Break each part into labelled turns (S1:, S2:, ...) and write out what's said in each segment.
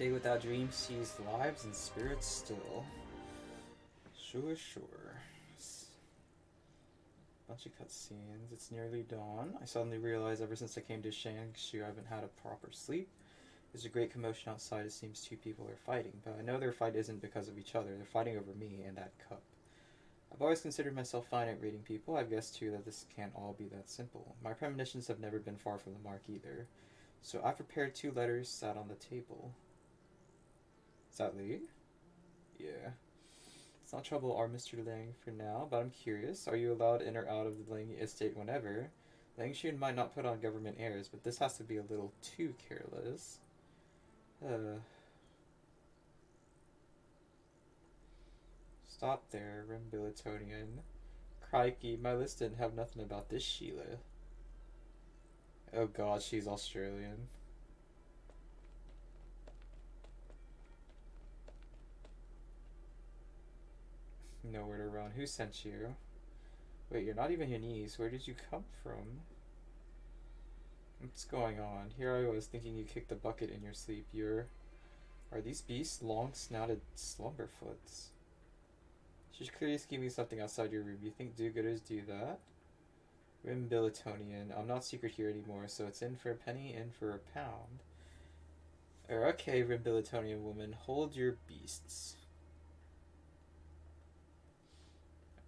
S1: Day without dreams sees lives and spirits still. Sure, sure. Bunch of cutscenes. It's nearly dawn. I suddenly realize ever since I came to Shangshu I haven't had a proper sleep. There's a great commotion outside. It seems two people are fighting, but I know their fight isn't because of each other. They're fighting over me and that cup. I've always considered myself fine at reading people. I've guessed too that this can't all be that simple. My premonitions have never been far from the mark either. So I prepared 2 letters, sat on the table. Is that Lee? Yeah. It's not trouble our Mr. Lang for now, but I'm curious. Are you allowed in or out of the Lang estate whenever? Langshun might not put on government airs, but this has to be a little too careless. Stop there, Rimbilitonian. Crikey, my list didn't have nothing about this Sheila. Oh god, she's Australian. Nowhere to run. Who sent you? Wait, you're not even Yanese. Where did you come from? What's going on? Here I was thinking you kicked the bucket in your sleep. Are these beasts long-snouted slumberfoots? She's clearly scheming something outside your room. You think do-gooders do that? Rimbilitonian. I'm not secret here anymore, so it's in for a penny, in for a pound. Okay, Rimbilitonian woman, hold your beasts.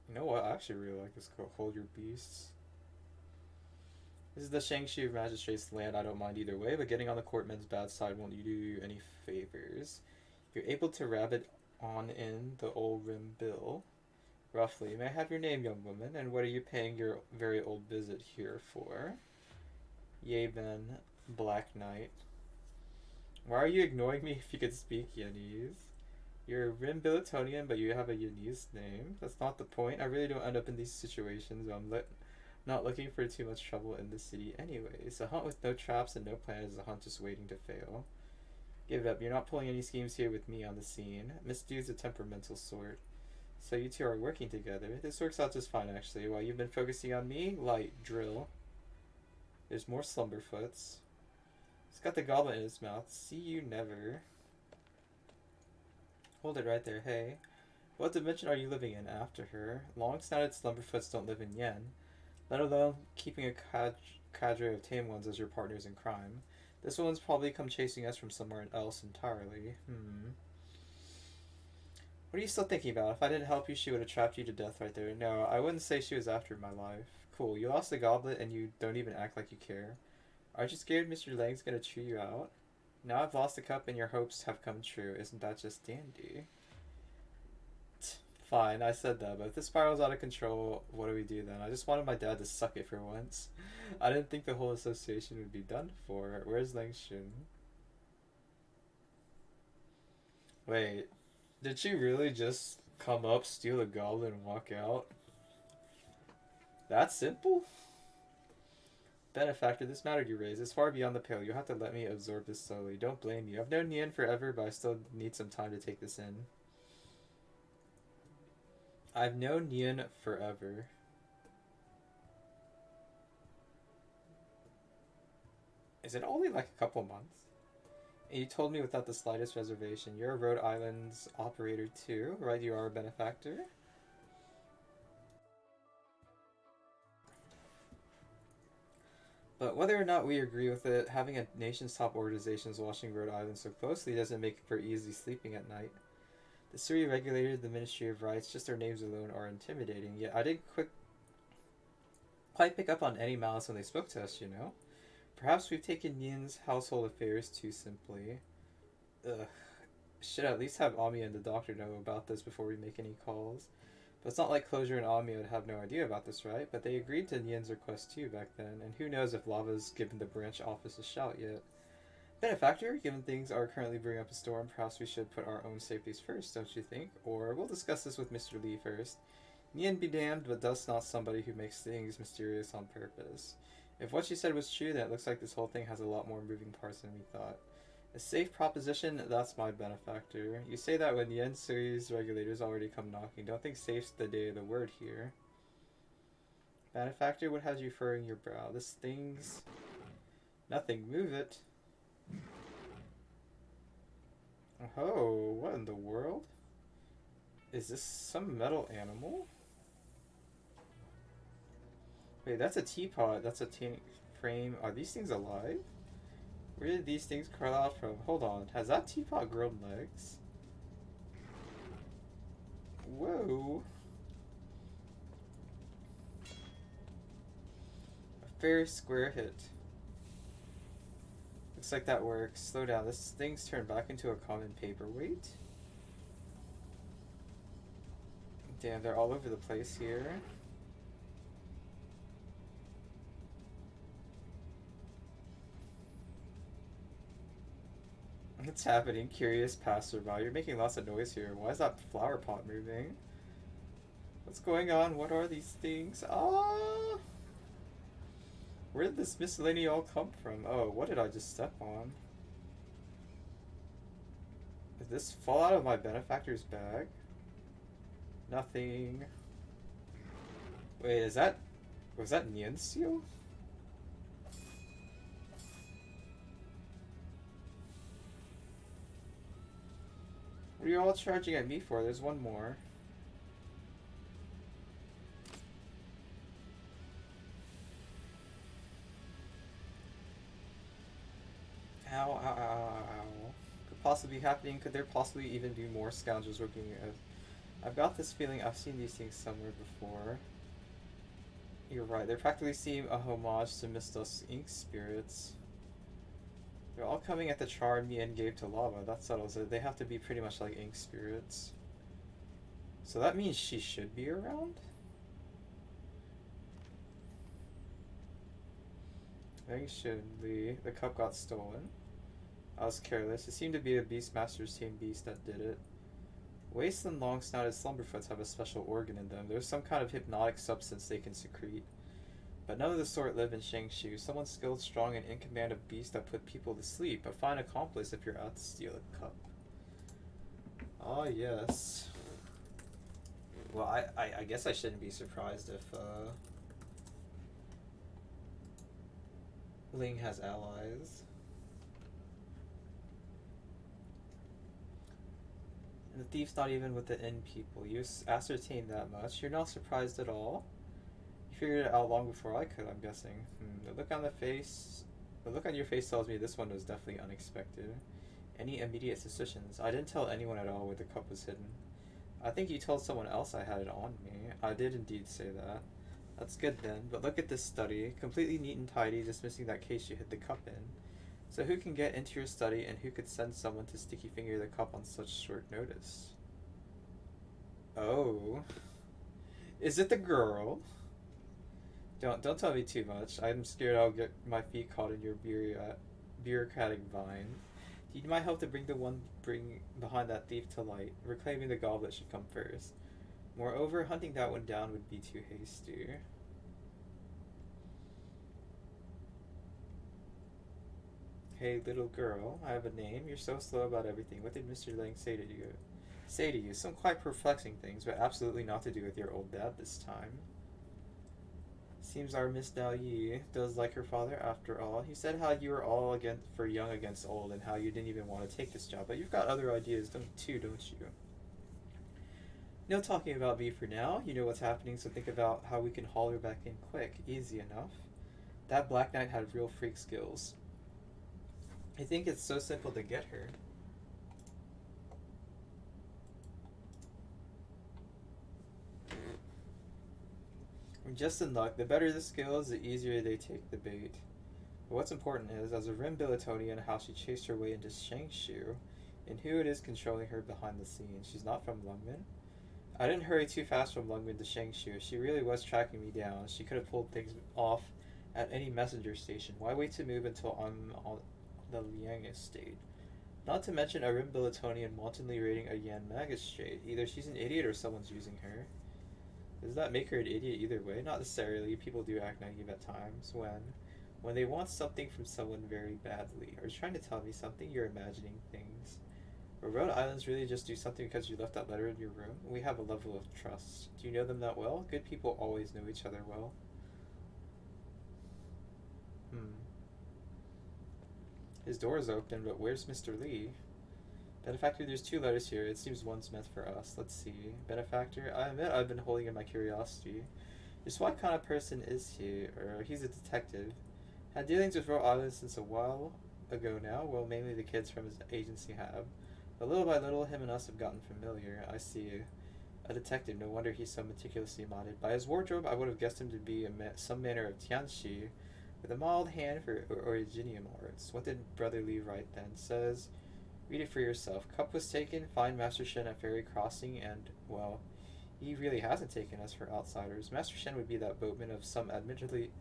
S1: You know what? I actually really like this quote. Hold your beasts. This is the Shangshu magistrate's land. I don't mind either way, but getting on the courtman's bad side won't do you any favors. You're able to rabbit on in the old Rimbil. Roughly. May I have your name, young woman, and what are you paying your very old visit here for? Yeben, Black Knight. Why are you ignoring me if you could speak Yanese? You're a Rimbilitonian, but you have a Yanese name. That's not the point. I really don't end up in these situations. Not looking for too much trouble in the city anyways. A hunt with no traps and no plan is a hunt just waiting to fail. Give it up. You're not pulling any schemes here with me on the scene. Miss Dude's a temperamental sort. So you two are working together. This works out just fine, actually. While you've been focusing on me, light, drill. There's more slumberfoots. He's got the goblet in his mouth. See you never. Hold it right there, hey. What dimension are you living in after her? Long-snouted slumberfoots don't live in Yen, let alone keeping a cadre of tame ones as your partners in crime. This one's probably come chasing us from somewhere else entirely. What are you still thinking about? If I didn't help you, she would have trapped you to death right there. No, I wouldn't say she was after my life. Cool, you lost the goblet and you don't even act like you care. Aren't you scared Mr. Lang's gonna chew you out? Now I've lost the cup and your hopes have come true. Isn't that just dandy? Fine, I said that, but if this spirals out of control, what do we do then? I just wanted my dad to suck it for once. I didn't think the whole association would be done for. Where's Langshun? Wait, did she really just come up, steal a goblet, and walk out? That simple? Benefactor, this matter you raise is far beyond the pale. You'll have to let me absorb this slowly. Don't blame me. I've known Nian forever, but I still need some time to take this in. I've known Nian forever. Is it only like a couple months? And you told me without the slightest reservation. You're a Rhode Island's operator too, right? You are a benefactor? But whether or not we agree with it, having a nation's top organizations watching Rhode Island so closely doesn't make for easy sleeping at night. The Surrey regulator, the Ministry of Rights, just their names alone are intimidating, yet I didn't quite pick up on any malice when they spoke to us, you know? Perhaps we've taken Yin's household affairs too simply. Ugh. Should at least have Ami and the doctor know about this before we make any calls. But it's not like Closure and Ami would have no idea about this, right? But they agreed to Yin's request too back then, and who knows if Lava's given the branch office a shout yet. Benefactor, given things are currently brewing up a storm, perhaps we should put our own safeties first, don't you think? Or we'll discuss this with Mr. Lee first. Nian be damned, but thus not somebody who makes things mysterious on purpose. If what she said was true, then it looks like this whole thing has a lot more moving parts than we thought. A safe proposition, that's my benefactor. You say that when Yen Sui's regulators already come knocking. Don't think safe's the day of the word here. Benefactor, what has you furrowing your brow? This thing's... Nothing, move it. Oh, what in the world? Is this some metal animal? Wait, that's a teapot. That's a tin frame. Are these things alive? Where did these things crawl out from? Hold on. Has that teapot grown legs? Whoa. A fair square hit. Looks like that works. Slow down. This thing's turned back into a common paperweight. Damn, they're all over the place here. What's happening? Curious passerby. You're making lots of noise here. Why is that flower pot moving? What's going on? What are these things? Ah! Where did this miscellany all come from? Oh, what did I just step on? Did this fall out of my benefactor's bag? Nothing. Wait, is that... Was that Nian Seal? What are you all charging at me for? There's one more. Ow, ow, ow, ow, ow. Could possibly be happening? Could there possibly even be more scoundrels working as... I've got this feeling I've seen these things somewhere before. You're right, they practically seem a homage to Mistos ink spirits. They're all coming at the charm Mien gave to lava. That settles it. They have to be pretty much like ink spirits. So that means she should be around? I think should be. The cup got stolen. I was careless. It seemed to be a Beastmaster's team beast that did it. Wasteland long-snouted slumberfoots have a special organ in them. There's some kind of hypnotic substance they can secrete. But none of the sort live in Shangshu. Someone skilled, strong, and in command of beasts that put people to sleep. A fine accomplice if you're out to steal a cup. Ah, yes. Well, I guess I shouldn't be surprised if Ling has allies. And the thief's not even with the inn people. You ascertained that much. You're not surprised at all. You figured it out long before I could, I'm guessing. The look on your face tells me this one was definitely unexpected. Any immediate suspicions? I didn't tell anyone at all where the cup was hidden. I think you told someone else I had it on me. I did indeed say that. That's good then, but look at this study. Completely neat and tidy, just missing that case you hid the cup in. So who can get into your study and who could send someone to sticky finger the cup on such short notice? Oh. Is it the girl? Don't tell me too much. I'm scared I'll get my feet caught in your bureaucratic vine. Do you need my help to bring behind that thief to light? Reclaiming the goblet should come first. Moreover, hunting that one down would be too hasty. Hey, little girl, I have a name. You're so slow about everything. What did Mr. Lang say to you? Some quite perplexing things, but absolutely not to do with your old dad this time. Seems our Miss Dao Yi does like her father after all. He said how you were all for young against old and how you didn't even want to take this job, but you've got other ideas don't you? No talking about me for now. You know what's happening, so think about how we can haul her back in quick. Easy enough. That Black Knight had real freak skills. I think it's so simple to get her. We're just in luck. The better the skills, the easier they take the bait. But what's important is, as a Rim Billetonian, how she chased her way into Shangshu, and who it is controlling her behind the scenes. She's not from Lungmen. I didn't hurry too fast from Lungmen to Shangshu. She really was tracking me down. She could have pulled things off at any messenger station. Why wait to move until I'm on the Liang estate? Not to mention a Rim Billetonian wantonly raiding a Yan magistrate. Either she's an idiot or someone's using her. Does that make her an idiot either way? Not necessarily. People do act naive at times when they want something from someone very badly. Are you trying to tell me something? You're imagining things. But Rhode Islands really just do something because you left that letter in your room? We have a level of trust. Do you know them that well? Good people always know each other well. His door is open, but where's Mr. Lee? Benefactor, there's two letters here. It seems one's meant for us. Let's see. Benefactor, I admit I've been holding in my curiosity. Just what kind of person is he? Or he's a detective. Had dealings with Rhode Island since a while ago now. Well, mainly the kids from his agency have. But little by little, him and us have gotten familiar. I see. A detective, no wonder he's so meticulously minded. By his wardrobe, I would have guessed him to be some manner of Tianxi, with a mild hand for Originium arts. What did Brother Lee write then? Says, read it for yourself. Cup was taken, find Master Shen at Ferry Crossing, and, well, he really hasn't taken us for outsiders. Master Shen would be that boatman of some admittedly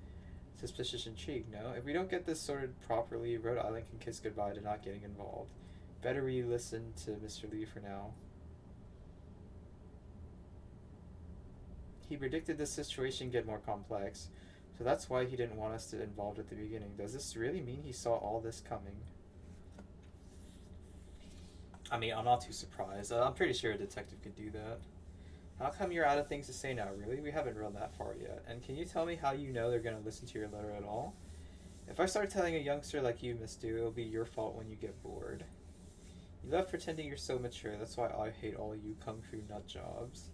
S1: suspicious intrigue, no? If we don't get this sorted properly, Rhode Island can kiss goodbye to not getting involved. Better we listen to Mr. Lee for now. He predicted this situation get more complex, so that's why he didn't want us to involved at the beginning. Does this really mean he saw all this coming? I mean, I'm not too surprised. I'm pretty sure a detective could do that. How come you're out of things to say now, really? We haven't run that far yet. And can you tell me how you know they're going to listen to your letter at all? If I start telling a youngster like you, Miss Dew, it'll be your fault when you get bored. You love pretending you're so mature. That's why I hate all you kung fu nut jobs.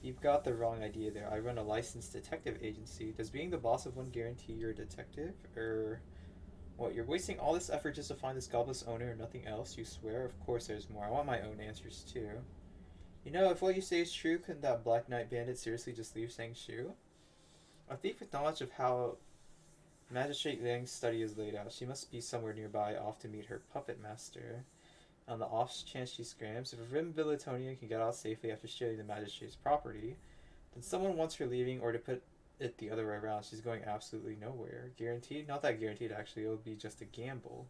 S1: You've got the wrong idea there. I run a licensed detective agency. Does being the boss of one guarantee you're a detective? What, you're wasting all this effort just to find this gobless owner and nothing else? You swear? Of course there's more. I want my own answers too. You know, if what you say is true, couldn't that Black Knight bandit seriously just leave Sangshu? A thief with knowledge of how Magistrate Liang's study is laid out. She must be somewhere nearby, off to meet her puppet master. On the off chance she scrams, if a Rim Billetonian can get out safely after stealing the magistrate's property, then someone wants her leaving, or to put it the other way around, she's going absolutely nowhere. Guaranteed? Not that guaranteed, actually. It would be just a gamble.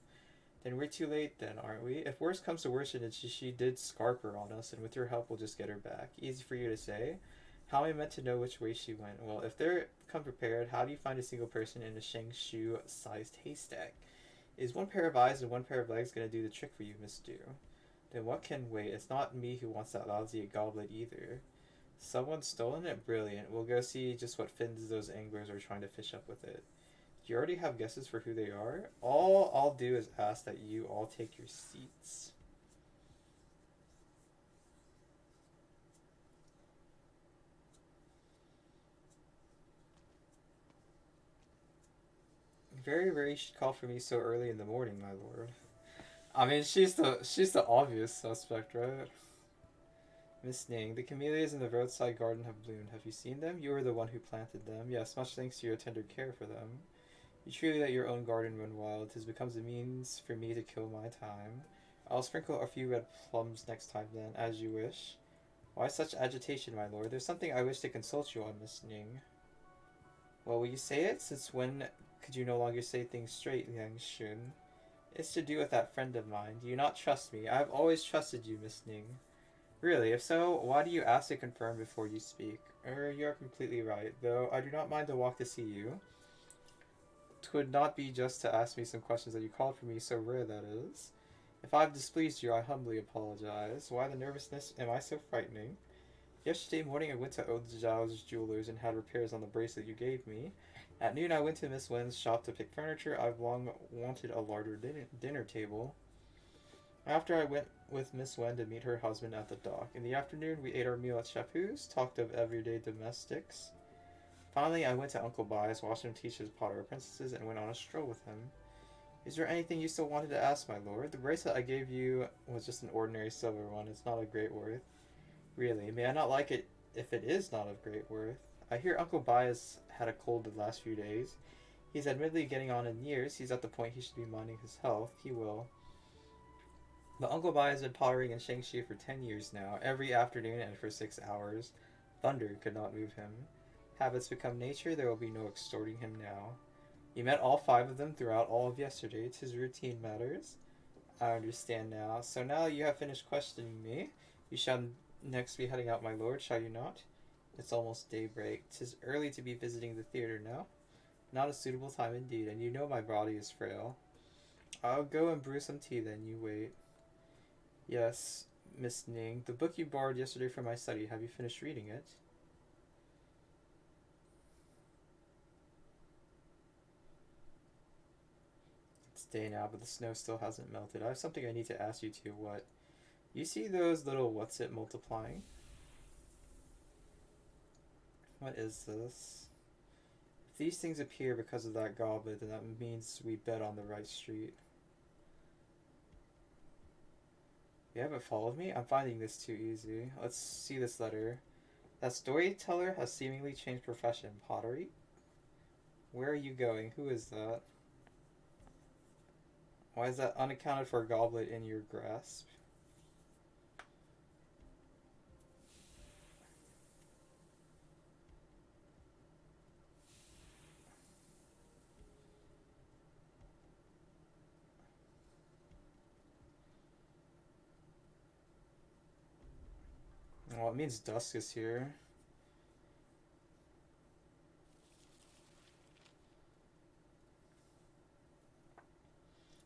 S1: Then we're too late then, aren't we? If worse comes to worse and she did scarper on us, and with your help we'll just get her back. Easy for you to say. How am I meant to know which way she went? Well, if they're come prepared, how do you find a single person in a Shangshu-sized haystack? Is one pair of eyes and one pair of legs going to do the trick for you, Miss Dew? Then what can wait? It's not me who wants that lousy goblet either. Someone's stolen it? Brilliant. We'll go see just what fins those anglers are trying to fish up with it. Do you already have guesses for who they are? All I'll do is ask that you all take your seats. Very rare you should call for me so early in the morning, my lord. I mean, she's the obvious suspect, right? Miss Ning, the camellias in the roadside garden have bloomed. Have you seen them? You were the one who planted them. Yes, much thanks to your tender care for them. You truly let your own garden run wild. 'Tis becomes a means for me to kill my time. I'll sprinkle a few red plums next time then, as you wish. Why such agitation, my lord? There's something I wish to consult you on, Miss Ning. Well, will you say it? Since when could you no longer say things straight, Liang Shun? It's to do with that friend of mine. Do you not trust me? I have always trusted you, Miss Ning. Really? If so, why do you ask to confirm before you speak? You are completely right, though I do not mind to walk to see you. 'Twould not be just to ask me some questions that you called for me, so rare that is. If I have displeased you, I humbly apologize. Why the nervousness? Am I so frightening? Yesterday morning I went to Zhao's jewelers and had repairs on the bracelet you gave me. At noon I went to Miss Wen's shop to pick furniture. I've long wanted a larger dinner table. After I went with Miss Wen to meet her husband at the dock. In the afternoon we ate our meal at Chapu's, talked of everyday domestics. Finally I went to Uncle Bai's, watched him teach his Potter apprentices, and went on a stroll with him. Is there anything you still wanted to ask, my lord? The bracelet I gave you was just an ordinary silver one. It's not of great worth. Really, may I not like it if it is not of great worth? I hear Uncle Bai has had a cold the last few days. He's admittedly getting on in years. He's at the point he should be minding his health. He will. But Uncle Bai has been pottering in Shangxi for 10 years now, every afternoon and for 6 hours. Thunder could not move him. Habits become nature, there will be no extorting him now. You met all 5 of them throughout all of yesterday. 'Tis routine matters. I understand now. So now you have finished questioning me. You shall next be heading out, my lord, shall you not? It's almost daybreak. 'Tis early to be visiting the theater now. Not a suitable time indeed, and you know my body is frail. I'll go and brew some tea then, you wait. Yes, Miss Ning, the book you borrowed yesterday from my study, have you finished reading it? It's day now, but the snow still hasn't melted. I have something I need to ask you to. What? You see those little what's it multiplying? What is this? If these things appear because of that goblet, then that means we bet on the right street. You haven't followed me? I'm finding this too easy. Let's see this letter. That storyteller has seemingly changed profession. Pottery? Where are you going? Who is that? Why is that unaccounted for goblet in your grasp? Well, it means dusk is here.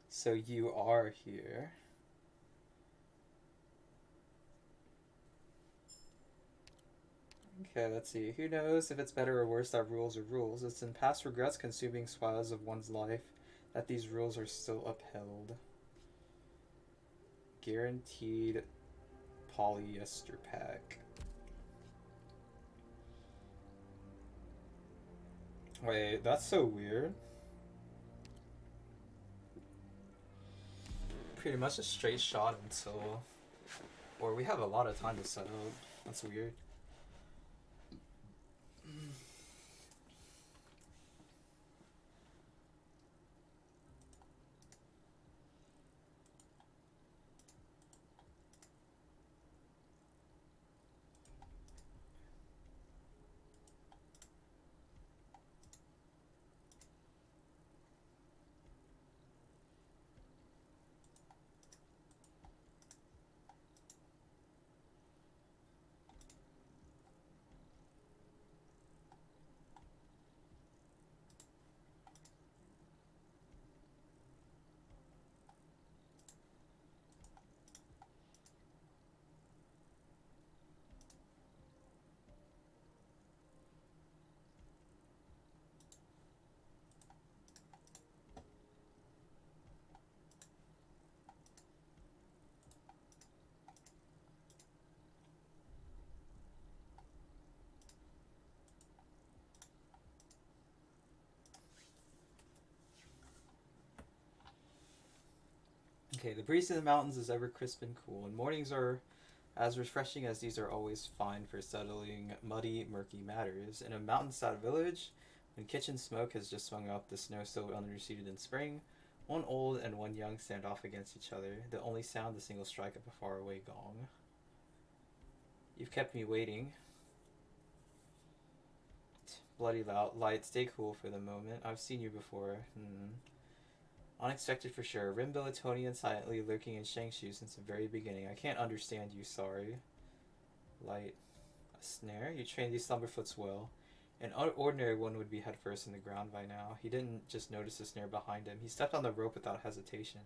S1: So you are here. Okay, let's see. Who knows if it's better or worse that rules are rules? It's in past regrets consuming swells of one's life that these rules are still upheld. Guaranteed polyester pack. Wait, that's so weird. Pretty much a straight shot until... Or we have a lot of time to set up. That's weird. Okay, the breeze in the mountains is ever crisp and cool, and mornings are as refreshing as these are always fine for settling muddy, murky matters. In a mountainside village, when kitchen smoke has just swung up, the snow still unreceded in spring, one old and one young stand off against each other, the only sound the single strike of a faraway gong. You've kept me waiting. Bloody loud light, stay cool for the moment. I've seen you before. Unexpected for sure. Rimbilitonian silently lurking in Shangshu since the very beginning. I can't understand you, sorry. Light. A snare? You trained these slumberfoots well. An ordinary one would be headfirst in the ground by now. He didn't just notice the snare behind him. He stepped on the rope without hesitation.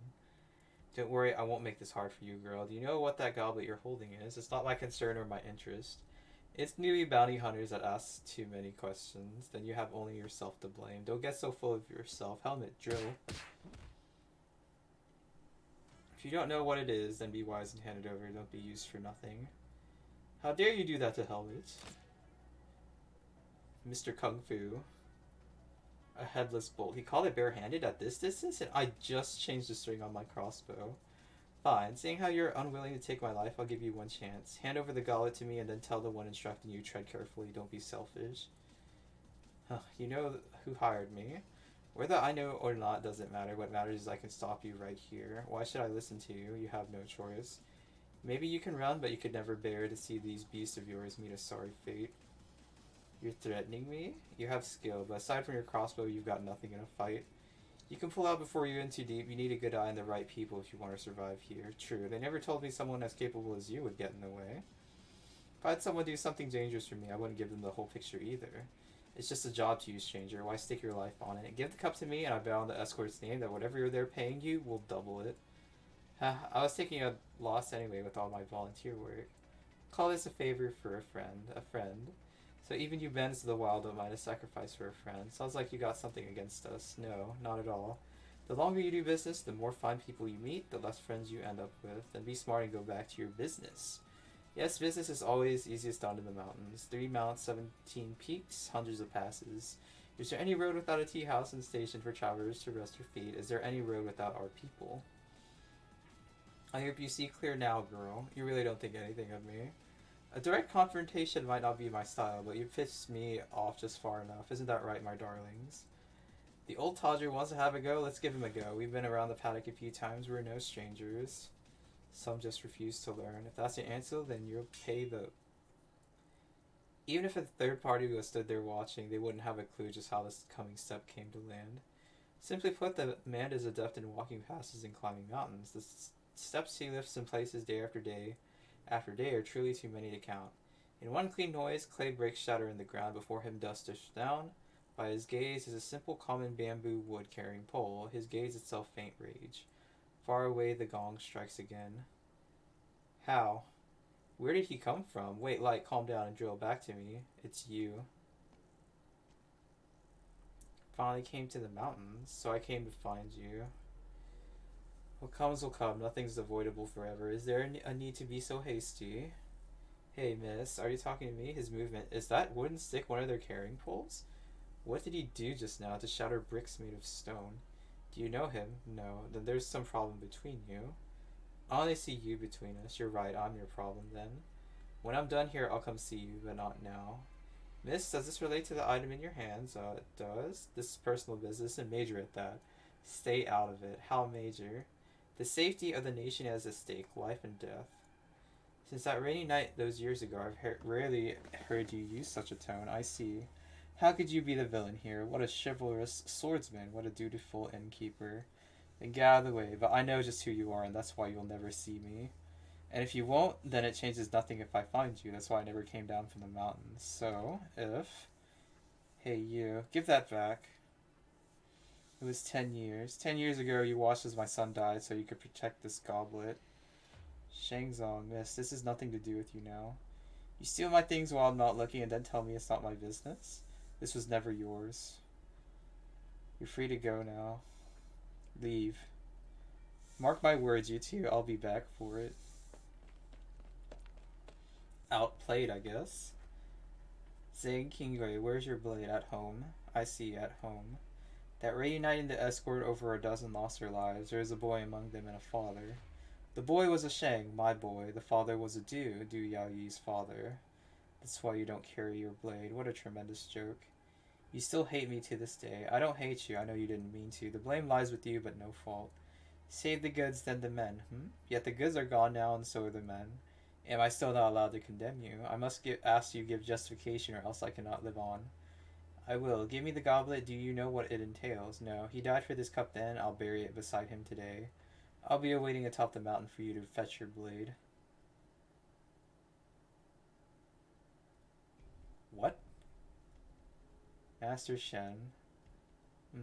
S1: Don't worry, I won't make this hard for you, girl. Do you know what that goblet you're holding is? It's not my concern or my interest. It's newbie bounty hunters that ask too many questions. Then you have only yourself to blame. Don't get so full of yourself. Helmet, drill. If you don't know what it is, then be wise and hand it over. Don't be used for nothing. How dare you do that to Helmet? Mr. Kung Fu. A headless bolt. He called it barehanded at this distance, and I just changed the string on my crossbow. Fine. Seeing how you're unwilling to take my life, I'll give you one chance. Hand over the goblet to me and then tell the one instructing you, tread carefully, don't be selfish. You know who hired me. Whether I know or not doesn't matter. What matters is I can stop you right here. Why should I listen to you? You have no choice. Maybe you can run, but you could never bear to see these beasts of yours meet a sorry fate. You're threatening me? You have skill, but aside from your crossbow, you've got nothing in a fight. You can pull out before you're in too deep. You need a good eye and the right people if you want to survive here. True, they never told me someone as capable as you would get in the way. If I had someone do something dangerous for me, I wouldn't give them the whole picture either. It's just a job to you, stranger. Why stick your life on it? Give the cup to me, and I bet on the escort's name that whatever they're paying you will double it. I was taking a loss anyway with all my volunteer work. Call this a favor for a friend. A friend. So even you bends to the wild don't mind a sacrifice for a friend. Sounds like you got something against us. No, not at all. The longer you do business, the more fine people you meet, the less friends you end up with. Then be smart and go back to your business. Yes, business is always easiest done in the mountains. 3 mounts, 17 peaks, hundreds of passes. Is there any road without a tea house and station for travelers to rest your feet? Is there any road without our people? I hope you see clear now, girl. You really don't think anything of me. A direct confrontation might not be my style, but you pissed me off just far enough. Isn't that right, my darlings? The old Todger wants to have a go. Let's give him a go. We've been around the paddock a few times. We're no strangers. Some just refuse to learn. If that's your answer, then you'll pay the... Even if a third party was stood there watching, they wouldn't have a clue just how this coming step came to land. Simply put, the man is adept in walking passes and climbing mountains. The steps he lifts in places day after day are truly too many to count. In one clean noise, clay breaks shatter in the ground before him dust dishes down. By his gaze is a simple common bamboo wood carrying pole, his gaze itself faint rage. Far away the gong strikes again. How? Where did he come from? Wait, light, calm down and drill back to me. It's you. Finally came to the mountains, so I came to find you. What comes will come, nothing's avoidable forever. Is there a need to be so hasty? Hey, miss, are you talking to me? His movement. Is that wooden stick one of their carrying poles? What did he do just now to shatter bricks made of stone? Do you know him? No. Then there's some problem between you. I only see you between us. You're right, I'm your problem then. When I'm done here, I'll come see you, but not now. Miss, does this relate to the item in your hands? It does. This is personal business and major at that. Stay out of it. How major? The safety of the nation is at stake, life and death. Since that rainy night those years ago, I've rarely heard you use such a tone. I see. How could you be the villain here? What a chivalrous swordsman. What a dutiful innkeeper. Then get out of the way, but I know just who you are, and that's why you'll never see me. And if you won't, then it changes nothing if I find you. That's why I never came down from the mountains. So, if... Hey, you. Give that back. It was 10 years. 10 years ago, you watched as my son died so you could protect this goblet. Shangzong, miss, this has nothing to do with you now. You steal my things while I'm not looking and then tell me it's not my business? This was never yours. You're free to go now. Leave. Mark my words, you two. I'll be back for it. Outplayed, I guess. Zhang Qinggui, where's your blade? At home. I see, at home. That reuniting the escort, over a dozen lost their lives. There is a boy among them and a father. The boy was a Shang, my boy. The father was a Du Yao Yi's father. That's why you don't carry your blade. What a tremendous joke. You still hate me to this day. I don't hate you. I know you didn't mean to. The blame lies with you, but no fault. Save the goods, then the men. Yet the goods are gone now, and so are the men. Am I still not allowed to condemn you? I must ask you to give justification, or else I cannot live on. I will. Give me the goblet. Do you know what it entails? No. He died for this cup then. I'll bury it beside him today. I'll be awaiting atop the mountain for you to fetch your blade. What? Master Shen.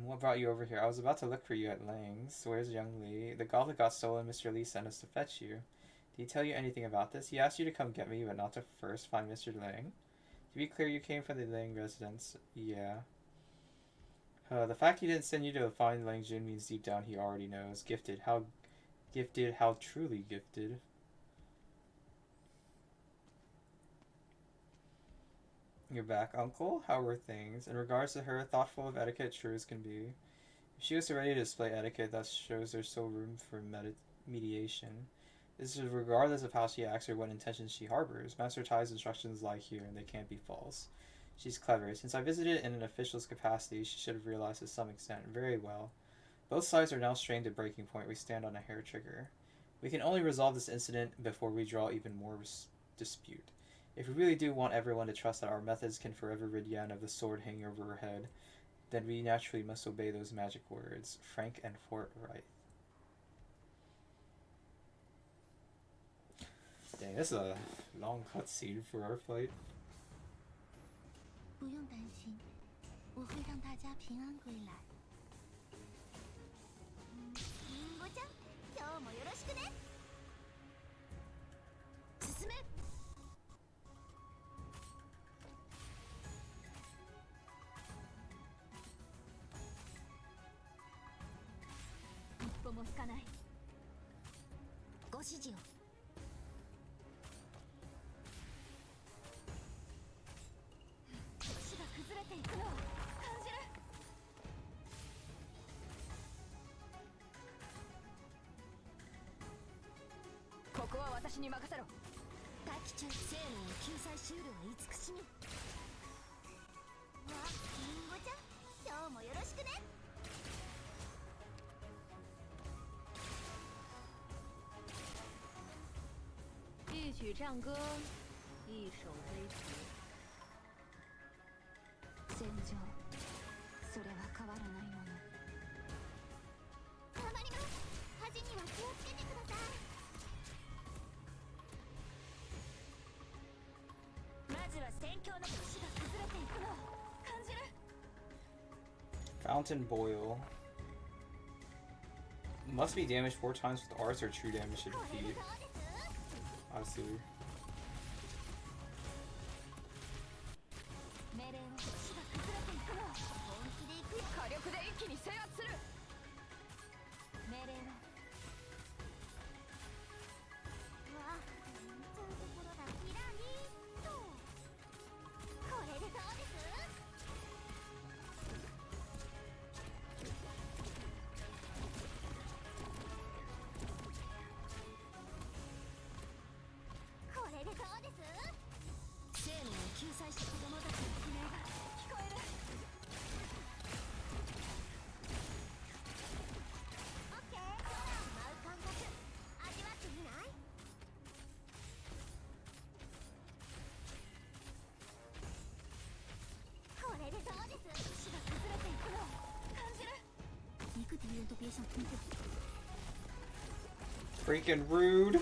S1: What brought you over here? I was about to look for you at Lang's. Where's young Li? The goblet got stolen. Mr. Li sent us to fetch you. Did he tell you anything about this? He asked you to come get me, but not to first find Mr. Lang. To be clear, you came from the Lang residence. Yeah. The fact he didn't send you to find Lang Jun means deep down he already knows. Gifted. How truly gifted. You're back, uncle? How were things? In regards to her, thoughtful of etiquette sure as can be. If she was ready to display etiquette, that shows there's still room for mediation. This is regardless of how she acts or what intentions she harbors. Master Tai's instructions lie here, and they can't be false. She's clever. Since I visited in an official's capacity, she should have realized to some extent. Very well. Both sides are now strained to breaking point. We stand on a hair trigger. We can only resolve this incident before we draw even more dispute. If we really do want everyone to trust that our methods can forever rid Yan of the sword hanging over her head, then we naturally must obey those magic words. Frank and forthright. Dang, this is a long cutscene for our fight.
S2: 不用担心，我会让大家平安归来。りんごちゃん、今日もよろしくね。進め。も引かない。ご指示を。地が崩れていくのを感じる。ここは私に任せろ。大気中生命救済シールは慈しみ。わ、リンゴちゃん、今日もよろしくね。一曲战歌，一首悲曲。戦場、それは変わらないもの。頑張ります。端には気をつけてください。まずは戦況の星が崩れていくのを感じる。
S1: Fountain Boil. Must be damaged 4 times with arts or true damage to defeat. I see.
S2: 命令の星が崩れていくのを本気で行くよ。火力で一気に制圧する。命令の。わあ、ちゃうところだ。ピラミッド。これでどうです？これでどうです？生命を救済した子供たちの悲鳴が聞こえる。オッケー、空を舞う感覚味わってみない？これでどうです？星が崩れていくのを感じる。肉ディエントピエーションコント。
S1: Freaking rude.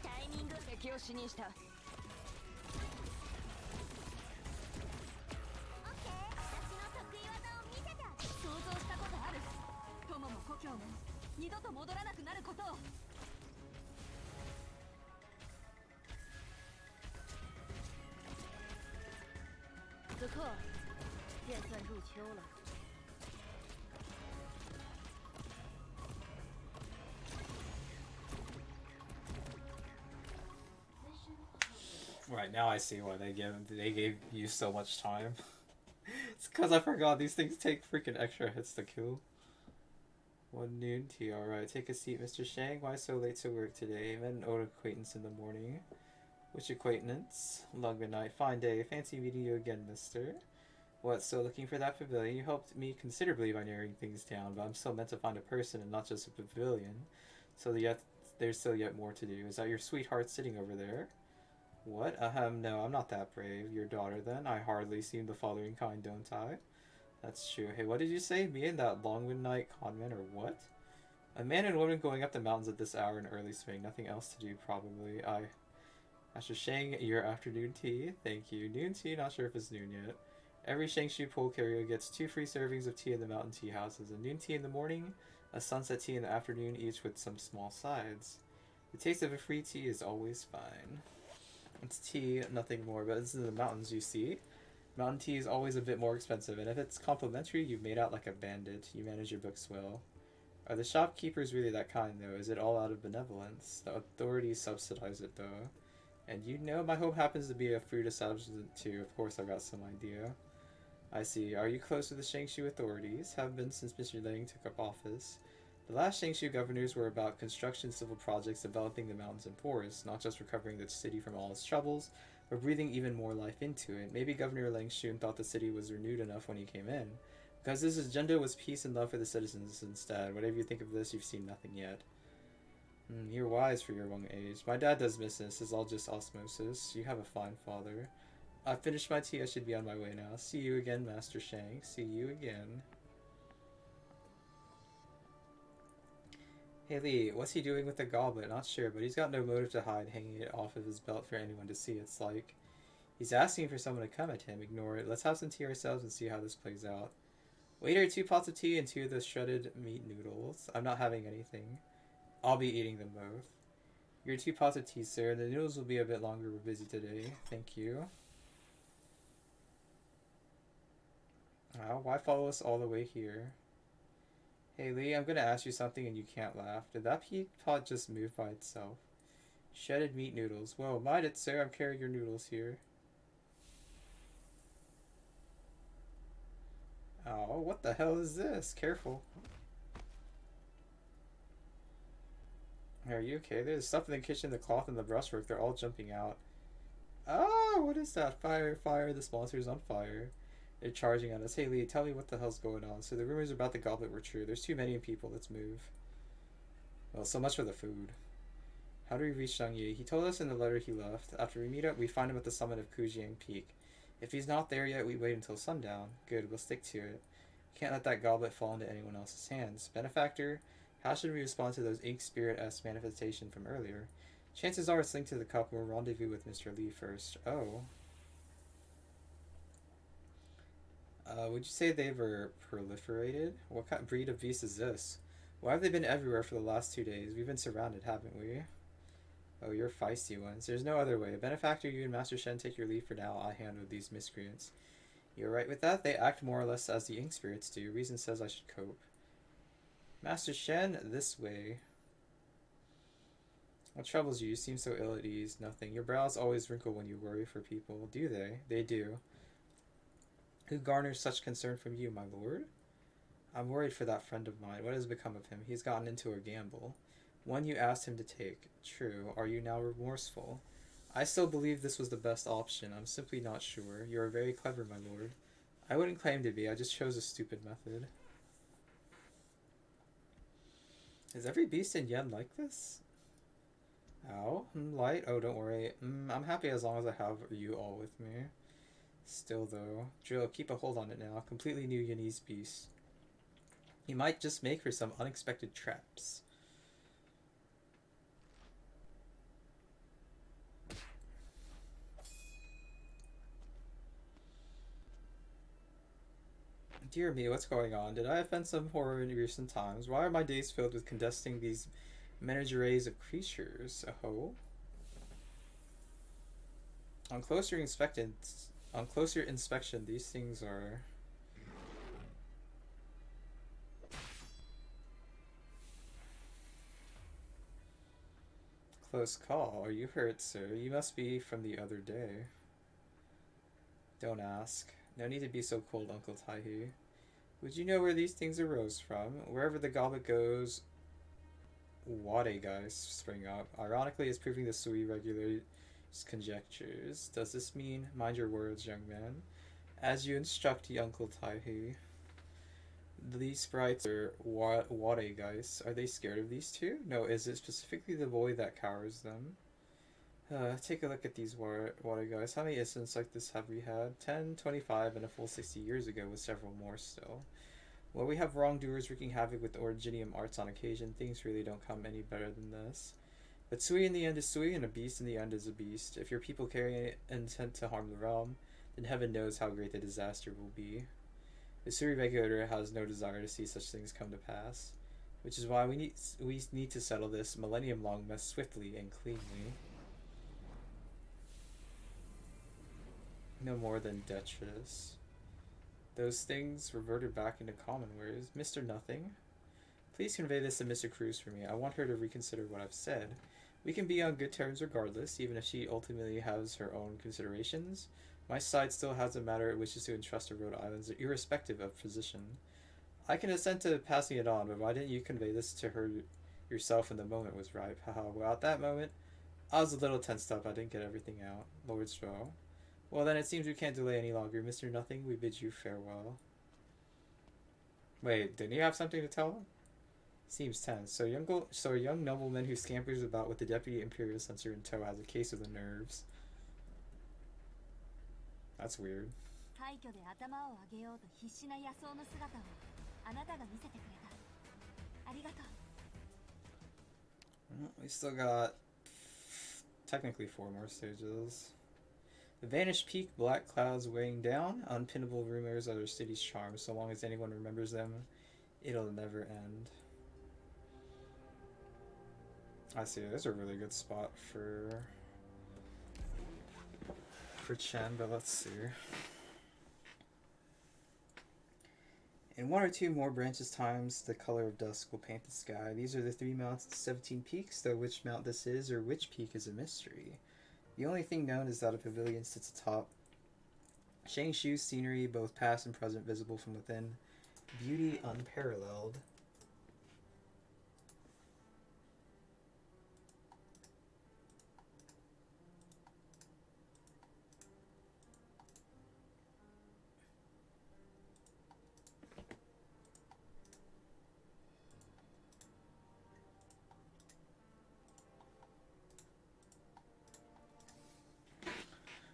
S2: タイミング敵を死にした。オッケー、私の得意技を見せてあげる。想像したことある。友も故郷も二度と戻らなくなることを。此刻便算入秋了。
S1: Right, now I see why they gave you so much time. It's because I forgot these things take freaking extra hits to kill. 1 noon tea, alright. Take a seat, Mr. Shang. Why so late to work today? Met an old acquaintance in the morning. Which acquaintance? Long good night. Fine day. Fancy meeting you again, mister. What, so looking for that pavilion? You helped me considerably by narrowing things down, but I'm still meant to find a person and not just a pavilion. So there's still yet more to do. Is that your sweetheart sitting over there? What? No, I'm not that brave. Your daughter, then? I hardly seem the following kind, don't I? That's true. Hey, what did you say? Me and that long night conman, or what? A man and woman going up the mountains at this hour in early spring. Nothing else to do, probably. Master Shang, your afternoon tea. Thank you. Noon tea? Not sure if it's noon yet. Every Shangshu pole carrier gets 2 free servings of tea in the mountain tea houses. A noon tea in the morning, a sunset tea in the afternoon, each with some small sides. The taste of a free tea is always fine. It's tea, nothing more, but this is the mountains, you see. Mountain tea is always a bit more expensive, and if it's complimentary, you've made out like a bandit. You manage your books well. Are the shopkeepers really that kind, though? Is it all out of benevolence? The authorities subsidize it, though. And you know, my home happens to be a fruit establishment, too. Of course, I've got some idea. I see. Are you close to the Shangshu authorities? Have been since Mr. Lang took up office. The last Shangshu governors were about construction civil projects developing the mountains and forests, not just recovering the city from all its troubles, but breathing even more life into it. Maybe Governor Lang Shun thought the city was renewed enough when he came in, because his agenda was peace and love for the citizens instead. Whatever you think of this, you've seen nothing yet. You're wise for your young age. My dad does business. It's all just osmosis. You have a fine father. I've finished my tea. I should be on my way now. See you again, Master Shang. See you again. Hey Lee, what's he doing with the goblet? Not sure, but he's got no motive to hide, hanging it off of his belt for anyone to see. It's like he's asking for someone to come at him. Ignore it. Let's have some tea ourselves and see how this plays out. Waiter, 2 pots of tea and 2 of the shredded meat noodles. I'm not having anything. I'll be eating them both. Your 2 pots of tea, sir. The noodles will be a bit longer. We're busy today. Thank you. Why follow us all the way here? Hey Lee, I'm gonna ask you something and you can't laugh. Did that pea pot just move by itself? Shredded meat noodles. Whoa, mind it, sir. I'm carrying your noodles here. Oh, what the hell is this? Careful. Are you okay? There's stuff in the kitchen, the cloth, and the brushwork. They're all jumping out. Oh, what is that? Fire, fire. This monster's on fire. They're charging at us. Hey Lee, tell me what the hell's going on. So the rumors about the goblet were true. There's too many people. Let's move. Well, so much for the food. How do we reach Zhang Yi? He told us in the letter he left. After we meet up, we find him at the summit of Kujiang Peak. If he's not there yet, we wait until sundown. Good, we'll stick to it. Can't let that goblet fall into anyone else's hands. Benefactor, how should we respond to those ink spirit-esque manifestation from earlier? Chances are it's linked to the cup. We'll rendezvous with Mr. Lee first. Oh. Would you say they were proliferated? What kind of breed of beast is this? Why have they been everywhere for the last 2 days? We've been surrounded, haven't we? Oh, you're feisty ones. There's no other way. Benefactor, you and Master Shen take your leave for now. I handle these miscreants. You're right with that. They act more or less as the ink spirits do. Reason says I should cope. Master Shen, this way. What troubles you? You seem so ill at ease. Nothing. Your brows always wrinkle when you worry for people. Do they? They do. Who garners such concern from you, my lord? I'm worried for that friend of mine. What has become of him? He's gotten into a gamble. One you asked him to take. True. Are you now remorseful? I still believe this was the best option. I'm simply not sure. You are very clever, my lord. I wouldn't claim to be. I just chose a stupid method. Is every beast in Yen like this? Ow. Light? Oh, don't worry. I'm happy as long as I have you all with me. Still, though. Drill, keep a hold on it now. Completely new Yenese beast. You might just make for some unexpected traps. Dear me, what's going on? Did I offend some horror in recent times? Why are my days filled with contesting these menageries of creatures? Oh. On closer inspection, these things are... Close call. Are you hurt, sir? You must be from the other day. Don't ask. No need to be so cold, Uncle Taihu. Would you know where these things arose from? Wherever the goblet goes, Wade guys spring up. Ironically, it's proving the Sui regulator's conjectures. Does this mean, mind your words, young man? As you instruct, Uncle Taihu. These sprites are Wade guys. Are they scared of these two? No, is it specifically the boy that cowers them? Take a look at these water guys. How many incidents like this have we had? 10, 25, and a full 60 years ago with several more still. Well, we have wrongdoers wreaking havoc with originium arts on occasion. Things really don't come any better than this. But Sui in the end is Sui, and a beast in the end is a beast. If your people carry intent to harm the realm, then heaven knows how great the disaster will be. The Sui regulator has no desire to see such things come to pass, which is why we need to settle this millennium-long mess swiftly and cleanly. No more than detritus. Those things reverted back into common ways. Mr. Nothing, please convey this to Mr. Cruz for me. I want her to reconsider what I've said. We can be on good terms regardless, even if she ultimately has her own considerations. My side still has a matter it wishes to entrust to Rhode Islands, irrespective of position. I can assent to passing it on, but why didn't you convey this to her yourself when the moment was ripe? Haha, well, at that moment, I was a little tensed up. I didn't get everything out. Lord Straw. Well, then it seems we can't delay any longer. Mr. Nothing, we bid you farewell. Wait, didn't you have something to tell him? Seems tense. So a young nobleman who scampers about with the deputy imperial censor in tow has a case of the nerves. That's weird. We still got technically 4 more stages. The vanished peak, black clouds weighing down, unpinnable rumors of our city's charm. So long as anyone remembers them, it'll never end. I see. There's a really good spot for Chen, but let's see. In 1 or 2 more branches times, the color of dusk will paint the sky. These are the 3 mounts, the 17 peaks, though which mount this is or which peak is a mystery. The only thing known is that a pavilion sits atop. Shangshu's scenery, both past and present, visible from within. Beauty unparalleled.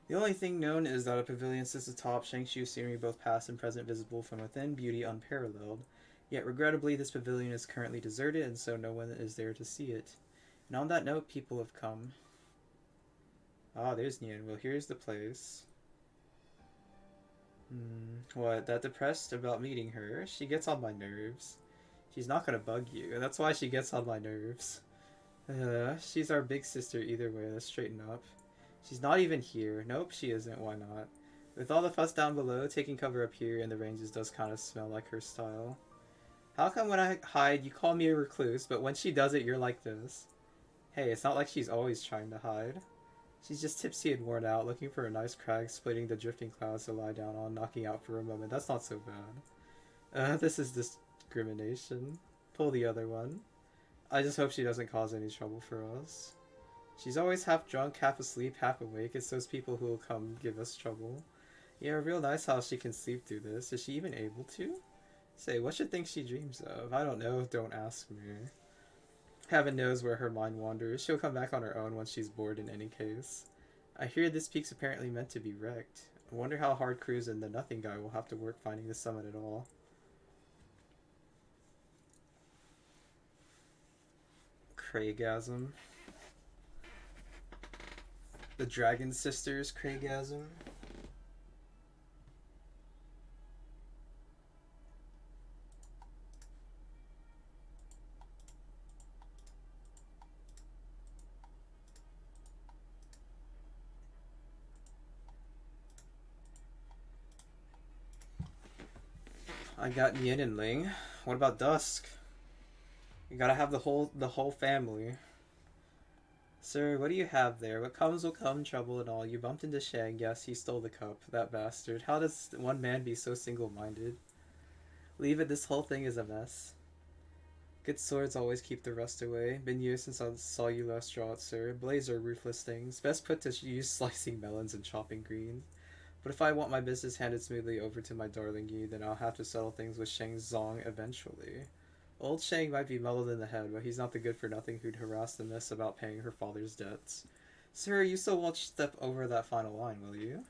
S1: The only thing known is that a pavilion sits atop Shangshu's scenery, both past and present, visible from within, beauty unparalleled. Yet regrettably, this pavilion is currently deserted, and so no one is there to see it. And on that note, people have come. Ah, there's Nian. Well, here's the place. What? That depressed about meeting her? She gets on my nerves. She's not gonna bug you. That's why she gets on my nerves. She's our big sister either way. Let's straighten up. She's not even here. Nope, she isn't. Why not? With all the fuss down below, taking cover up here in the ranges does kind of smell like her style. How come when I hide, you call me a recluse, but when she does it, you're like this? Hey, it's not like she's always trying to hide. She's just tipsy and worn out, looking for a nice crag, splitting the drifting clouds to lie down on, knocking out for a moment. That's not so bad. This is discrimination. Pull the other one. I just hope she doesn't cause any trouble for us. She's always half drunk, half asleep, half awake. It's those people who will come give us trouble. Yeah, real nice how she can sleep through this. Is she even able to? Say, what should think she dreams of? I don't know, don't ask me. Heaven knows where her mind wanders. She'll come back on her own once she's bored in any case. I hear this peak's apparently meant to be wrecked. I wonder how hard Cruz and the Nothing Guy will have to work finding the summit at all. Craigasm. The Dragon Sisters Craigasm. I got Yin and Ling. What about Dusk? You gotta have the whole family. Sir, what do you have there? What comes will come, trouble and all. You bumped into Shang. Yes, he stole the cup. That bastard. How does one man be so single-minded? Leave it, this whole thing is a mess. Good swords always keep the rust away. Been years since I saw you last draw it, sir. Blades are ruthless things. Best put to use slicing melons and chopping greens. But if I want my business handed smoothly over to my darling Yi, then I'll have to settle things with Shang Zong eventually. Old Shang might be muddled in the head, but he's not the good-for-nothing who'd harass the miss about paying her father's debts. Sir, you still won't step over that final line, will you?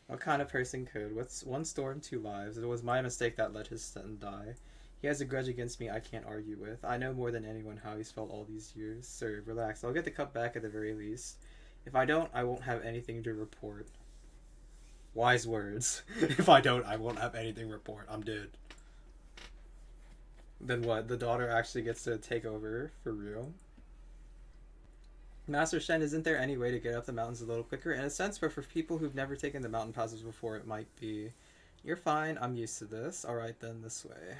S1: What kind of person could? What's one storm, 2 lives? It was my mistake that let his son die. He has a grudge against me I can't argue with. I know more than anyone how he's felt all these years. Sir, relax. I'll get the cup back at the very least. If I don't, I won't have anything to report. Wise words. If I don't, I won't have anything to report. I'm dead. Then what? The daughter actually gets to take over for real? Master Shen, isn't there any way to get up the mountains a little quicker? In a sense, but for people who've never taken the mountain passes before, it might be. You're fine. I'm used to this. Alright then, this way.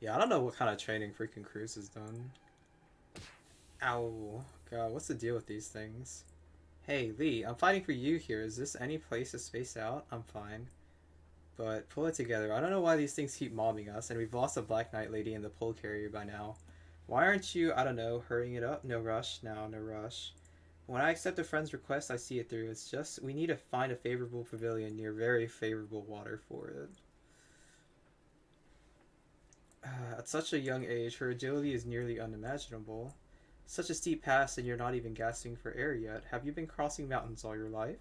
S1: Yeah, I don't know what kind of training freaking Cruz has done. Ow. God, what's the deal with these things? Hey, Lee, I'm fighting for you here. Is this any place to space out? I'm fine. But pull it together. I don't know why these things keep mobbing us, and we've lost a Black Knight lady in the pull carrier by now. Why aren't you, I don't know, hurrying it up? No rush now, no rush. When I accept a friend's request, I see it through. It's just, we need to find a favorable pavilion near very favorable water for it. At such a young age, her agility is nearly unimaginable. Such a steep pass and you're not even gasping for air yet. Have you been crossing mountains all your life?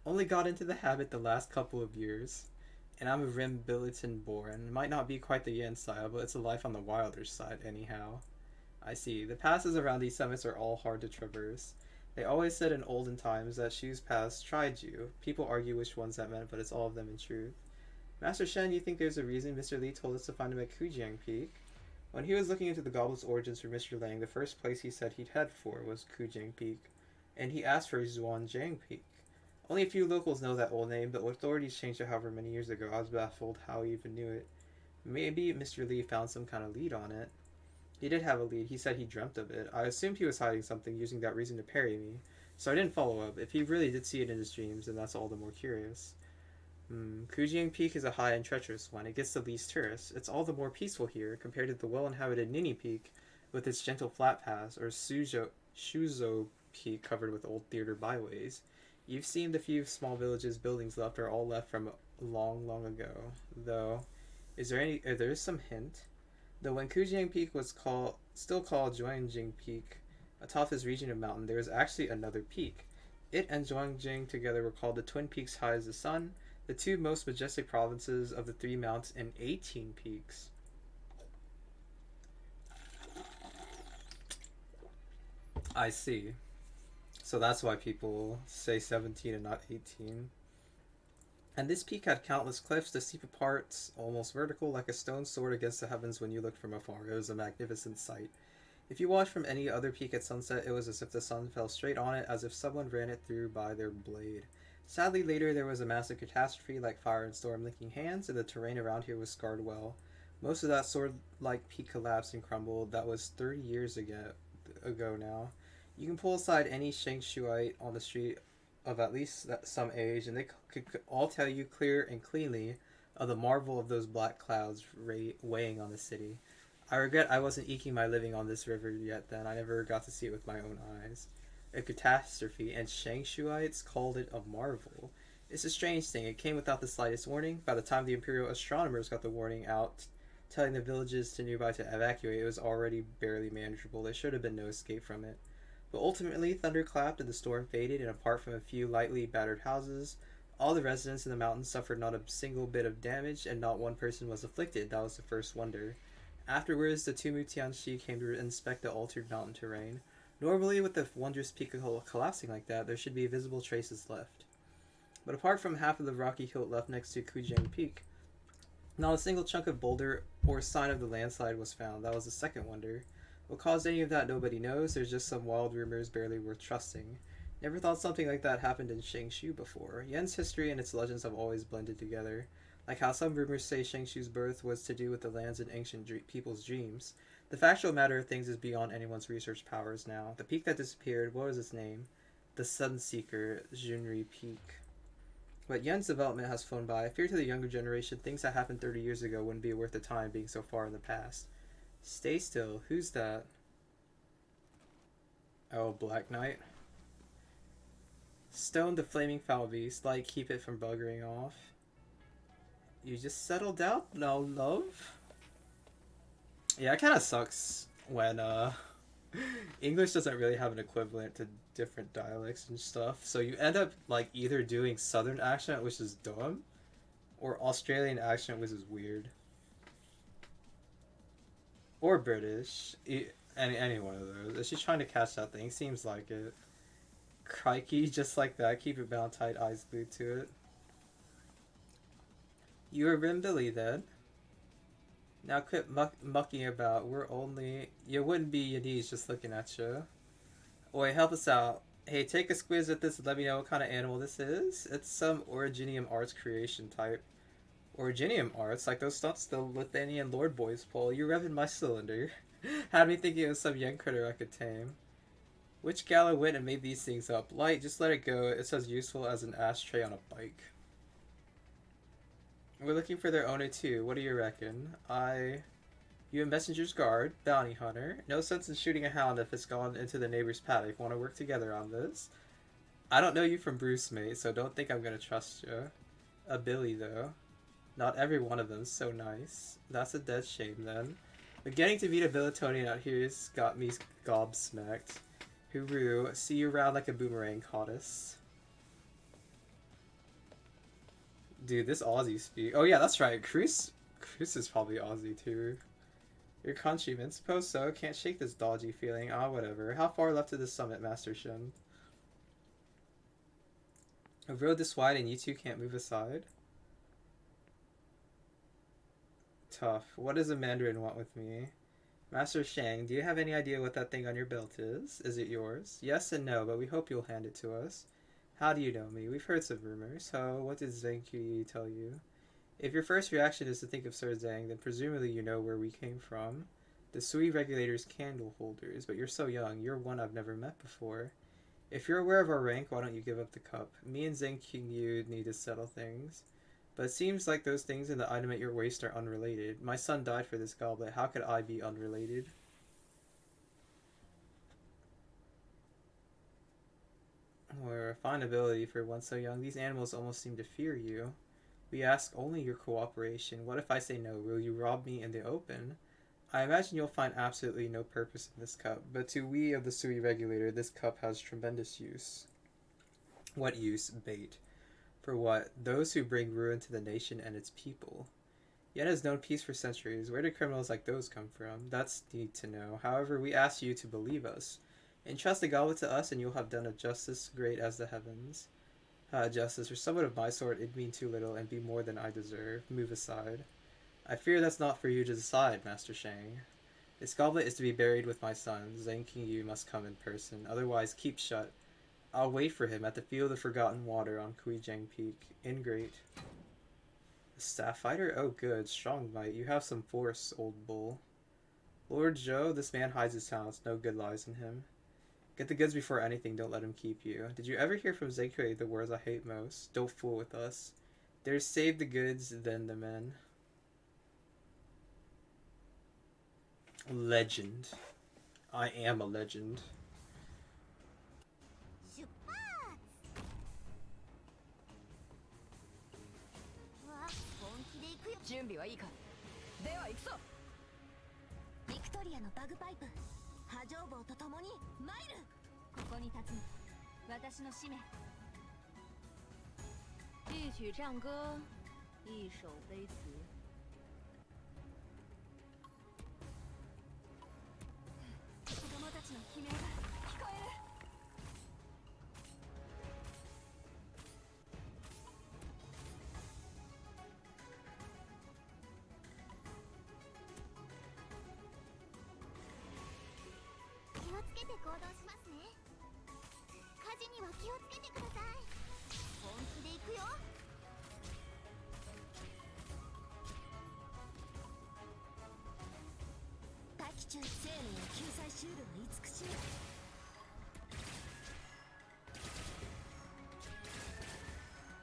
S1: Only got into the habit the last couple of years. And I'm a Rim Billiton born. Might not be quite the Yen style, but it's a life on the wilder side anyhow. I see. The passes around these summits are all hard to traverse. They always said in olden times that Shu's pass tried you. People argue which ones that meant, but it's all of them in truth. Master Shen, you think there's a reason Mr. Li told us to find him at Kujiang Peak? When he was looking into the goblet's origins for Mr. Lang, the first place he said he'd head for was Kujiang Peak, and he asked for Zhuanjiang Peak. Only a few locals know that old name, but authorities changed it however many years ago. I was baffled how he even knew it. Maybe Mr. Lee found some kind of lead on it. He did have a lead. He said he dreamt of it. I assumed he was hiding something, using that reason to parry me. So I didn't follow up. If he really did see it in his dreams, then that's all the more curious. Kujiang Peak is a high and treacherous one. It gets the least tourists. It's all the more peaceful here compared to the well-inhabited Nini Peak with its gentle flat paths, or Shuzo Peak covered with old theater byways. You've seen the few small villages buildings left are all left from long, long ago. Though, there is some hint? Though when Kujiang Peak was still called Zhuangjing Peak, atop this region of mountain, there is actually another peak. It and Zhuangjing together were called the Twin Peaks high as the sun, the two most majestic provinces of the three mounts and 18 peaks. I see. So that's why people say 17 and not 18. And this peak had countless cliffs, the steep parts almost vertical, like a stone sword against the heavens when you looked from afar. It was a magnificent sight. If you watched from any other peak at sunset, it was as if the sun fell straight on it, as if someone ran it through by their blade. Sadly, later there was a massive catastrophe like fire and storm linking hands, and the terrain around here was scarred well. Most of that sword-like peak collapsed and crumbled. That was 30 years ago now. You can pull aside any Shang Shuite on the street of at least some age, and they could all tell you clear and cleanly of the marvel of those black clouds weighing on the city. I regret I wasn't eking my living on this river yet then. I never got to see it with my own eyes. A catastrophe, and Shang Shuites called it a marvel. It's a strange thing. It came without the slightest warning. By the time the Imperial astronomers got the warning out, telling the villages to nearby to evacuate, it was already barely manageable. There should have been no escape from it. But ultimately, thunder clapped and the storm faded, and apart from a few lightly battered houses, all the residents in the mountains suffered not a single bit of damage, and not one person was afflicted. That was the first wonder. Afterwards, the Tumu Tianxi came to inspect the altered mountain terrain. Normally, with the wondrous peak collapsing like that, there should be visible traces left. But apart from half of the rocky hill left next to Kujiang Peak, not a single chunk of boulder or sign of the landslide was found. That was the second wonder. What caused any of that, nobody knows. There's just some wild rumors barely worth trusting. Never thought something like that happened in Shangshu before. Yen's history and its legends have always blended together. Like how some rumors say Shangshu's birth was to do with the lands and ancient people's dreams. The factual matter of things is beyond anyone's research powers now. The peak that disappeared, what was its name? The Sunseeker Junri Peak. But Yen's development has flown by. I fear to the younger generation, things that happened 30 years ago wouldn't be worth the time being so far in the past. Stay still. Who's that? Oh, Black Knight. Stone the flaming foul beast. Like, keep it from buggering off. You just settled down? No love? Yeah, it kind of sucks when English doesn't really have an equivalent to different dialects and stuff. So you end up like either doing Southern accent, which is dumb, or Australian accent, which is weird, or British. Any one of those. Is she trying to catch that thing? Seems like it. Crikey, just like that. Keep it bound tight, eyes glued to it. You are Rimbilly then. Now quit mucking about. We're only... You wouldn't be your knees just looking at you. Oi, help us out. Hey, take a squiz at this and let me know what kind of animal this is. It's some Originium Arts creation type. Originium Arts? Like those stunts the Lithuanian Lord Boys pull. You're revving my cylinder. Had me thinking it was some young critter I could tame. Which gala went and made these things up? Light, just let it go. It's as useful as an ashtray on a bike. We're looking for their owner too. What do you reckon? You a messenger's guard, bounty hunter. No sense in shooting a hound if it's gone into the neighbor's paddock. Want to work together on this? I don't know you from Bruce, mate, so don't think I'm gonna trust you. A Billy, though. Not every one of them's so nice. That's a dead shame, then. But getting to meet a Billetonian out here's got me gobsmacked. Hooroo, see you around like a boomerang, Cottis. Dude, this Aussie speak. Oh yeah, that's right. Cruz is probably Aussie too. Your countryman, suppose so. Can't shake this dodgy feeling. Ah, whatever. How far left to the summit, Master Shin? A road this wide and you two can't move aside? Tough. What does a Mandarin want with me? Master Shang, do you have any idea what that thing on your belt is? Is it yours? Yes and no, but we hope you'll hand it to us. How do you know me? We've heard some rumors. So, what did Zenki tell you? If your first reaction is to think of Sir Zhang, then presumably you know where we came from. The Sui Regulator's candle holders, but you're so young. You're one I've never met before. If you're aware of our rank, why don't you give up the cup? Me and Zhang Qingyu need to settle things. But it seems like those things in the item at your waist are unrelated. My son died for this goblet. How could I be unrelated? Or a fine ability for one so young. These animals almost seem to fear you. We ask only your cooperation. What if I say no? Will you rob me in the open? I imagine you'll find absolutely no purpose in this cup, but to we of the Sui Regulator, this cup has tremendous use. What use? Bait. For what? Those who bring ruin to the nation and its people. Yet has known peace for centuries. Where did criminals like those come from? That's neat to know. However, we ask you to believe us. Entrust the goblet to us, and you'll have done a justice great as the heavens. Justice, for someone of my sort, it'd mean too little and be more than I deserve. Move aside. I fear that's not for you to decide, Master Shang. This goblet is to be buried with my son. Zhang Qingyu must come in person. Otherwise, keep shut. I'll wait for him at the Field of Forgotten Water on Kuijiang Peak. Ingrate. A staff fighter? Oh good, strong might. You have some force, old bull. Lord Zhou, this man hides his talents. No good lies in him. Get the goods before anything, don't let him keep you. Did you ever hear from Zekui the words I hate most? Don't fool with us. There's save the goods, then the men. Legend. I am a legend.
S2: 出発。わ、本気で行くよ。準備はいいか。では行くぞ。ビクトリアのバグパイプ、波状棒と共に参る。ここに立つの私の使命。一曲唱歌，一首悲词。子供たちの悲鳴が聞こえる。気をつけて行動しますね。火事には気をつけてください。本気で行くよ。大気中生命の救済シュールを慈しむ。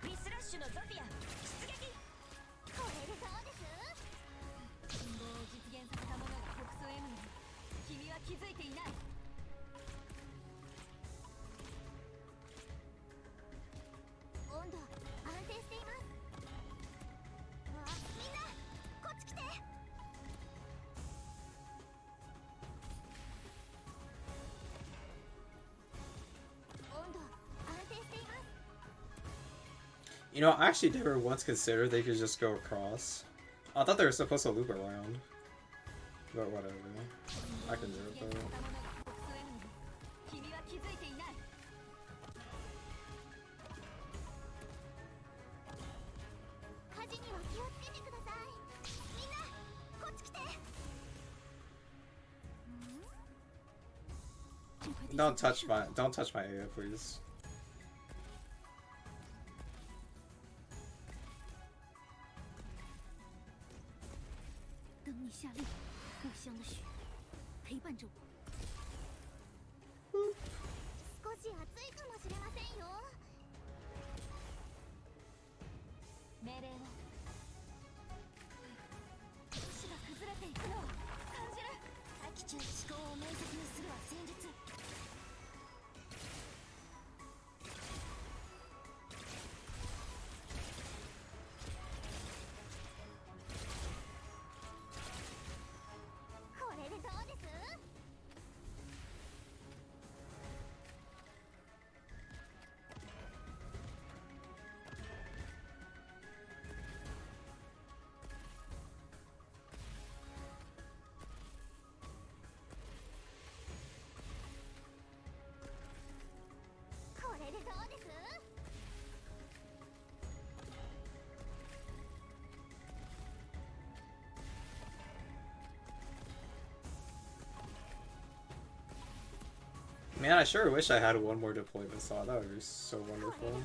S2: ミスラッシュのゾフィア出撃。これでそうです。陰謀を実現させた者が北総 M に君は気づいていない。温度安定しています。わあ、みんなこっち来て。温度安定しています。
S1: You know, I actually never once considered they could just go across. I thought they were supposed to loop around. But whatever. I can do it though.
S2: 君は気づいていない。火事には気をつけてください。みんなこっち来て。
S1: Don't touch my AF, please.
S2: 等你下令，故乡的雪陪伴着我。少し暑いかもしれませんよ。命令を。都市が崩れていくのを感じる。大気中思考を明晰にするは戦術。これでどうです？
S1: Man, I sure wish I had one more deployment slot. That would be so wonderful.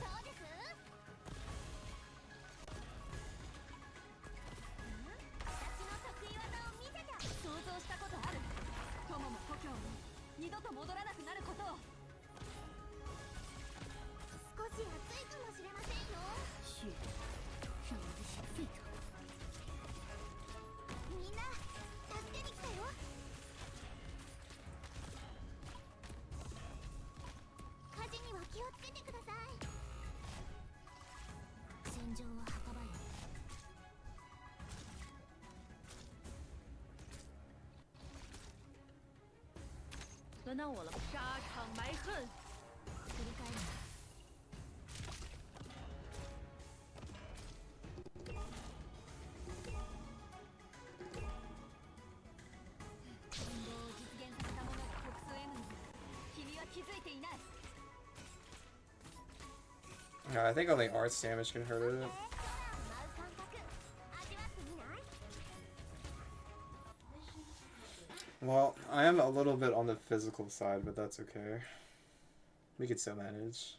S2: 轮到我了，沙场埋恨。离开你。運動を実現させたものが特殊 M に。君は気づいていない。
S1: Yeah, I think only arts damage can hurt it. Well, I am a little bit on the physical side, but that's okay. We could still manage.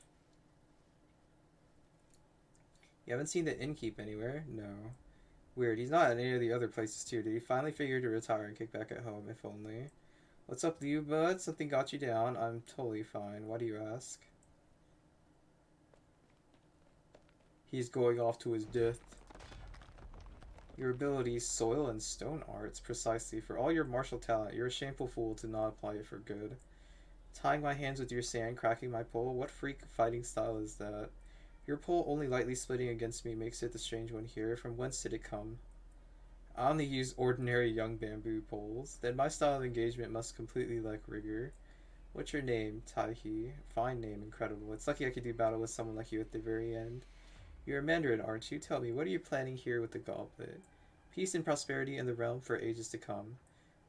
S1: You haven't seen the innkeep anywhere? No. Weird, he's not at any of the other places too. Did he finally figure to retire and kick back at home? If only. What's up with you, bud? Something got you down? I'm totally fine. Why do you ask? He's going off to his death. Your abilities, soil and stone arts, precisely. For all your martial talent, you're a shameful fool to not apply it for good. Tying my hands with your sand, cracking my pole, what freak fighting style is that? Your pole only lightly splitting against me makes it the strange one here. From whence did it come? I only use ordinary young bamboo poles. Then my style of engagement must completely lack rigor. What's your name? Taihi. Fine name, incredible. It's lucky I could do battle with someone like you at the very end. You're a Mandarin, aren't you? Tell me, what are you planning here with the goblet? Peace and prosperity in the realm for ages to come.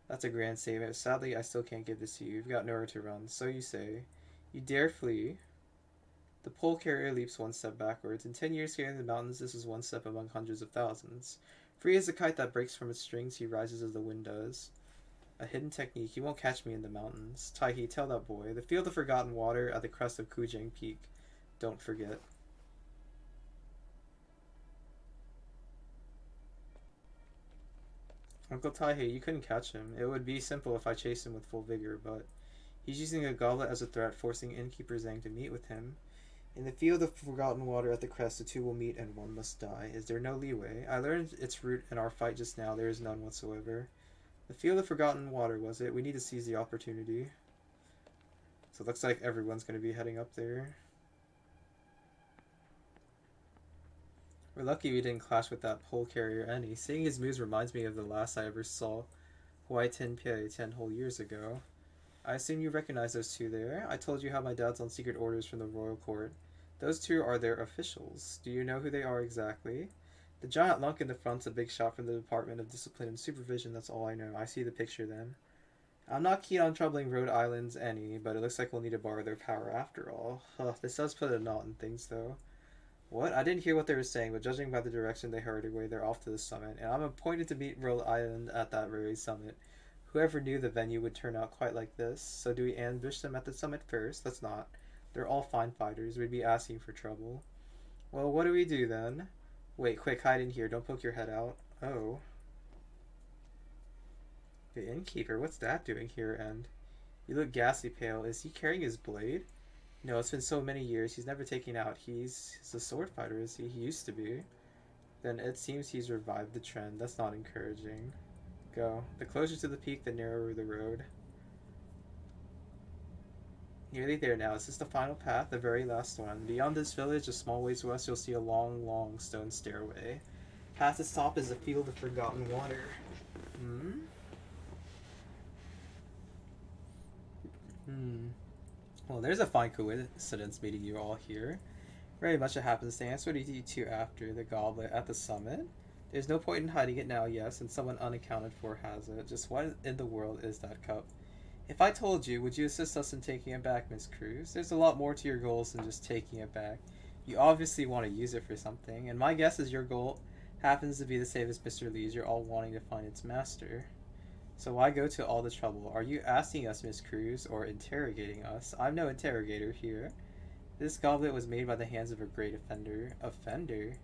S1: That's a grand statement. Sadly, I still can't give this to you. You've got nowhere to run. So you say. You dare flee? The pole carrier leaps one step backwards. In 10 years here in the mountains, this is one step among hundreds of thousands. Free as a kite that breaks from its strings, he rises as the wind does. A hidden technique. You won't catch me in the mountains. Taihi, tell that boy. The field of forgotten water at the crest of Kujang Peak. Don't forget. Uncle Taihe, you couldn't catch him. It would be simple if I chased him with full vigor, but he's using a goblet as a threat, forcing Innkeeper Zhang to meet with him. In the field of forgotten water at the crest, the two will meet and one must die. Is there no leeway? I learned its root in our fight just now. There is none whatsoever. The field of forgotten water, was it? We need to seize the opportunity. So it looks like everyone's going to be heading up there. We're lucky we didn't clash with that pole carrier any. Seeing his moves reminds me of the last I ever saw Huai Tenpei 10 whole years ago. I assume you recognize those two there. I told you how my dad's on secret orders from the royal court. Those two are their officials. Do you know who they are exactly? The giant lunk in the front's a big shot from the Department of Discipline and Supervision, that's all I know. I see the picture then. I'm not keen on troubling Rhode Island's any, but it looks like we'll need to borrow their power after all. This does put a knot in things though. What? I didn't hear what they were saying, but judging by the direction they hurried away, they're off to the summit, and I'm appointed to meet Rhode Island at that very summit. Whoever knew the venue would turn out quite like this. So do we ambush them at the summit first? Let's not. They're all fine fighters. We'd be asking for trouble. Well, what do we do then? Wait, quick, hide in here. Don't poke your head out. Oh. The innkeeper, what's that doing here, and... You look ghastly pale. Is he carrying his blade? No, it's been so many years. He's never taken out. He's a sword fighter, is he? He used to be. Then it seems he's revived the trend. That's not encouraging. Go. The closer to the peak, the narrower the road. Nearly there now. Is this the final path? The very last one. Beyond this village, a small ways west, you'll see a long, long stone stairway. Past its top is a field of forgotten water. Well, there's a fine coincidence meeting you all here. Very much a happenstance. What did you two after? The goblet at the summit? There's no point in hiding it now, yes, and someone unaccounted for has it. Just what in the world is that cup? If I told you, would you assist us in taking it back, Miss Cruz? There's a lot more to your goals than just taking it back. You obviously want to use it for something, and my guess is your goal happens to be the same as Mr. Lee's. You're all wanting to find its master. So why go to all the trouble? Are you asking us, Miss Cruz, or interrogating us? I'm no interrogator here. This goblet was made by the hands of a great offender. Offender?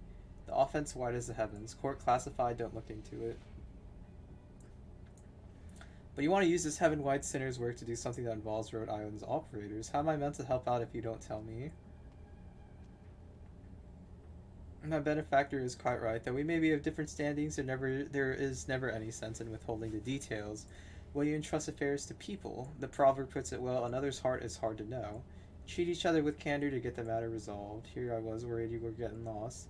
S1: The offense wide as the heavens. Court classified, don't look into it. But you want to use this heaven-wide sinner's work to do something that involves Rhode Island's operators. How am I meant to help out if you don't tell me? My benefactor is quite right. Though we may be of different standings, there is never any sense in withholding the details. When you entrust affairs to people, the proverb puts it well, another's heart is hard to know. Treat each other with candor to get the matter resolved. Here I was worried you were getting lost.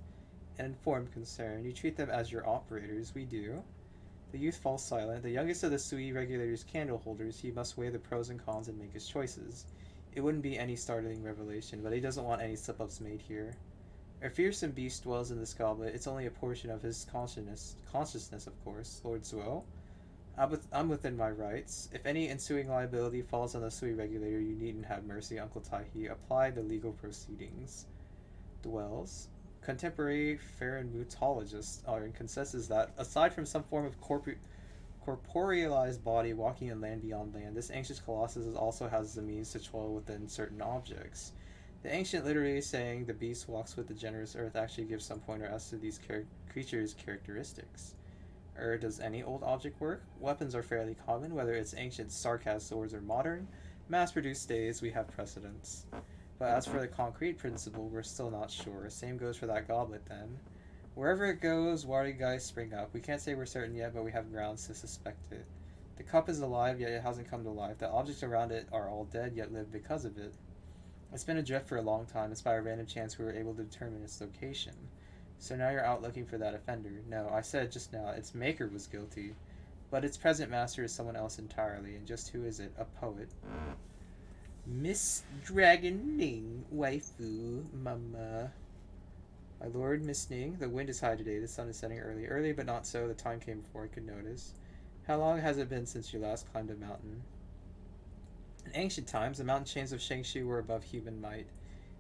S1: An informed concern. You treat them as your operators. We do. The youth falls silent. The youngest of the Sui regulators' candle holders, he must weigh the pros and cons and make his choices. It wouldn't be any startling revelation, but he doesn't want any slip-ups made here. A fearsome beast dwells in this goblet. It's only a portion of his consciousness, of course. Lord Zuo, I'm within my rights. If any ensuing liability falls on the Sui regulator, you needn't have mercy, Uncle Taihi. Apply the legal proceedings. Dwells. Contemporary pheromonologists are in consensus that, aside from some form of corporealized body walking in land beyond land, this ancient colossus also has the means to dwell within certain objects. The ancient literary saying, the beast walks with the generous earth, actually gives some pointer as to these creatures' characteristics. Does any old object work? Weapons are fairly common, whether it's ancient sarcasm swords or modern. Mass-produced days, we have precedents. But as for the concrete principle, we're still not sure. Same goes for that goblet, then. Wherever it goes, wary guys spring up. We can't say we're certain yet, but we have grounds to suspect it. The cup is alive, yet it hasn't come to life. The objects around it are all dead, yet live because of it. It's been adrift for a long time. It's by a random chance we were able to determine its location. So now you're out looking for that offender. No, I said just now, its maker was guilty. But its present master is someone else entirely. And just who is it? A poet. Miss Dragon Ning, waifu, mama. My lord, Miss Ning, the wind is high today. The sun is setting early. Early, but not so. The time came before I could notice. How long has it been since you last climbed a mountain? In ancient times, the mountain chains of Shengshu were above human might.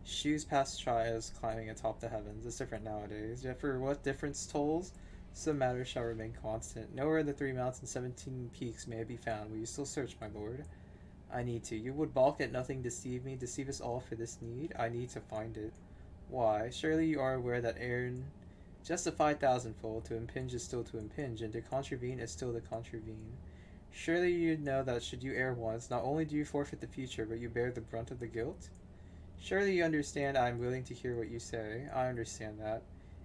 S1: Shoes past trials climbing atop the heavens. It's different nowadays. Yet for what difference tolls, some matter shall remain constant. Nowhere in the 3 mountains and 17 peaks may it be found. Will you still search, my lord? I need to. You would balk at nothing, deceive me, deceive us all for this need? I need to find it. Why? Surely you are aware that Aaron justified thousandfold. To impinge is still to impinge, and to contravene is still to contravene. Surely you'd know that should you err once, not only do you forfeit the future, but you bear the brunt of the guilt? Surely you understand I am willing to hear what you say. I understand that.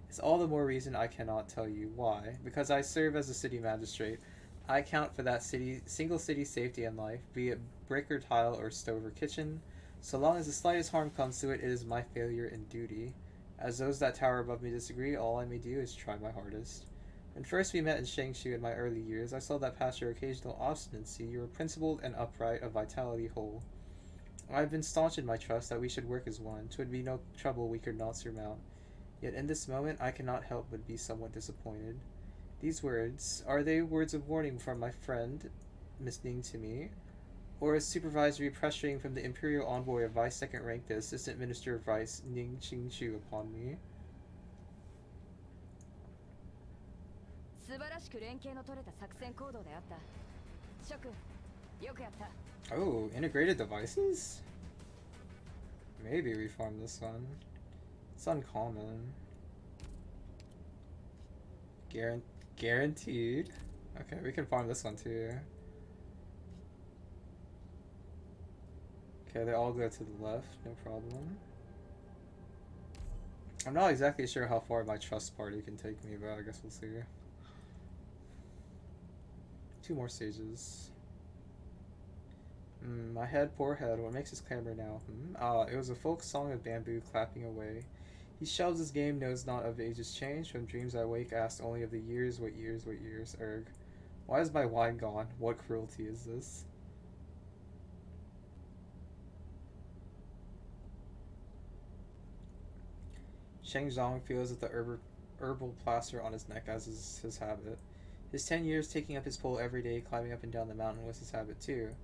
S1: It's all the more reason I cannot tell you. Why? Because I serve as a city magistrate. I account for that single city's safety and life, be it brick or tile or stove or kitchen. So long as the slightest harm comes to it, it is my failure and duty. As those that tower above me disagree, all I may do is try my hardest. When first we met in Shengshu in my early years, I saw that past your occasional obstinacy, you were principled and upright, of vitality whole. I have been staunch in my trust that we should work as one. 'Twould be no trouble we could not surmount. Yet in this moment I cannot help but be somewhat disappointed. These words, are they words of warning from my friend, Miss Ning, to me? Or a supervisory pressuring from the imperial envoy of Vice Second Rank, the Assistant Minister of Vice, Ning Qingchu, upon me? Oh, integrated devices? Maybe we farm this one. It's uncommon. Guaranteed. Okay, we can farm this one too. Okay, they all go to the left, no problem. I'm not exactly sure how far my trust party can take me, but I guess we'll see. 2 more stages. My head, poor head, what makes us clamor now? It was a folk song of bamboo clapping away. He shelves his game, knows not of ages change. From dreams I wake, asked only of the years, what years, what years, erg. Why is my wine gone? What cruelty is this? Sheng Zhong feels at the herbal plaster on his neck, as is his habit. His 10 years taking up his pole every day, climbing up and down the mountain, was his habit too.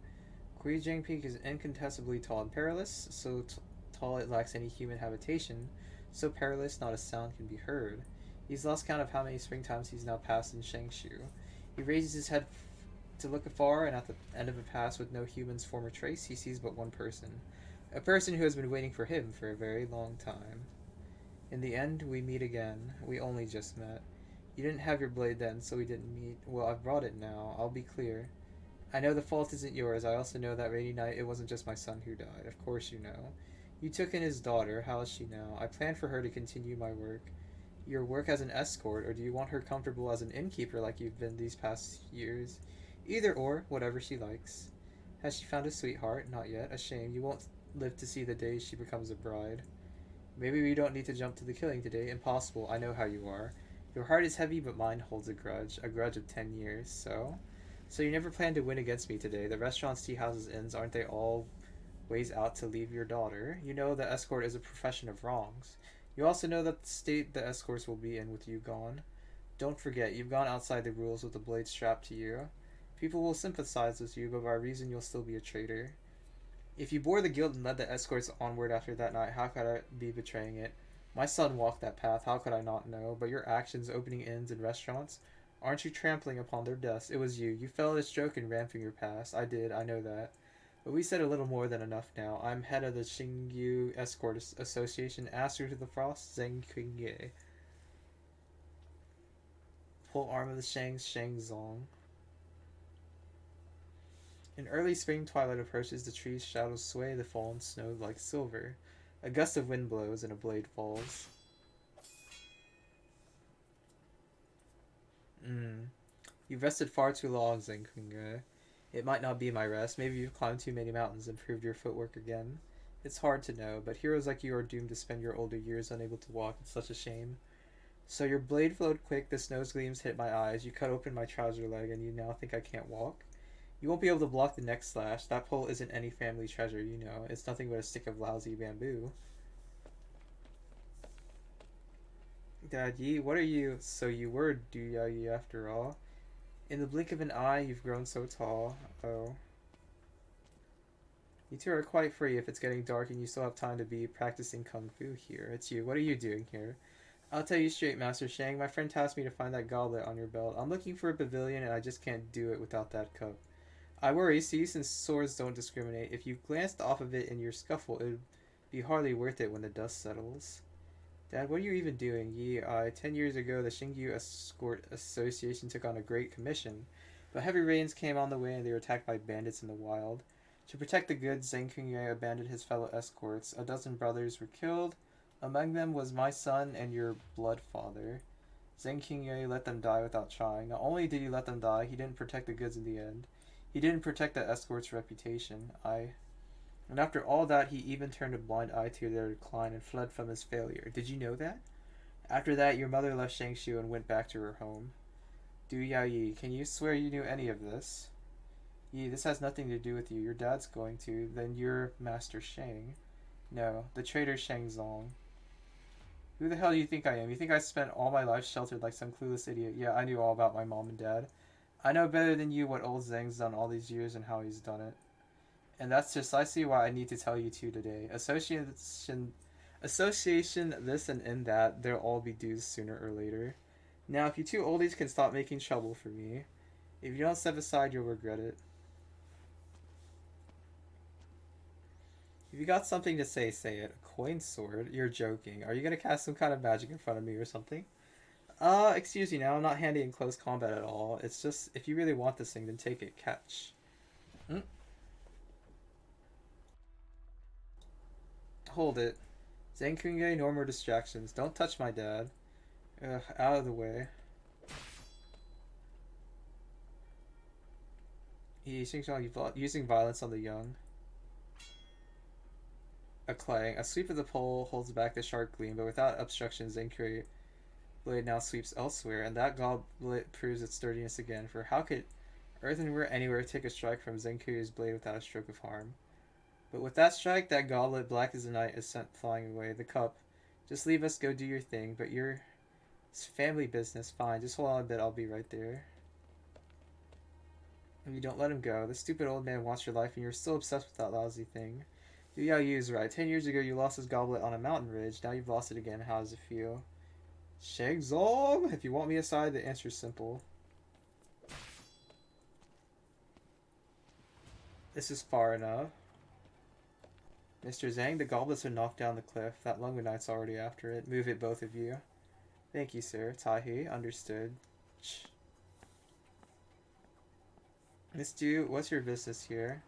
S1: Guijing Peak is incontestably tall and perilous, so tall it lacks any human habitation, so perilous not a sound can be heard. He's lost count of how many springtimes he's now passed in Shengshu. He raises his head To look afar and at the end of a pass with no human's form or trace, he sees but one person. A person who has been waiting for him for a very long time. In the end, we meet again. We only just met. You didn't have your blade then, so we didn't meet. Well, I've brought it now. I'll be clear. I know the fault isn't yours. I also know that rainy night it wasn't just my son who died. Of course you know. You took in his daughter. How is she now? I planned for her to continue my work. Your work as an escort, or do you want her comfortable as an innkeeper like you've been these past years? Either or, whatever she likes. Has she found a sweetheart? Not yet. A shame. You won't live to see the day she becomes a bride. Maybe we don't need to jump to the killing today. Impossible. I know how you are. Your heart is heavy, but mine holds a grudge. A grudge of 10 years. So you never plan to win against me today. The restaurants, tea houses, inns, aren't they all ways out to leave your daughter? You know the escort is a profession of wrongs. You also know that the state the escorts will be in with you gone. Don't forget, you've gone outside the rules with the blade strapped to you. People will sympathize with you, but by reason you'll still be a traitor. If you bore the guilt and led the escorts onward after that night, how could I be betraying it? My son walked that path, how could I not know? But your actions opening inns and restaurants, aren't you trampling upon their dust? It was you. You fell at a stroke and ran from your past. I did, I know that. But we said a little more than enough now. I'm head of the Xingyu Escort Association, Aster to the Frost, Zheng Qingye. Pole arm of the Shangs, Shangzong. In early spring twilight approaches, the trees' shadows sway the fallen snow like silver. A gust of wind blows and a blade falls. You've rested far too long, Zenkunga. It might not be my rest. Maybe you've climbed too many mountains and improved your footwork again. It's hard to know, but heroes like you are doomed to spend your older years unable to walk. It's such a shame. So your blade flowed quick, the snow's gleams hit my eyes, you cut open my trouser leg, and you now think I can't walk? You won't be able to block the next slash. That pole isn't any family treasure, you know. It's nothing but a stick of lousy bamboo. Dad Yi, what are you? So you were Du Yi after all. In the blink of an eye, you've grown so tall. Oh. You two are quite free if it's getting dark and you still have time to be practicing kung fu here. It's you. What are you doing here? I'll tell you straight, Master Shang. My friend tasked me to find that goblet on your belt. I'm looking for a pavilion and I just can't do it without that cup. I worry, see, since swords don't discriminate. If you glanced off of it in your scuffle, it would be hardly worth it when the dust settles. Dad, what are you even doing? 10 years ago, the Xingyu Escort Association took on a great commission, but heavy rains came on the way and they were attacked by bandits in the wild. To protect the goods, Zheng Qingye abandoned his fellow escorts. A dozen brothers were killed. Among them was my son and your blood father. Zheng Qingye let them die without trying. Not only did he let them die, he didn't protect the goods in the end. He didn't protect the escort's reputation. And after all that, he even turned a blind eye to their decline and fled from his failure. Did you know that? After that, your mother left Shangshu and went back to her home. Du Yayi, can you swear you knew any of this? Yi, this has nothing to do with you. Your dad's going to. Then you're Master Shang. No, the traitor Shangzong. Who the hell do you think I am? You think I spent all my life sheltered like some clueless idiot? Yeah, I knew all about my mom and dad. I know better than you what old Zhang's done all these years and how he's done it. And that's precisely why I need to tell you two today. Association this and in that, they'll all be due sooner or later. Now, if you two oldies can stop making trouble for me, if you don't step aside, you'll regret it. If you got something to say, say it. A coin sword? You're joking. Are you gonna cast some kind of magic in front of me or something? Excuse me now, I'm not handy in close combat at all. It's just, if you really want this thing, then take it. Catch. Hold it. Zenkunge, no more distractions. Don't touch my dad. Ugh, out of the way. He's using violence on the young. A clang. A sweep of the pole holds back the sharp gleam, but without obstruction, Zenkunge blade now sweeps elsewhere, and that goblet proves its sturdiness again, for how could earthenware anywhere take a strike from Zenku's blade without a stroke of harm? But with that strike, that goblet, black as the night, is sent flying away. The cup. Just leave us, go do your thing, but it's family business. Fine, just hold on a bit, I'll be right there. And you don't let him go. The stupid old man wants your life, and you're still obsessed with that lousy thing. Du Yao Yu's right. 10 years ago, you lost his goblet on a mountain ridge. Now you've lost it again. How does it feel? Shangzong? If you want me aside, the answer's simple. This is far enough. Mr. Zhang, the goblets are knocked down the cliff. That Lungu Knight's already after it. Move it, both of you. Thank you, sir. Tahi, understood. Miss Du, what's your business here?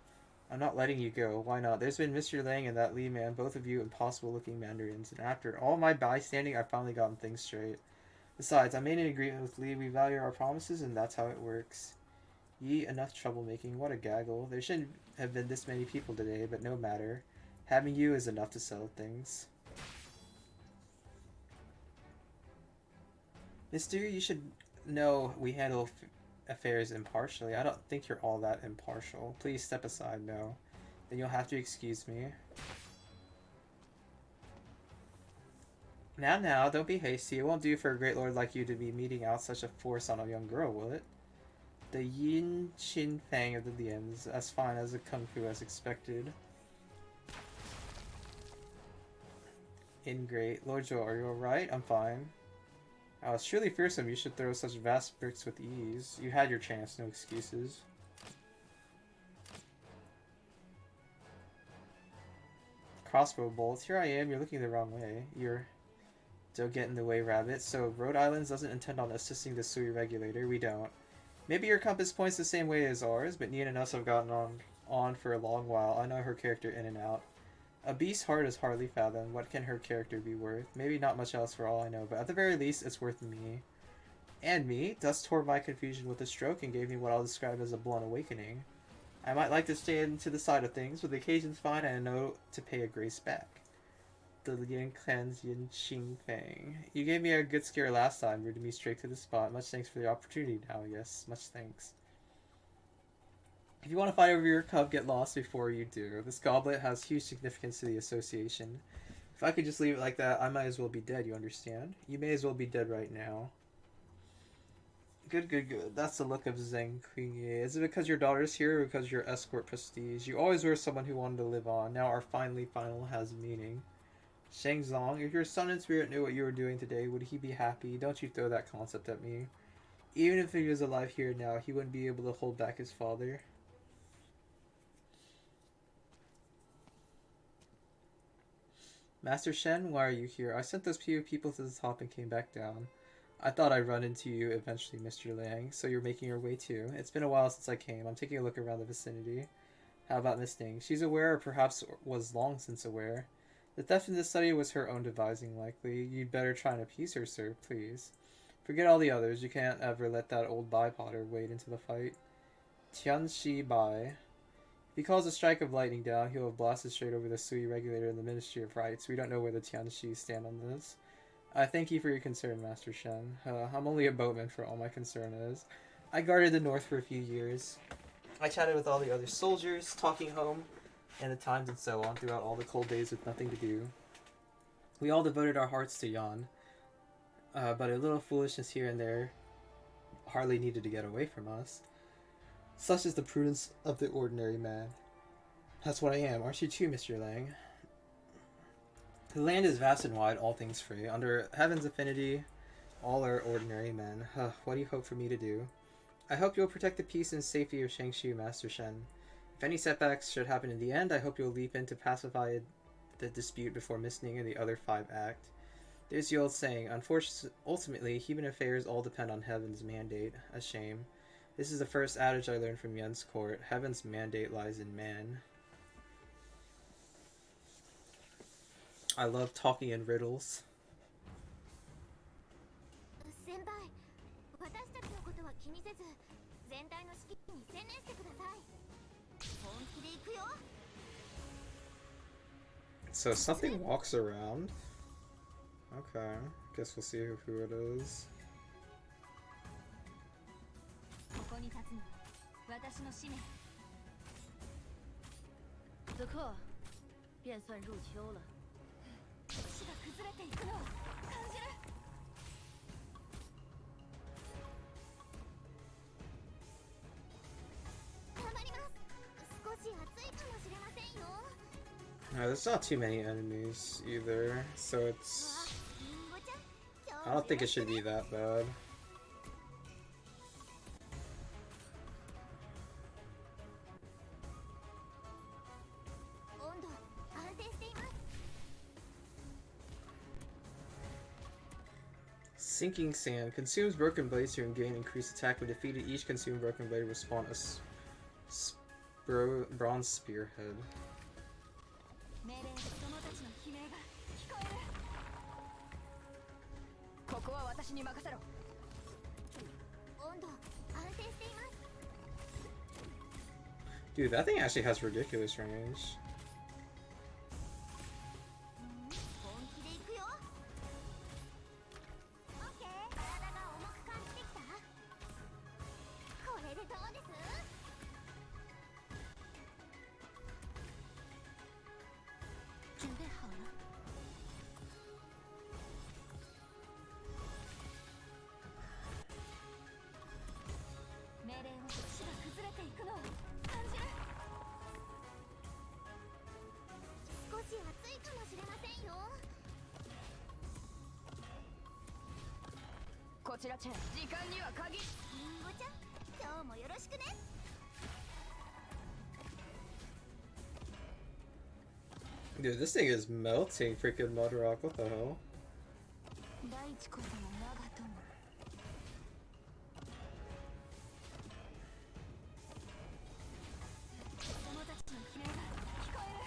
S1: I'm not letting you go. Why not? There's been Mr. Lang and that Li man, both of you impossible looking mandarins, and after all my bystanding, I've finally gotten things straight. Besides, I made an agreement with Li. We value our promises, and that's how it works. Yee, enough troublemaking. What a gaggle. There shouldn't have been this many people today, but no matter. Having you is enough to settle things. Mister, you should know we handle affairs impartially. I don't think you're all that impartial. Please step aside, no. Then you'll have to excuse me. Now, don't be hasty. It won't do for a great lord like you to be meting out such a force on a young girl, will it? The Yin Chin Fang of the Lians, as fine as the Kung Fu as expected. Ingrate. Lord Joe, are you alright? I'm fine. Oh, it's truly fearsome. You should throw such vast bricks with ease. You had your chance, no excuses. Crossbow bolts. Here I am, you're looking the wrong way. Don't get in the way, rabbit. So, Rhode Island doesn't intend on assisting the Sui regulator. We don't. Maybe your compass points the same way as ours, but Nia and us have gotten on for a long while. I know her character in and out. A beast's heart is hardly fathomed. What can her character be worth? Maybe not much else for all I know, but at the very least, it's worth me. And me. Dust tore my confusion with a stroke and gave me what I'll describe as a blunt awakening. I might like to stand to the side of things, but the occasion's fine and I know to pay a grace back. The Lian Clan's Yin Xing Fang. You gave me a good scare last time, rooted me straight to the spot. Much thanks for the opportunity now, yes. Much thanks. If you want to fight over your cub, get lost before you do. This goblet has huge significance to the association. If I could just leave it like that, I might as well be dead, you understand? You may as well be dead right now. Good. That's the look of Zheng Qingye. Is it because your daughter's here or because your escort prestige? You always were someone who wanted to live on. Now our final has meaning. Shang Zong, if your son in spirit knew what you were doing today, would he be happy? Don't you throw that concept at me. Even if he was alive here now, he wouldn't be able to hold back his father. Master Shen, why are you here? I sent those few people to the top and came back down. I thought I'd run into you eventually, Mr. Liang, so you're making your way too. It's been a while since I came. I'm taking a look around the vicinity. How about Miss Ning? She's aware, or perhaps was long since aware. The theft in this study was her own devising, likely. You'd better try and appease her, sir, please. Forget all the others. You can't ever let that old Bai Potter wade into the fight. Tianxi Bai. If he calls a strike of lightning down, he'll have blasted straight over the Sui regulator and the Ministry of Rights. We don't know where the Tianxi stand on this. I thank you for your concern, Master Shen. I'm only a boatman for all my concern is. I guarded the north for a few years. I chatted with all the other soldiers, talking home and the times and so on throughout all the cold days with nothing to do. We all devoted our hearts to Yan, but a little foolishness here and there hardly needed to get away from us. Such is the prudence of the ordinary man. That's what I am. Aren't you too, Mr. Lang? The land is vast and wide, all things free. Under heaven's affinity, all are ordinary men. What do you hope for me to do? I hope you'll protect the peace and safety of Shangshu, Master Shen. If any setbacks should happen in the end, I hope you'll leap in to pacify the dispute before Miss Ning and the other five act. There's the old saying, unfortunately, ultimately, human affairs all depend on heaven's mandate. A shame. This is the first adage I learned from Yen's court. Heaven's mandate lies in man. I love talking in riddles. So something walks around. Okay, guess we'll see who it is. No, there's not too many enemies either, so it's... I don't think it should be that bad. Sinking Sand. Consumes broken blades to gain increased attack. When defeated, each consumed broken blade will spawn a bronze spearhead.
S2: 命令子供たちの悲鳴が聞こえる。ここは私に任せろ。温度安定しています。
S1: Dude, that thing actually has ridiculous range.
S2: 本気で行くよ。オッケー。体が重く感じてきた。これでどうです？準備好了。命令を土が崩れていくのを感じる。少し暑いかもしれませんよ。こちらチェン、時間には限り。リンゴちゃん、今日もよろしくね。
S1: Dude, this thing is melting freaking mud rock. What the hell?
S2: 第一こその長友。子供たちの悲鳴が聞こえる。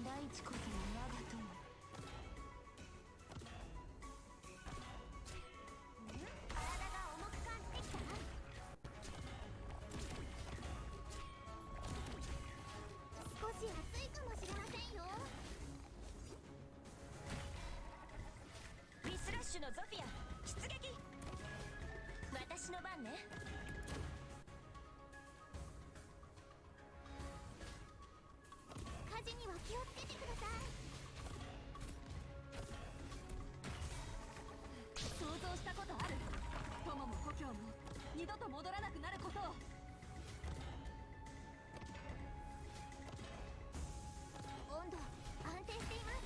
S2: 第一こその長友。体が重く感じてきた。少し暑いかもしれませんよ。ミスラッシュのゾフィア出撃。私の番ね。火事には気をつけてください。想像したことある。友も故郷も二度と戻らなくなることを。温度安定しています。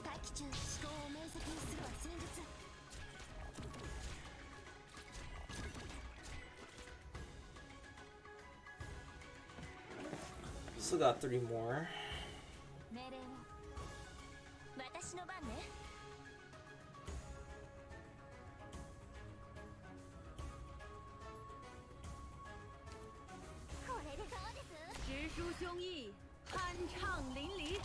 S2: 大気中思考を明晰にするは戦術。
S1: Still got 3 more.
S2: 命令を。私の番ね。これでどうです？直抒胸臆，酣畅淋漓。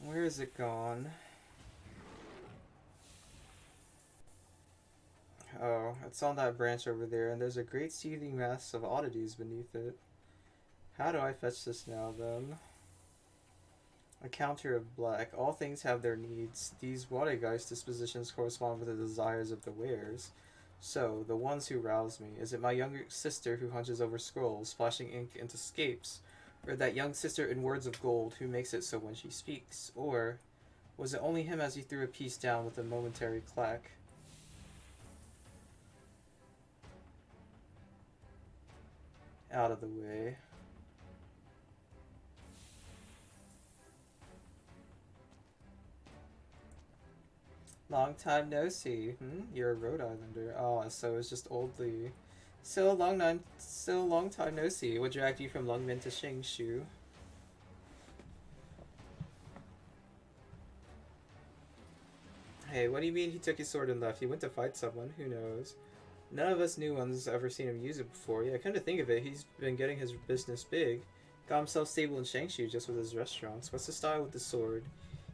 S1: Where is it gone? Oh, it's on that branch over there, and there's a great seething mass of oddities beneath it. How do I fetch this now, then? A counter of black. All things have their needs. These Wategeist dispositions correspond with the desires of the wearers. So, the ones who rouse me. Is it my younger sister who hunches over scrolls, splashing ink into scapes? Or that young sister in words of gold who makes it so when she speaks? Or was it only him as he threw a piece down with a momentary clack? Out of the way. Long time no see. You're a Rhode Islander. Oh, so it's just old Lee. So long time no see. What dragged you from Lungmen to Shingshu? Hey, what do you mean he took his sword and left? He went to fight someone. Who knows? None of us new ones ever seen him use it before. Yeah, come to think of it, he's been getting his business big. Got himself stable in Shangshu just with his restaurants. What's the style with the sword?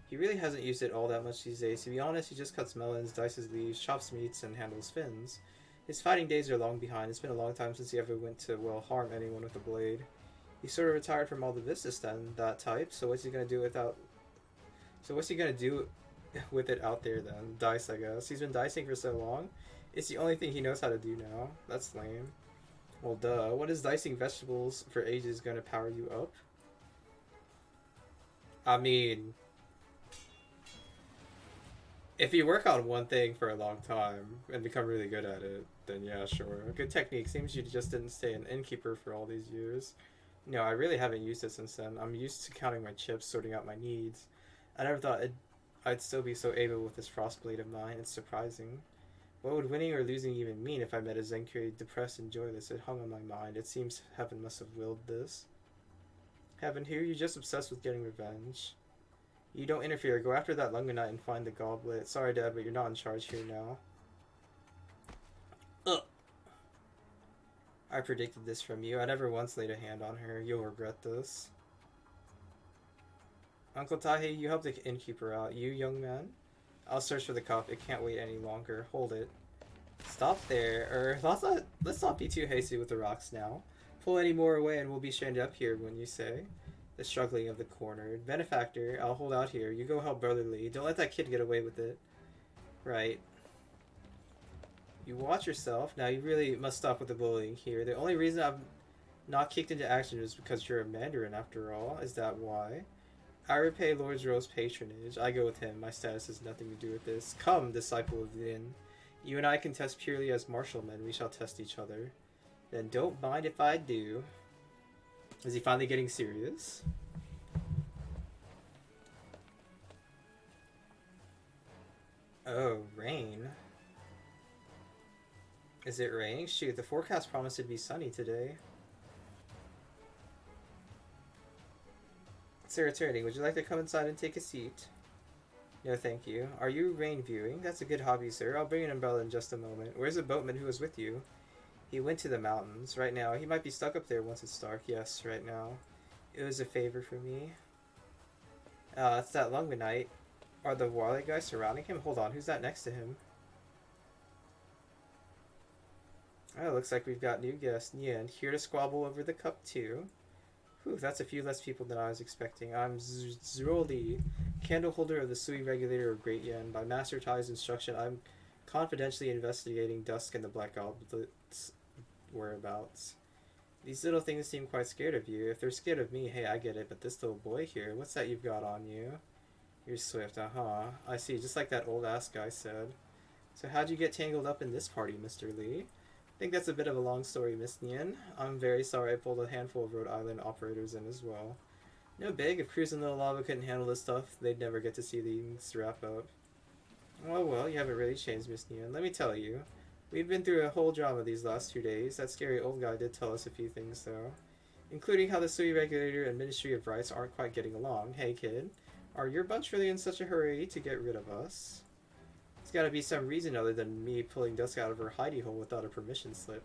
S1: He really hasn't used it all that much these days. To be honest, he just cuts melons, dices leaves, chops meats, and handles fins. His fighting days are long behind. It's been a long time since he ever went to, well, harm anyone with a blade. He sort of retired from all the business then, that type, so what's he gonna do without... So what's he gonna do with it out there then? Dice, I guess. He's been dicing for so long. It's the only thing he knows how to do now. That's lame. Well, duh. What is dicing vegetables for ages gonna power you up? I mean... If you work on one thing for a long time and become really good at it, then yeah, sure. A good technique. Seems you just didn't stay an innkeeper for all these years. No, I really haven't used it since then. I'm used to counting my chips, sorting out my needs. I never thought I'd still be so able with this frostblade of mine. It's surprising. What would winning or losing even mean if I met a Zenkyrie depressed and joyless? It hung on my mind. It seems heaven must have willed this. Heaven, here you're just obsessed with getting revenge. You don't interfere. Go after that Lunganite and find the goblet. Sorry, Dad, but you're not in charge here now. Ugh. I predicted this from you. I never once laid a hand on her. You'll regret this. Uncle Tahe, you helped the innkeeper out. You, young man? I'll search for the cup. It can't wait any longer. Hold it. Stop there. Let's not be too hasty with the rocks now. Pull any more away and we'll be stranded up here when you say. The struggling of the cornered. Benefactor, I'll hold out here. You go help Brotherly. Don't let that kid get away with it. Right. You watch yourself. Now you really must stop with the bullying here. The only reason I'm not kicked into action is because you're a Mandarin after all. Is that why? I repay Lord Zoro's patronage. I go with him. My status has nothing to do with this. Come, disciple of Lin. You and I can test purely as martial men. We shall test each other. Then don't mind if I do. Is he finally getting serious? Oh, rain. Is it raining? Shoot, the forecast promised to be sunny today. Sir, attorney, would you like to come inside and take a seat? No, thank you. Are you rain viewing? That's a good hobby, sir. I'll bring an umbrella in just a moment. Where's the boatman who was with you? He went to the mountains. Right now. He might be stuck up there once it's dark. Yes, right now. It was a favor for me. It's that Lunganite. Are the warlike guys surrounding him? Hold on, who's that next to him? Oh, looks like we've got new guests. Nian, here to squabble over the cup too. Whew, that's a few less people than I was expecting. I'm Zroli, candle holder of the Sui Regulator of Great Yen. By Master Tai's instruction, I'm confidentially investigating Dusk and the Black Goblet's whereabouts. These little things seem quite scared of you. If they're scared of me, hey, I get it, but this little boy here, what's that you've got on you? You're swift, uh-huh. I see, just like that old-ass guy said. So how'd you get tangled up in this party, Mr. Lee? I think that's a bit of a long story, Miss Nian. I'm very sorry I pulled a handful of Rhode Island operators in as well. No big, if Cruz and Little Lava couldn't handle this stuff, they'd never get to see things wrap up. Well, you haven't really changed, Miss Nian. Let me tell you. We've been through a whole drama these last 2 days. That scary old guy did tell us a few things, though. Including how the Sui Regulator and Ministry of Rights aren't quite getting along. Hey, kid. Are your bunch really in such a hurry to get rid of us? There's gotta be some reason other than me pulling Dusk out of her hidey hole without a permission slip.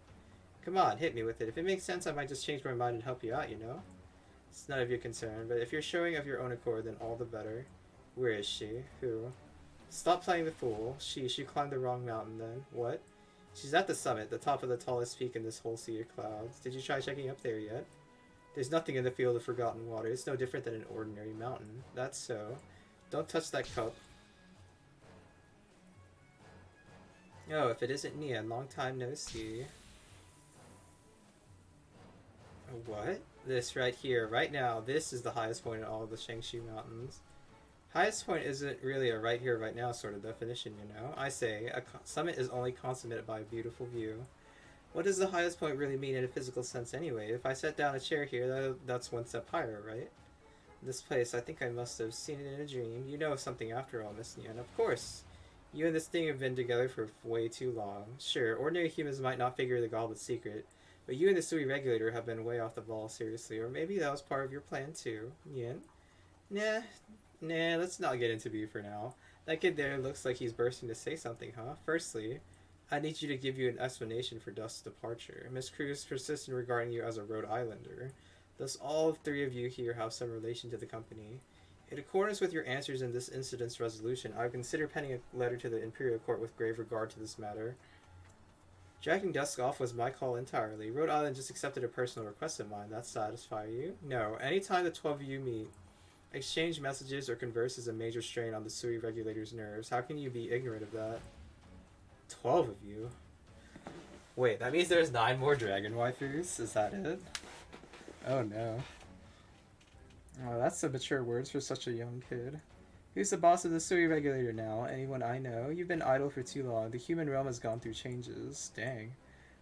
S1: Come on, hit me with it. If it makes sense, I might just change my mind and help you out, you know? It's none of your concern, but if you're showing of your own accord, then all the better. Where is she? Who? Stop playing the fool. She climbed the wrong mountain then. What? She's at the summit, the top of the tallest peak in this whole sea of clouds. Did you try checking up there yet? There's nothing in the field of forgotten water. It's no different than an ordinary mountain. That's so. Don't touch that cup. Oh, if it isn't Nian, long time no see. What? This right here, right now, this is the highest point in all of the Shangshu Mountains. Highest point isn't really a right here, right now sort of definition, you know? I say, a summit is only consummated by a beautiful view. What does the highest point really mean in a physical sense anyway? If I set down a chair here, that's one step higher, right? This place, I think I must have seen it in a dream. You know something after all, Miss Nian. Of course. You and this thing have been together for way too long. Sure, ordinary humans might not figure the goblet's secret, but you and the Sui Regulator have been way off the ball, seriously. Or maybe that was part of your plan too. Nian? Nah, let's not get into beef for now. That kid there looks like he's bursting to say something, huh? Firstly, I need you to give you an explanation for Dusk's departure. Miss Cruz persists in regarding you as a Rhode Islander. Thus, all 3 of you here have some relation to the company. In accordance with your answers in this incident's resolution, I would consider penning a letter to the Imperial Court with grave regard to this matter. Dragging Dusk off was my call entirely. Rhode Island just accepted a personal request of mine. That satisfy you? No. Anytime the 12 of you meet, exchange messages or converse is a major strain on the Sui regulator's nerves. How can you be ignorant of that? 12 of you? Wait, that means there's 9 more dragon waifus? Is that it? Oh no. Oh, that's some mature words for such a young kid. Who's the boss of the Sui regulator now? Anyone I know? You've been idle for too long. The human realm has gone through changes. Dang.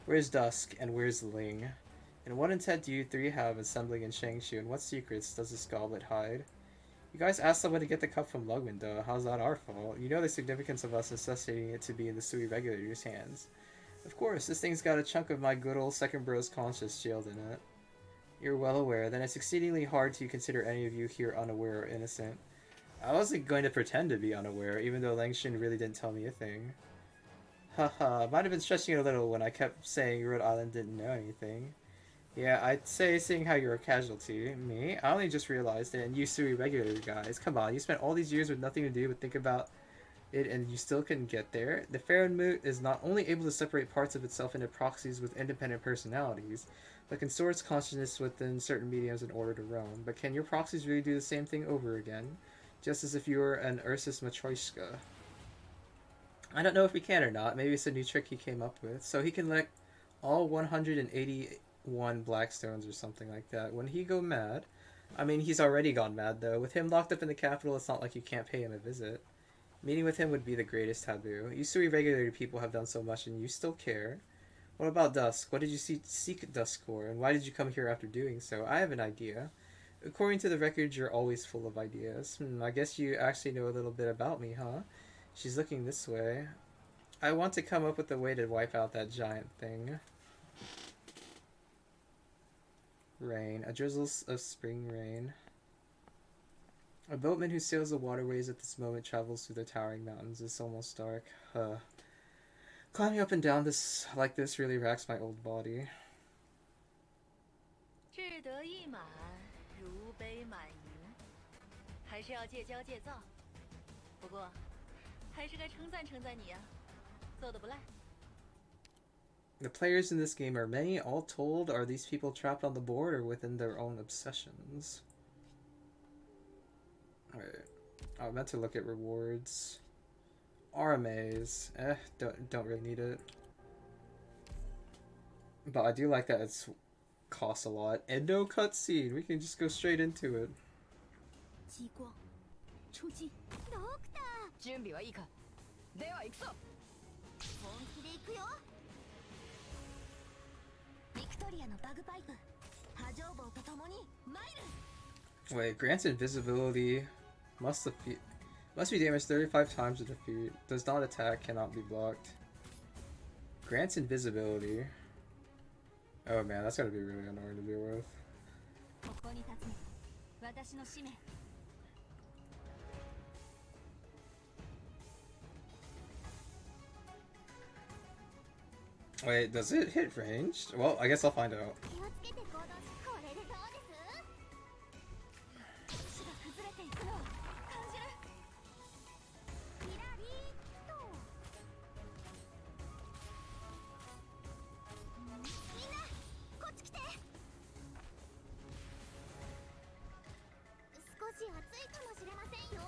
S1: Where's Dusk and where's Ling? And what intent do you three have assembling in Shangshu, and what secrets does this goblet hide? You guys asked someone to get the cup from Lugwindo. How's that our fault? You know the significance of us necessitating it to be in the Sui regulator's hands. Of course, this thing's got a chunk of my good old second bro's conscience jailed in it. You're well aware, then it's exceedingly hard to consider any of you here unaware or innocent. I wasn't going to pretend to be unaware, even though Langshin really didn't tell me a thing. Haha, might have been stretching it a little when I kept saying Rhode Island didn't know anything. Yeah, I'd say seeing how you're a casualty. Me? I only just realized it, and you Sui regulator guys. Come on, you spent all these years with nothing to do but think about it, and you still couldn't get there? The Farenmut is not only able to separate parts of itself into proxies with independent personalities, but can store its consciousness within certain mediums in order to roam. But can your proxies really do the same thing over again? Just as if you were an Ursus Matryoshka. I don't know if he can or not. Maybe it's a new trick he came up with. So he can let all 181 Blackstones or something like that. When he go mad... I mean, he's already gone mad, though. With him locked up in the capital, it's not like you can't pay him a visit. Meeting with him would be the greatest taboo. You Sui regulator people have done so much, and you still care. What about Dusk? What did you seek Dusk for, and why did you come here after doing so? I have an idea. According to the records, you're always full of ideas. I guess you actually know a little bit about me, huh? She's looking this way. I want to come up with a way to wipe out that giant thing. Rain. A drizzle of spring rain. A boatman who sails the waterways at this moment travels through the towering mountains. It's almost dark. Climbing up and down this like this really racks my old body.
S2: 志得意满，如杯满盈，还是要戒骄戒躁。不过，还是该称赞称赞你啊，做得不赖。
S1: The players in this game are many. All told, are these people trapped on the board or within their own obsessions? Alright. I meant to look at rewards. RMAs. Don't really need it. But I do like that it's costs a lot. And no cutscene. We can just go straight into it.
S2: 激光出击。ドクター。準備はいいか。では行くぞ。本気で行くよ。ビクトリアのバグパイプ。波状棒と共に参る。
S1: Wait, grants invisibility. Must be damaged 35 times to defeat. Does not attack, cannot be blocked. Grants invisibility. Oh man, that's gotta be really annoying to deal with.
S2: ここに立つの私の使命。
S1: Wait, does it hit ranged? Well, I guess I'll find out.
S2: 気をつけて行動し、これでどうです？石が崩れていくのを感じる。キラリーと。みんな、こっち来て。少し暑いかもしれませんよ。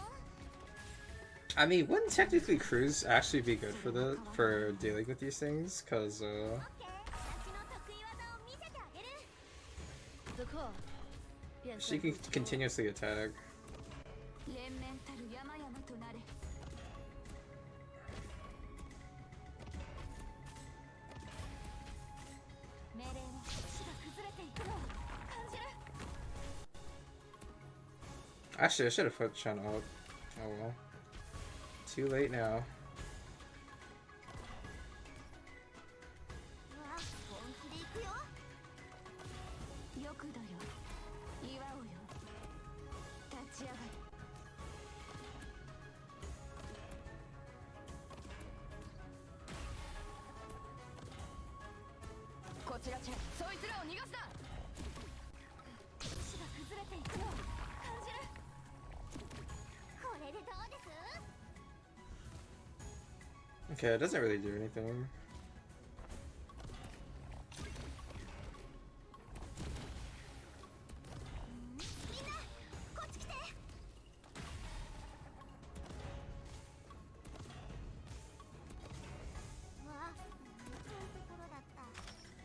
S1: I mean, wouldn't technically cruise actually be good for dealing with these things? Cause she can continuously attack. Actually, I should have put Chen up. Oh well. Too late now. Okay, it doesn't really do anything.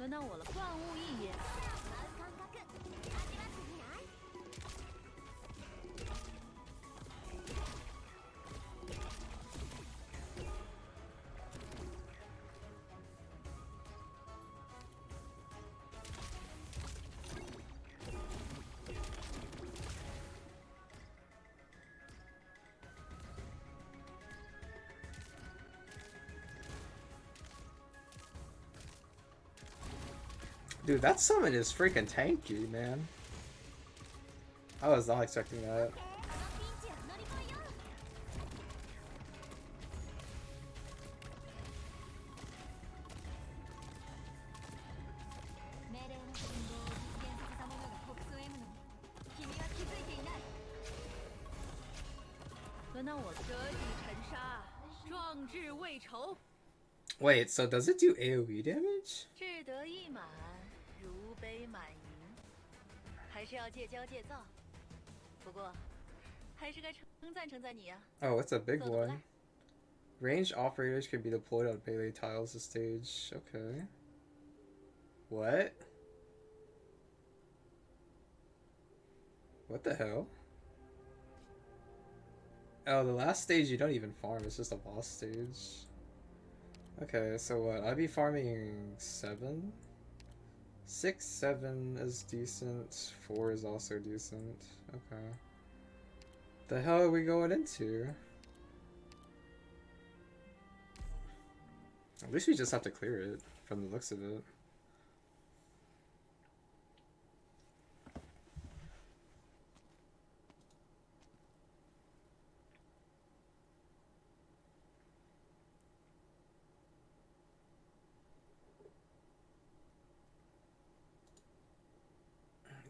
S3: 轮到我了，万物一也。
S2: 感覚味わってみない？
S1: Dude, that summon is freaking tanky, man. I was not expecting that. Wait, so does it do AoE damage?
S3: 志得意满，如杯满盈，还是要戒骄戒躁。不过，还是该称赞称赞你呀。
S1: Oh, it's a big one. Ranged operators can be deployed on melee tiles this stage. Okay. What? What the hell? Oh, the last stage you don't even farm, it's just a boss stage. Okay, so what? I'd be farming 7? 6, 7 is decent. 4 is also decent. Okay. The hell are we going into? At least we just have to clear it, from the looks of it.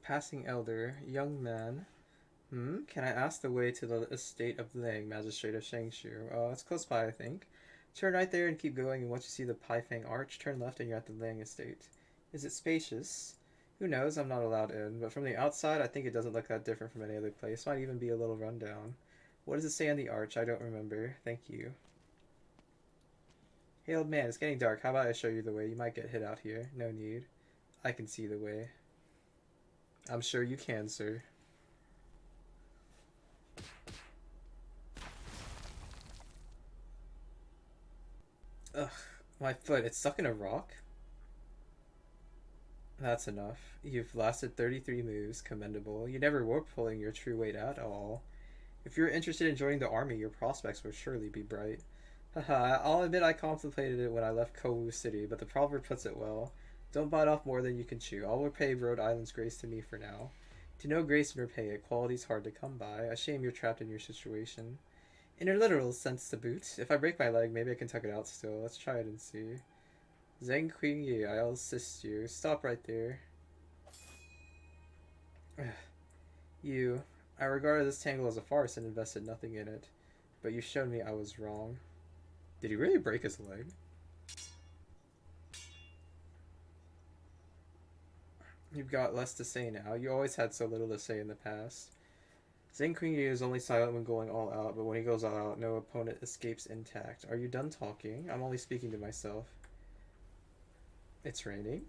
S1: Passing elder, young man. Can I ask the way to the estate of Ling, magistrate of Shengshu? Oh, it's close by, I think. Turn right there and keep going, and once you see the Paifang Arch, turn left and you're at the Ling estate. Is it spacious? Who knows, I'm not allowed in, but from the outside I think it doesn't look that different from any other place. Might even be a little rundown. What does it say on the arch? I don't remember. Thank you. Hey old man, it's getting dark. How about I show you the way? You might get hit out here. No need. I can see the way. I'm sure you can, sir. Ugh, my foot, it's stuck in a rock? That's enough. You've lasted 33 moves, commendable. You never were pulling your true weight at all. If you're interested in joining the army, your prospects will surely be bright. Haha, I'll admit I contemplated it when I left Kowu City, but the proverb puts it well. Don't bite off more than you can chew. I'll repay Rhode Island's grace to me for now. To know grace and repay it, quality's hard to come by. A shame you're trapped in your situation. In a literal sense to boot. If I break my leg, maybe I can tuck it out still. Let's try it and see. Zheng Qingyi, I'll assist you. Stop right there. You. I regarded this tangle as a farce and invested nothing in it. But you showed me I was wrong. Did he really break his leg? You've got less to say now. You always had so little to say in the past. Zheng Qingyi is only silent when going all out, but when he goes all out, no opponent escapes intact. Are you done talking? I'm only speaking to myself. It's raining.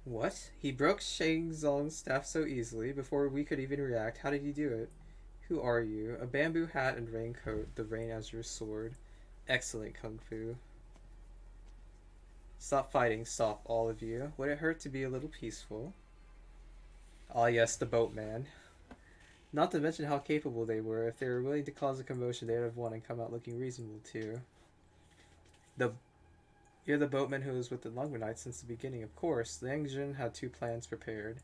S1: What? He broke Shang Zong's staff so easily, before we could even react. How did he do it? Who are you? A bamboo hat and raincoat, the rain as your sword. Excellent kung fu. Stop fighting, stop, all of you. Would it hurt to be a little peaceful? Ah yes, the boatman. Not to mention how capable they were. If they were willing to cause a commotion, they'd have won and come out looking reasonable too. You're the boatman who was with the Arknights since the beginning, of course. Liang Jun had 2 plans prepared.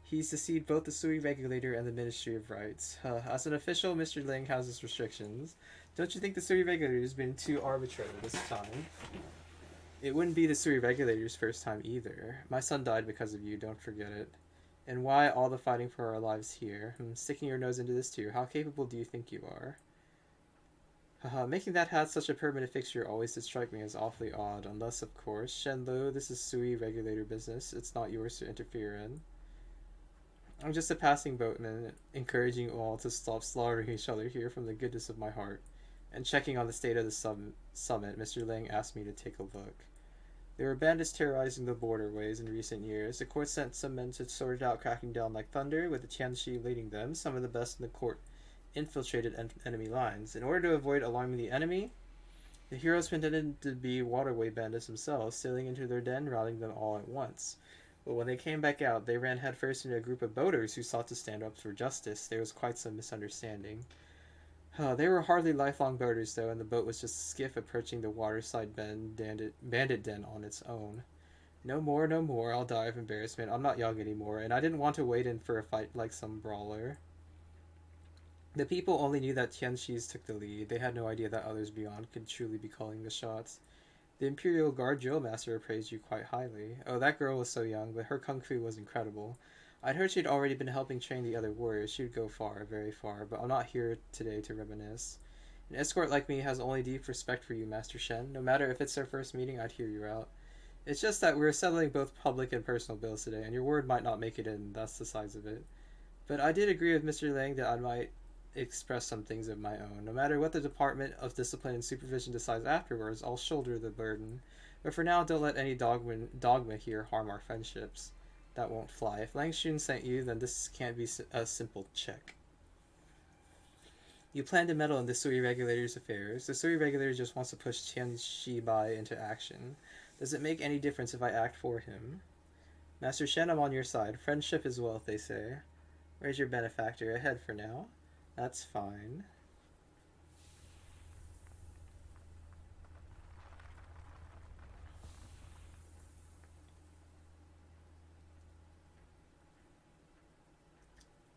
S1: He's to cede both the Sui Regulator and the Ministry of Rights. As an official, Mr. Ling has his restrictions. Don't you think the Sui Regulator has been too arbitrary this time? It wouldn't be the Sui Regulator's first time either. My son died because of you, don't forget it. And why all the fighting for our lives here? Sticking your nose into this too. How capable do you think you are? Making that hat such a permanent fixture always did strike me as awfully odd, unless, of course, Shenlo, this is Sui Regulator business. It's not yours to interfere in. I'm just a passing boatman, encouraging all to stop slaughtering each other here from the goodness of my heart. And checking on the state of the summit, Mr. Lang asked me to take a look. There were bandits terrorizing the borderways in recent years. The court sent some men to sort it out, cracking down like thunder, with the Tianxi leading them. Some of the best in the court infiltrated enemy lines. In order to avoid alarming the enemy, the heroes pretended to be waterway bandits themselves, sailing into their den, routing them all at once. But when they came back out, they ran headfirst into a group of boaters who sought to stand up for justice. There was quite some misunderstanding. They were hardly lifelong boaters, though, and the boat was just a skiff approaching the waterside bandit den on its own. No more, no more, I'll die of embarrassment. I'm not young anymore, and I didn't want to wade in for a fight like some brawler. The people only knew that Tianxi's took the lead. They had no idea that others beyond could truly be calling the shots. The Imperial Guard drill master praised you quite highly. Oh, that girl was so young, but her kung fu was incredible. I'd heard she'd already been helping train the other warriors. She would go far, very far, but I'm not here today to reminisce. An escort like me has only deep respect for you, Master Shen. No matter if it's our first meeting, I'd hear you out. It's just that we're settling both public and personal bills today, and your word might not make it in. That's the size of it. But I did agree with Mr. Lang that I might express some things of my own. No matter what the Department of Discipline and Supervision decides afterwards, I'll shoulder the burden. But for now, don't let any dogma here harm our friendships. That won't fly. If Lang Shun sent you, then this can't be a simple check. You plan to meddle in the Sui Regulator's affairs. The Sui Regulator just wants to push Tian Shibai into action. Does it make any difference if I act for him? Master Shen, I'm on your side. Friendship is wealth, they say. Where's your benefactor? Ahead for now. That's fine.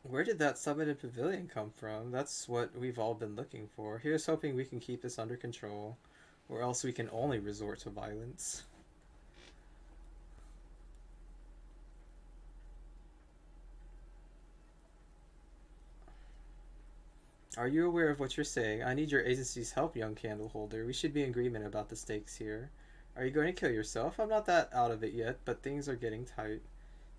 S1: Where did that summited pavilion come from? That's what we've all been looking for. Here's hoping we can keep this under control, or else we can only resort to violence. Are you aware of what you're saying? I need your agency's help, young candleholder. We should be in agreement about the stakes here. Are you going to kill yourself? I'm not that out of it yet, but things are getting tight.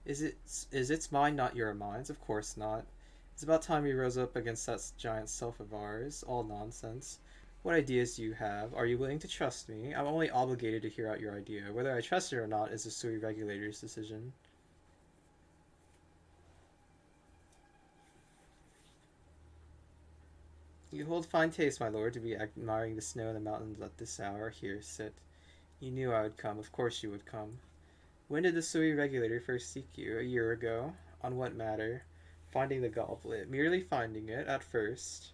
S1: Is its mind not your minds? Of course not. It's about time we rose up against that giant self of ours. All nonsense. What ideas do you have? Are you willing to trust me? I'm only obligated to hear out your idea. Whether I trust it or not is the Sui Regulator's decision. You hold fine taste, my lord, to be admiring the snow in the mountains at this hour. Here, sit. You knew I would come. Of course you would come. When did the Sui Regulator first seek you? A year ago. On what matter? Finding the goblet. Merely finding it, at first.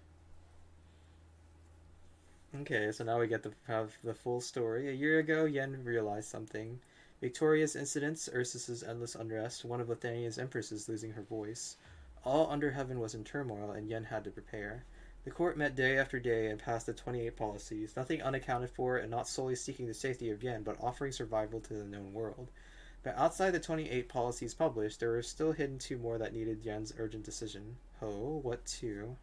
S1: Okay, so now we get to have the full story. A year ago, Yen realized something. Victoria's incidents, Ursus's endless unrest, one of Lithuania's empresses losing her voice. All under heaven was in turmoil, and Yen had to prepare. The court met day after day and passed the 28 policies, nothing unaccounted for and not solely seeking the safety of Yen, but offering survival to the known world. But outside the 28 policies published, there were still hidden 2 more that needed Yen's urgent decision. Oh, what 2?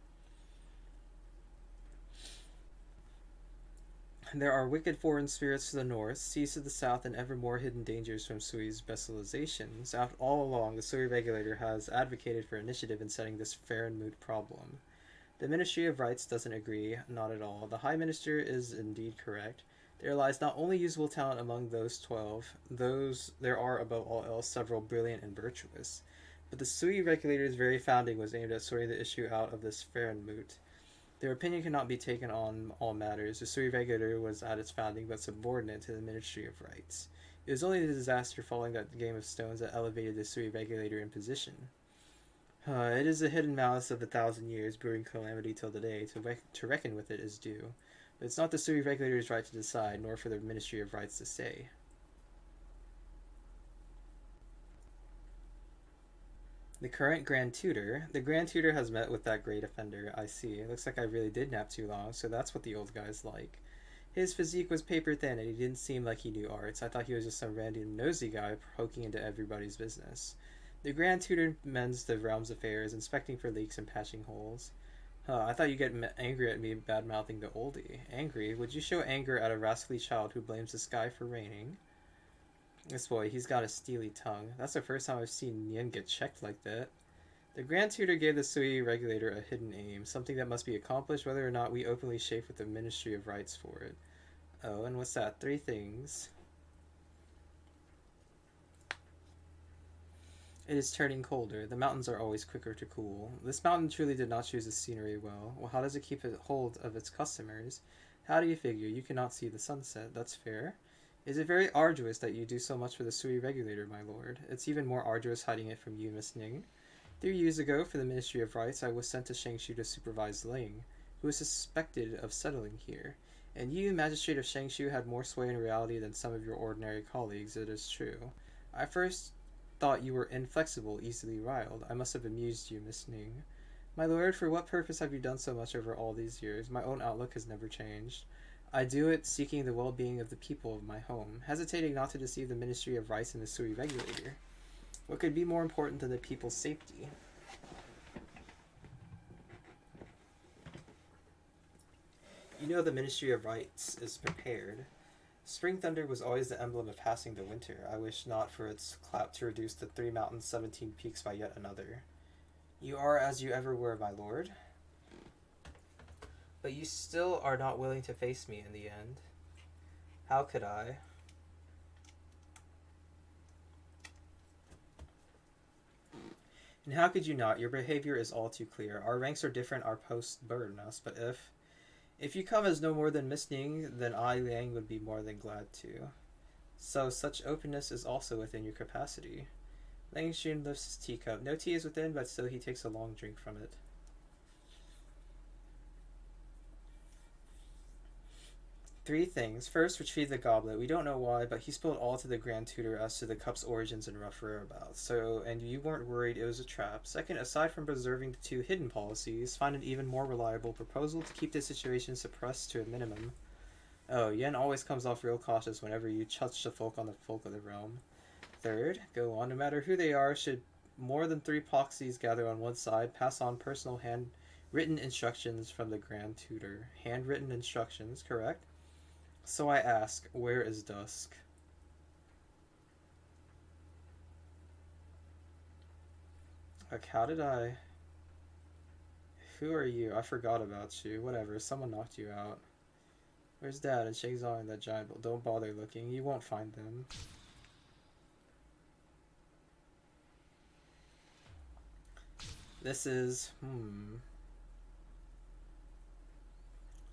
S1: There are wicked foreign spirits to the north, seas to the south, and ever more hidden dangers from Sui's bestializations. All along, the Sui Regulator has advocated for initiative in setting this fair and moot problem. The Ministry of Rights doesn't agree, not at all. The High Minister is indeed correct. There lies not only usable talent among those 12, there are above all else several brilliant and virtuous. But the Sui Regulator's very founding was aimed at sorting the issue out of this fair and moot. Their opinion cannot be taken on all matters. The Sui Regulator was at its founding but subordinate to the Ministry of Rights. It was only the disaster following that game of stones that elevated the Sui Regulator in position. It is the hidden malice of 1,000 years, brewing calamity till today. To reckon with it is due. But it's not the Sui Regulator's right to decide, nor for the Ministry of Rights to say. The current Grand Tutor. The Grand Tutor has met with that great offender. I see. It looks like I really did nap too long, so that's what the old guy's like. His physique was paper thin, and he didn't seem like he knew arts. I thought he was just some random nosy guy poking into everybody's business. The Grand Tutor mends the realm's affairs, inspecting for leaks and patching holes. I thought you'd get angry at me bad-mouthing the oldie. Angry? Would you show anger at a rascally child who blames the sky for raining? This boy, he's got a steely tongue. That's the first time I've seen Yen get checked like that. The Grand Tutor gave the Sui regulator a hidden aim, something that must be accomplished whether or not we openly chafe with the Ministry of Rights for it. Oh, and what's that? 3 things. It is turning colder. The mountains are always quicker to cool. This mountain truly did not choose its scenery well. Well, how does it keep a hold of its customers? How do you figure? You cannot see the sunset. That's fair. Is it very arduous that you do so much for the Sui regulator, my lord? It's even more arduous hiding it from you, Miss Ning. 3 years ago, for the Ministry of Rights, I was sent to Shangshu to supervise Ling, who was suspected of settling here. And you, Magistrate of Shangshu, had more sway in reality than some of your ordinary colleagues, it is true. I first thought you were inflexible, easily riled. I must have amused you, Miss Ning. My lord, for what purpose have you done so much over all these years? My own outlook has never changed. I do it seeking the well-being of the people of my home, hesitating not to deceive the Ministry of Rights and the Sui regulator. What could be more important than the people's safety? You know the Ministry of Rights is prepared. Spring thunder was always the emblem of passing the winter. I wish not for its clap to reduce the 3 mountains 17 peaks by yet another. You are as you ever were, my lord. But you still are not willing to face me in the end. How could I? And how could you not? Your behavior is all too clear. Our ranks are different, our posts burden us, but if you come as no more than Miss Ning, then I, Liang, would be more than glad to. So such openness is also within your capacity. Liang Xun lifts his teacup. No tea is within, but still he takes a long drink from it. Three things. First, retrieve the goblet. We don't know why, but he spilled all to the Grand Tutor as to the cup's origins and rough whereabouts. And you weren't worried it was a trap. Second, aside from preserving the 2 hidden policies, find an even more reliable proposal to keep the situation suppressed to a minimum. Oh, Yen always comes off real cautious whenever you touch the folk on the folk of the realm. Third, go on, no matter who they are, should more than 3 proxies gather on one side, pass on personal handwritten instructions from the Grand Tutor. Handwritten instructions, correct? So I ask, where is Dusk? Like, how did I... Who are you? I forgot about you. Whatever, someone knocked you out. Where's Dad and Shangzong and that giant... Don't bother looking, you won't find them. This is...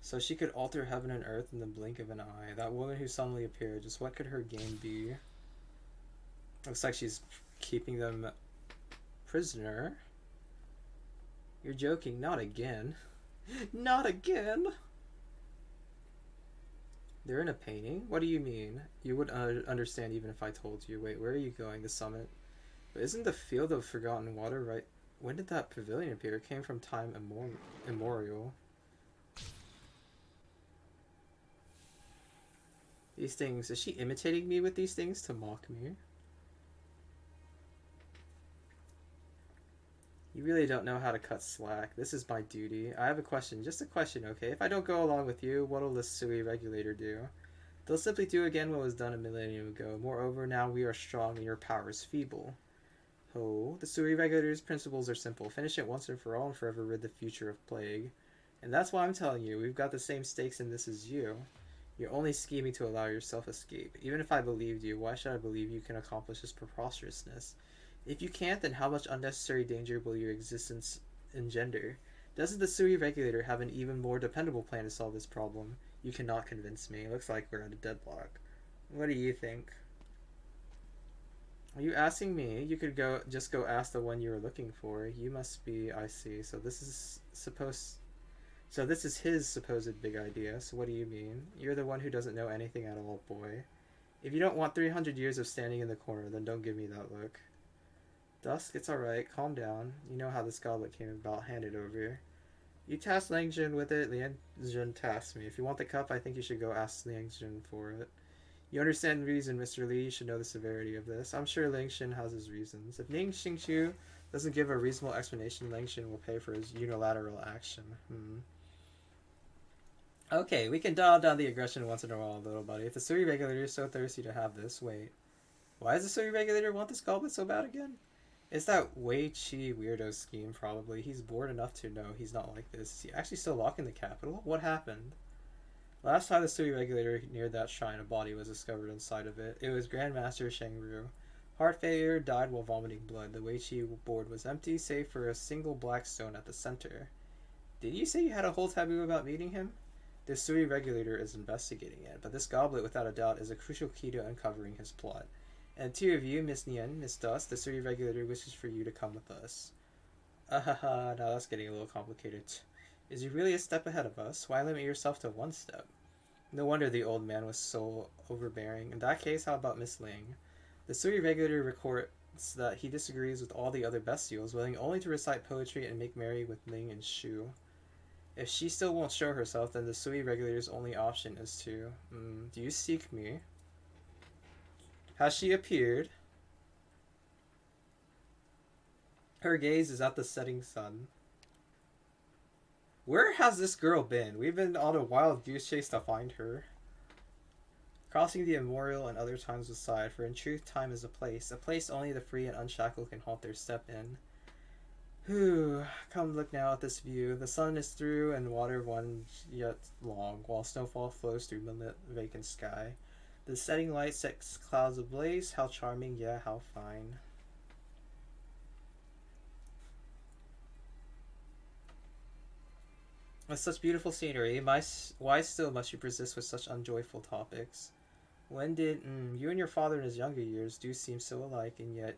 S1: So she could alter heaven and earth in the blink of an eye. That woman who suddenly appeared, just what could her game be? Looks like she's keeping them prisoner. You're joking, not again. Not again! They're in a painting? What do you mean? You would understand even if I told you. Wait, where are you going? The summit? But isn't the field of forgotten water right? When did that pavilion appear? It came from time immemorial. These things, is she imitating me with these things to mock me? You really don't know how to cut slack. This is my duty. I have a question, just a question, okay? If I don't go along with you, what'll the Sui regulator do? They'll simply do again what was done a millennium ago. Moreover, now we are strong and your power is feeble. Oh, the Sui regulator's principles are simple. Finish it once and for all and forever rid the future of plague. And that's why I'm telling you, we've got the same stakes in this as you. You're only scheming to allow yourself escape. Even if I believed you, why should I believe you can accomplish this preposterousness? If you can't, then how much unnecessary danger will your existence engender? Doesn't the Sui regulator have an even more dependable plan to solve this problem? You cannot convince me. Looks like we're at a deadlock. What do you think? Are you asking me? You could just go ask the one you were looking for. You must be... I see. So this is his supposed big idea. So what do you mean? You're the one who doesn't know anything at all, boy. If you don't want 300 years of standing in the corner, then don't give me that look. Dusk, it's alright. Calm down. You know how this goblet came about. Hand it over. You tasked Liang Jun with it. Liang Jun tasked me. If you want the cup, I think you should go ask Liang Jun for it. You understand reason, Mr. Li. You should know the severity of this. I'm sure Liang Xin has his reasons. If Ning Xingqiu doesn't give a reasonable explanation, Liang Xin will pay for his unilateral action. Okay, we can dial down the aggression once in a while, little buddy. If the Sui regulator is so thirsty to have this, wait. Why does the Sui regulator want this goblet so bad again? It's that Wei Chi weirdo scheme, probably. He's bored enough to know he's not like this. Is he actually still locked in the capital? What happened? Last time the Sui regulator neared that shrine, a body was discovered inside of it. It was Grandmaster Shengru. Heart failure, died while vomiting blood. The Wei Chi board was empty, save for a single black stone at the center. Did you say you had a whole taboo about meeting him? The Sui regulator is investigating it, but this goblet, without a doubt, is a crucial key to uncovering his plot. And two of you, Miss Nian, Miss Dust, the Sui regulator wishes for you to come with us. Now that's getting a little complicated. Is he really a step ahead of us? Why limit yourself to one step? No wonder the old man was so overbearing. In that case, how about Miss Ling? The Sui regulator records that he disagrees with all the other bestials, willing only to recite poetry and make merry with Ling and Shu. If she still won't show herself, then the Sui regulator's only option is to... do you seek me? Has she appeared? Her gaze is at the setting sun. Where has this girl been? We've been on a wild goose chase to find her. Crossing the immemorial and other times aside, for in truth time is a place only the free and unshackled can halt their step in. Whew, come look now at this view. The sun is through and water one yet long, while snowfall flows through moonlit vacant sky. The setting light sets clouds ablaze, how charming, yeah, how fine. With such beautiful scenery, why still must you persist with such unjoyful topics? When did, you and your father in his younger years do seem so alike, and yet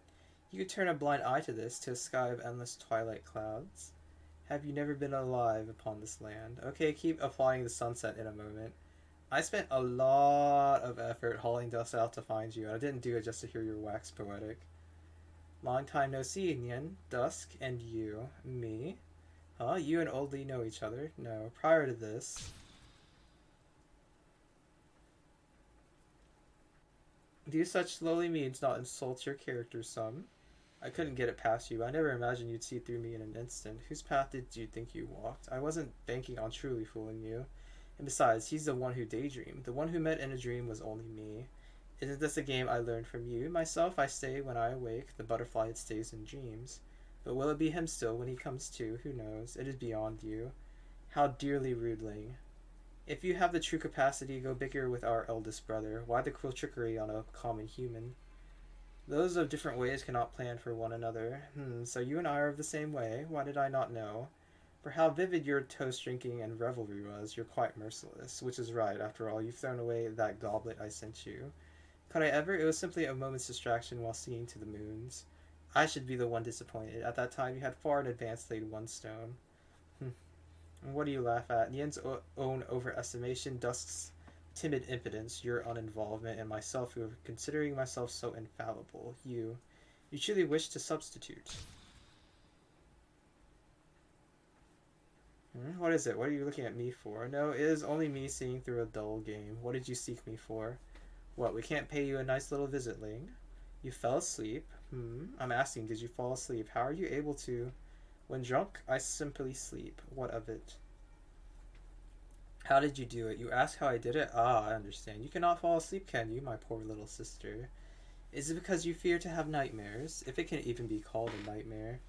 S1: you could turn a blind eye to this, to a sky of endless twilight clouds. Have you never been alive upon this land? Okay, keep applying the sunset in a moment. I spent a lot of effort hauling dust out to find you, and I didn't do it just to hear your wax poetic. Long time no see, Nian, Dusk, and you. Me? Huh? You and Old Lee know each other? No. Prior to this... Do such lowly means not insult your character some? I couldn't get it past you. I never imagined you'd see through me in an instant. Whose path did you think you walked? I wasn't banking on truly fooling you. And besides, he's the one who daydreamed. The one who met in a dream was only me. Isn't this a game I learned from you? Myself I stay when I awake. The butterfly it stays in dreams. But will it be him still when he comes to? Who knows? It is beyond you. How dearly rudely. If you have the true capacity, go bicker with our eldest brother. Why the cruel trickery on a common human? Those of different ways cannot plan for one another. So you and I are of the same way. Why did I not know? For how vivid your toast drinking and revelry was, you're quite merciless. Which is right, after all, you've thrown away that goblet I sent you. Could I ever? It was simply a moment's distraction while singing to the moons. I should be the one disappointed. At that time, you had far in advance laid one stone. What do you laugh at? Nian's own overestimation, Dusk's timid impotence, your uninvolvement, and myself who are considering myself so infallible. You truly wish to substitute. What is it? What are you looking at me for? No, it is only me seeing through a dull game. What did you seek me for? What, we can't pay you a nice little visit, Ling? You fell asleep? I'm asking, did you fall asleep? How are you able to... When drunk, I simply sleep. What of it? How did you do it? You ask how I did it? Ah, I understand. You cannot fall asleep, can you, my poor little sister? Is it because you fear to have nightmares? If it can even be called a nightmare.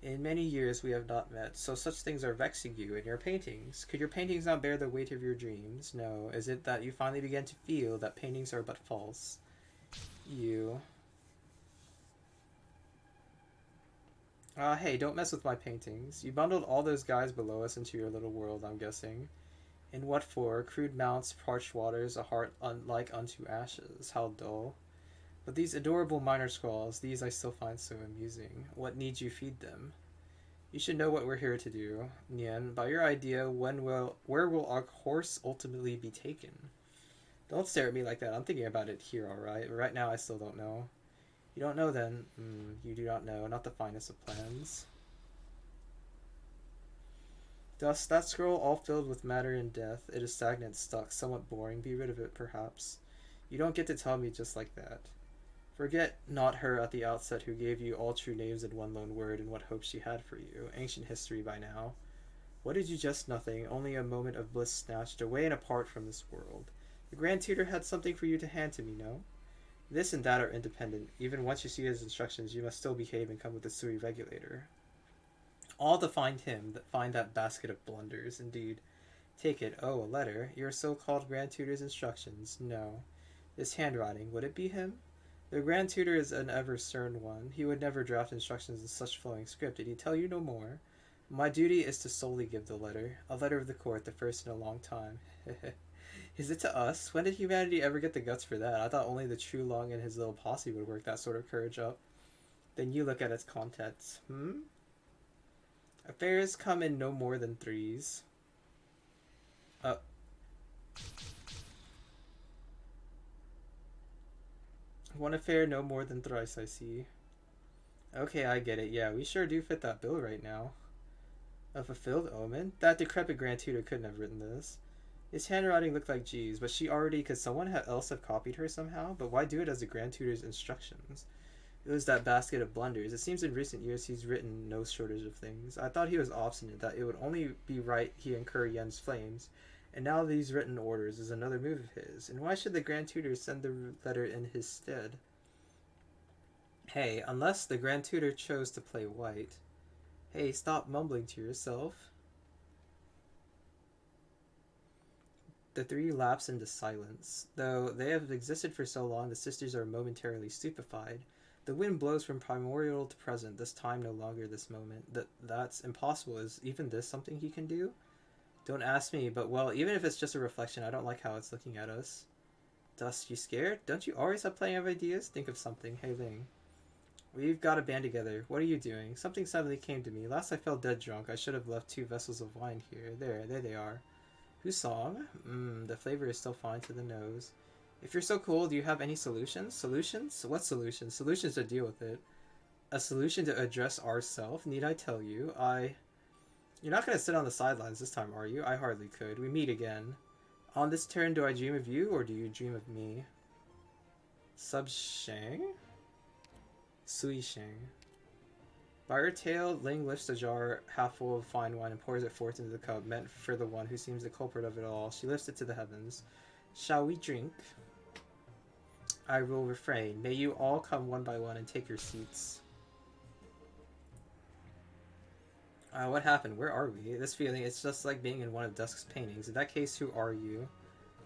S1: In many years we have not met, so such things are vexing you in your paintings. Could your paintings not bear the weight of your dreams? No. Is it that you finally begin to feel that paintings are but false? You... hey, don't mess with my paintings. You bundled all those guys below us into your little world, I'm guessing. And what for? Crude mounts, parched waters, a heart like unto ashes. How dull. But these adorable minor scrawls, these I still find so amusing. What need you feed them? You should know what we're here to do, Nian. By your idea, where will our course ultimately be taken? Don't stare at me like that. I'm thinking about it here, alright? Right now, I still don't know. You don't know then? You do not know. Not the finest of plans. Dust, that scroll all filled with matter and death. It is stagnant, stuck, somewhat boring. Be rid of it, perhaps. You don't get to tell me just like that. Forget not her at the outset who gave you all true names in one lone word and what hopes she had for you. Ancient history by now. What did you just? Nothing. Only a moment of bliss snatched away and apart from this world. The Grand Tutor had something for you to hand to me, no? This and that are independent. Even once you see his instructions, you must still behave and come with the Sui regulator. All to find him, find that basket of blunders, indeed. Take it. Oh, a letter. Your so-called Grand Tutor's instructions. No. This handwriting, would it be him? The Grand Tutor is an ever stern one. He would never draft instructions in such flowing script. Did he tell you no more? My duty is to solely give the letter. A letter of the court, the first in a long time. Is it to us? When did humanity ever get the guts for that? I thought only the True Long and his little posse would work that sort of courage up. Then you look at its contents. Affairs come in no more than threes. One affair no more than thrice, I see. Okay, I get it. Yeah, we sure do fit that bill right now. A fulfilled omen? That decrepit Grand Tutor couldn't have written this. His handwriting looked like G's, but she already... Could someone else have copied her somehow? But why do it as the Grand Tutor's instructions? It was that basket of blunders. It seems in recent years he's written no shortage of things. I thought he was obstinate, that it would only be right he incur Yen's flames. And now these written orders is another move of his. And why should the Grand Tutor send the letter in his stead? Hey, unless the Grand Tutor chose to play white. Hey, stop mumbling to yourself. The three lapse into silence. Though they have existed for so long, the sisters are momentarily stupefied. The wind blows from primordial to present, this time no longer this moment. That's impossible. Is even this something he can do? Don't ask me, but well, even if it's just a reflection, I don't like how it's looking at us. Dust, you scared? Don't you always have plenty of ideas? Think of something. Hey, Ling. We've got to band together. What are you doing? Something suddenly came to me. Last I felt dead drunk. I should have left 2 vessels of wine here. There they are. Whose song? The flavor is still fine to the nose. If you're so cool, do you have any solutions? Solutions? What solutions? Solutions to deal with it. A solution to address ourself? Need I tell you? You're not going to sit on the sidelines this time, are you? I hardly could. We meet again. On this turn, do I dream of you, or do you dream of me? Sub-Shang? Sui-Shang. By her tail, Ling lifts a jar half full of fine wine and pours it forth into the cup, meant for the one who seems the culprit of it all. She lifts it to the heavens. Shall we drink? I will refrain. May you all come one by one and take your seats. What happened? Where are we? This feeling, it's just like being in one of Dusk's paintings. In that case, who are you?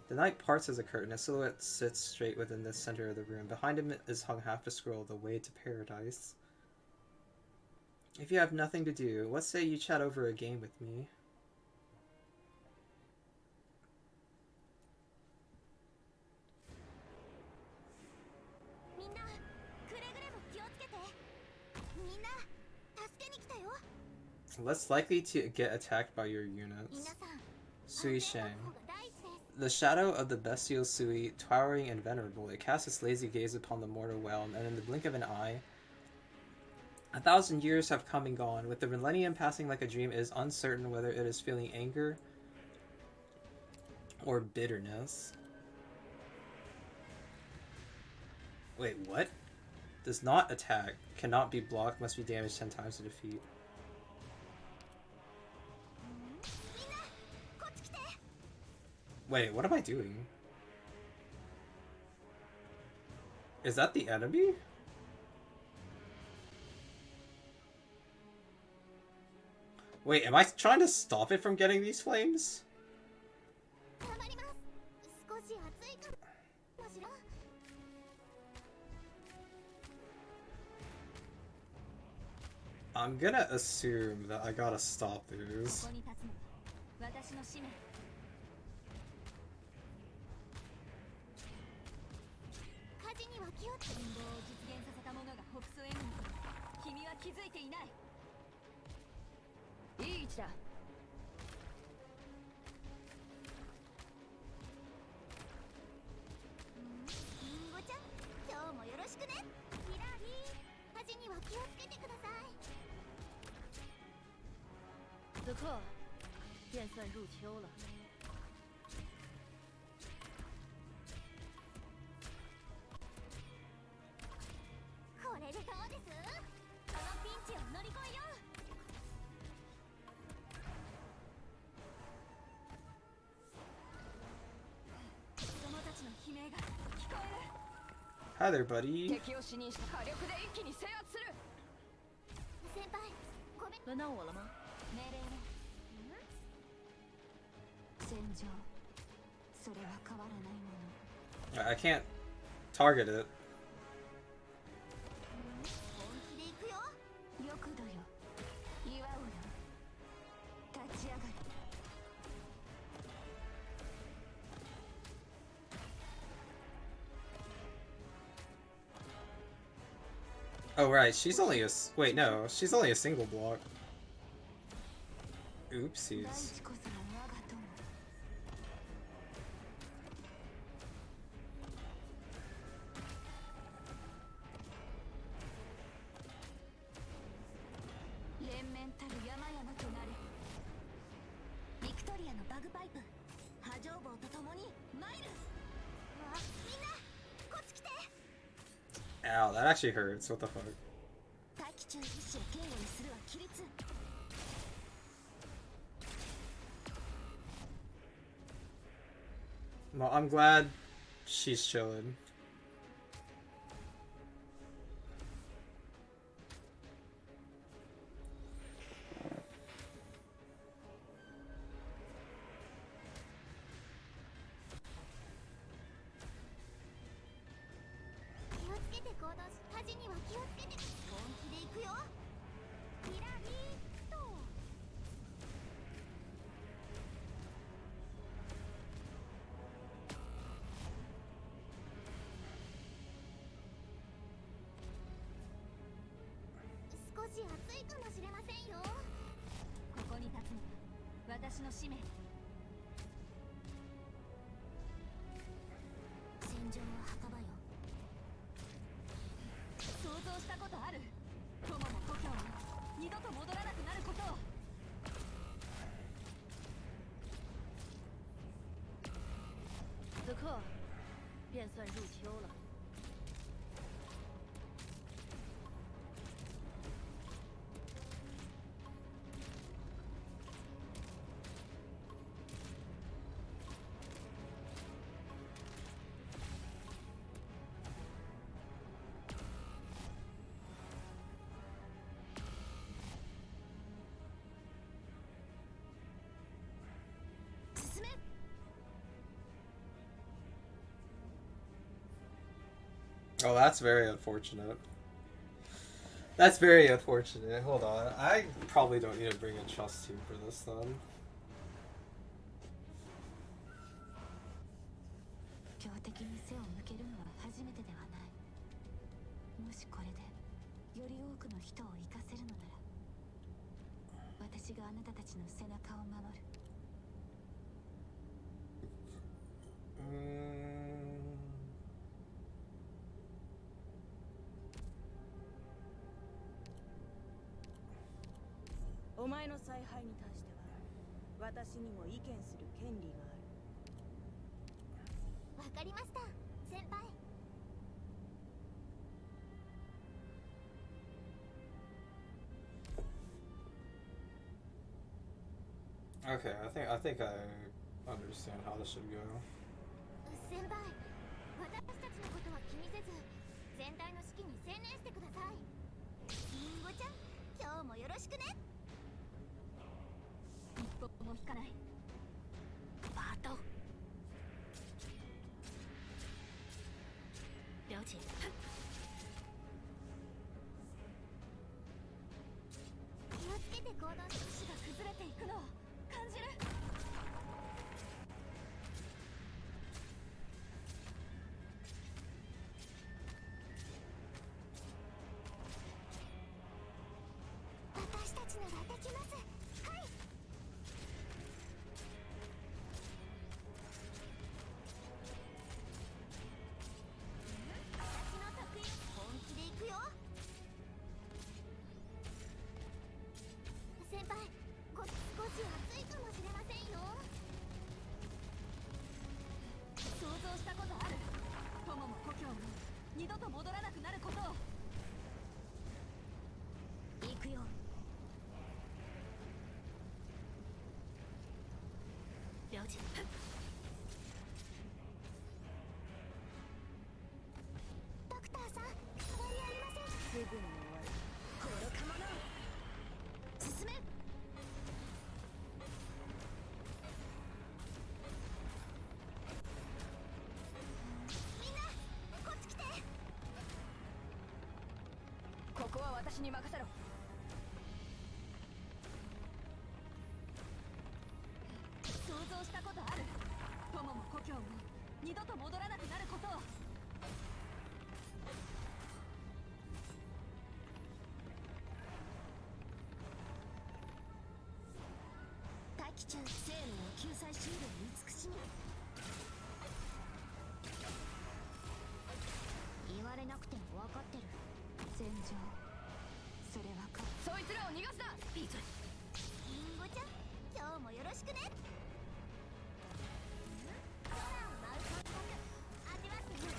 S1: The night parts as a curtain. A silhouette sits straight within the center of the room. Behind him is hung half a scroll, The Way to Paradise. If you have nothing to do, what say you chat over a game with me? Less likely to get attacked by your units. Sui Shang. The shadow of the bestial Sui, towering and venerable, it casts its lazy gaze upon the mortal realm, and in the blink of an eye, 1,000 years have come and gone. With the millennium passing like a dream, it is uncertain whether it is feeling anger or bitterness. Wait, what? Does not attack, cannot be blocked, must be damaged 10 times to defeat. Wait, what am I doing? Is that the enemy? Wait, am I trying to stop it from getting these flames? I'm gonna assume that I gotta stop these. Hi there, buddy.
S2: 敵を死にした火力で一気に制圧する。先輩、ごめん。
S3: 轮到我了吗？
S2: 命令を。戦場。それは変わらないもの。
S1: I can't target it.
S2: 本気で行くよ。よくどよ。祝うよ。立ち上がる。
S1: Oh right, she's only a wait, no, she's only a single block. Oopsies.
S2: 大地こそが我が友。連綿たる山々となる。ビクトリアのバグパイプ、波状棒と共に参る。わあ、みんな、こっち来て。
S1: Ow, that actually hurts. What the fuck?
S2: 大気中必死を堅固にするは規律。
S1: Well, I'm glad she's chilling.
S2: 気をつけて行動し、端には気をつけて。本気で行くよ。ピラリーと。少し暑いかもしれませんよ。ここに立つのは私の使命。戦場は墓場よ。 想像したことある。友も故郷も二度と戻らなくなることを。
S3: 此刻便算入秋了。
S2: 進め。
S1: Oh, that's very unfortunate. That's very unfortunate. Hold on. I probably don't need to bring a trust team for this then.
S2: 強敵に背を向けるのは初めてではない。もしこれでより多くの人を生かせるのなら、私があなたたちの背中を守る。
S4: お前の采配に対しては私にも意見する権利がある。
S2: わかりました、先輩。
S1: Okay, I think I understand how this should go.
S2: 先輩、私たちのことは気にせず、全体の指揮に専念してください。リンゴちゃん、今日もよろしくね。一歩も引かない。バト。
S3: 了解。
S2: 気をつけて行動し、死が崩れていくのを感じる。 私たちならできます。はい。私の得意。本気で行くよ。先輩、少し暑いかもしれませんよ。想像したことある。友も故郷も二度と戻らなくなることを。行くよ。
S3: 了解。
S2: だ私に任せろ。想像したことある？友も故郷も二度と戻らなくなることを。大気中生命を救済しうる慈しみ。言われなくても分かってる。戦場、それはか。そいつらを逃がすな。ピーズリンゴちゃん、今日もよろしくね。空を舞う感覚味わってみる？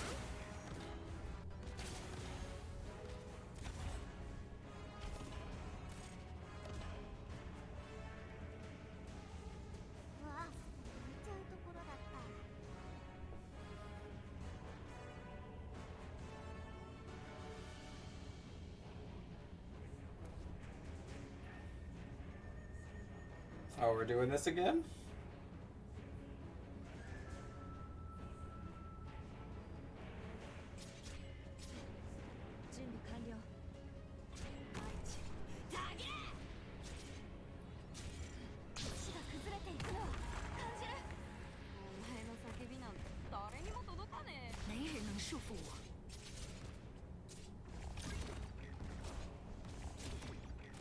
S2: わあ、見ちゃうところだった。
S1: Oh, we're doing this again?
S2: 準備完了。地が崩れていくのを感じる。お前の叫びなんて誰にも届かねえ。没人能束缚我。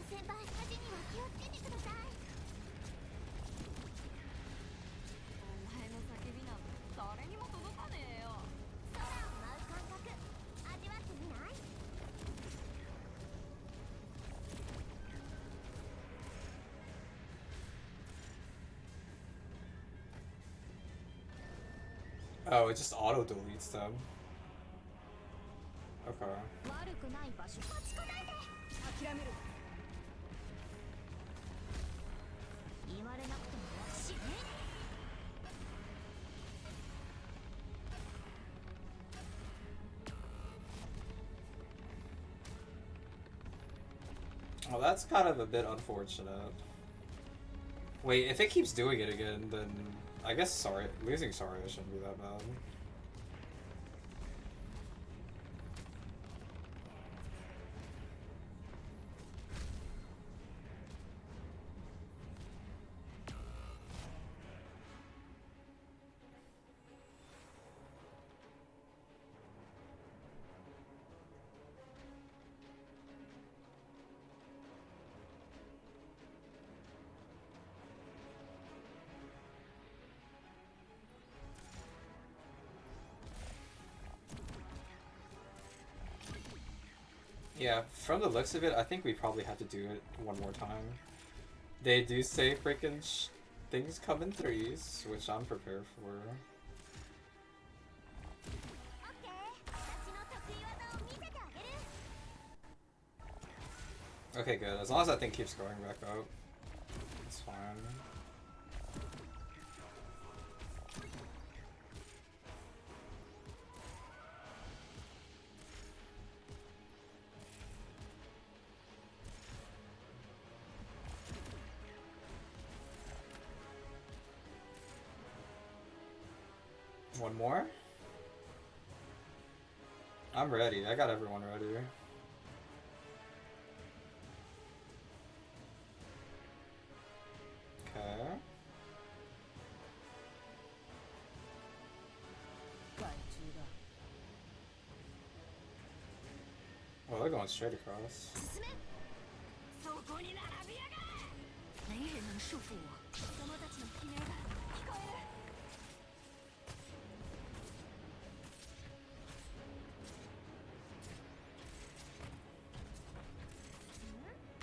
S2: 先輩、火事には気をつけてください。お前の叫びなんて誰にも届かねえよ。空を舞う感覚味わってみない？Oh,
S1: it just auto deletes them. Okay.
S2: 悪くない場所。持ちこないで。諦める。言われなくても私ね。
S1: Well, that's kind of a bit unfortunate. Wait, if it keeps doing it again, then I guess losing Saria shouldn't be that bad. Yeah, from the looks of it, I think we probably have to do it one more time. They do say freaking things come in threes, which I'm prepared for. Okay, good. As long as that thing keeps going back up, it's fine. One more? I'm ready. I got everyone ready. Okay. Well, they're going straight across.
S2: そこに並びやがれ。没人能束缚我。子供たちの悲鳴が聞こえる。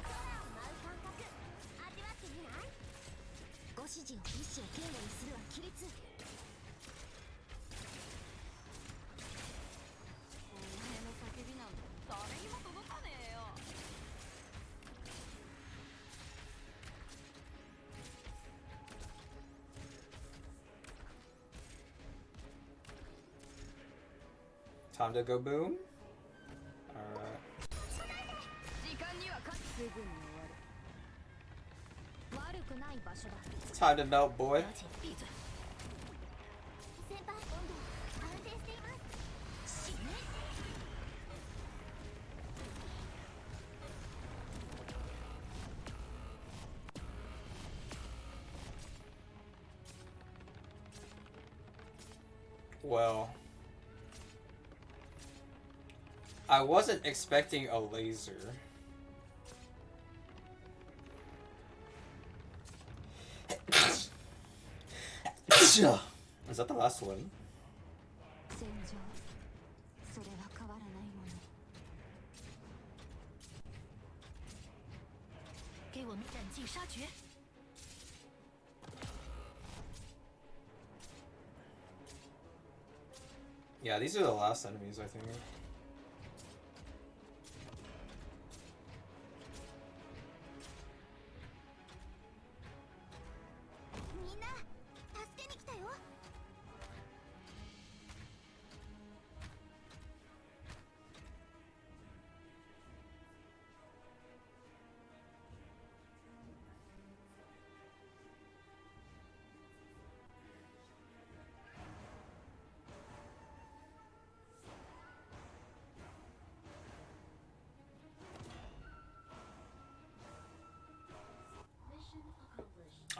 S2: 空を舞う感覚味わってみない？ご指示を意志を堅固にするは規律。お前の叫びなんて誰にも届かねえよ。
S1: Time to go boom? Alright.
S2: 時間にはすぐに終わる。悪くない場所だ。
S1: Time to melt, boy.
S2: 先輩、温度安定しています。死ね。
S1: Well, I wasn't expecting a laser. Is that the last one?
S2: 戦場それは変わらないもの
S3: 给我们斩尽杀绝。
S1: Yeah, these are the last enemies, I think.
S2: みんな助けに来たよ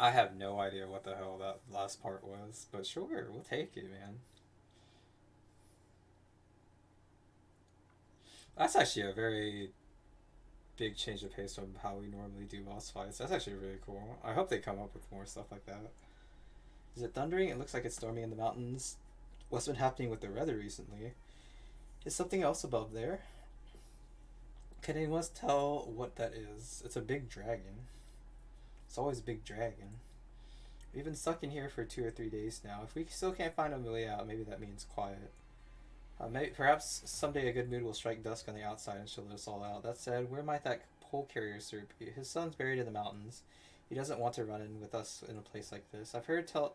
S1: I have no idea what the hell that last part was, but sure, we'll take it, man. That's actually a very big change of pace from how we normally do boss fights. That's actually really cool. I hope they come up with more stuff like that. Is it thundering? It looks like it's storming in the mountains. What's been happening with the weather recently? Is something else above there? Can anyone tell what that is? It's a big dragon. It's always a big dragon. We've been stuck in here for 2 or 3 days now. If we still can't find a way out, maybe that means quiet. Perhaps someday a good mood will strike dusk on the outside and she'll let us all out. That said, where might that pole carrier sir be? His son's buried in the mountains. He doesn't want to run in with us in a place like this. I've heard tell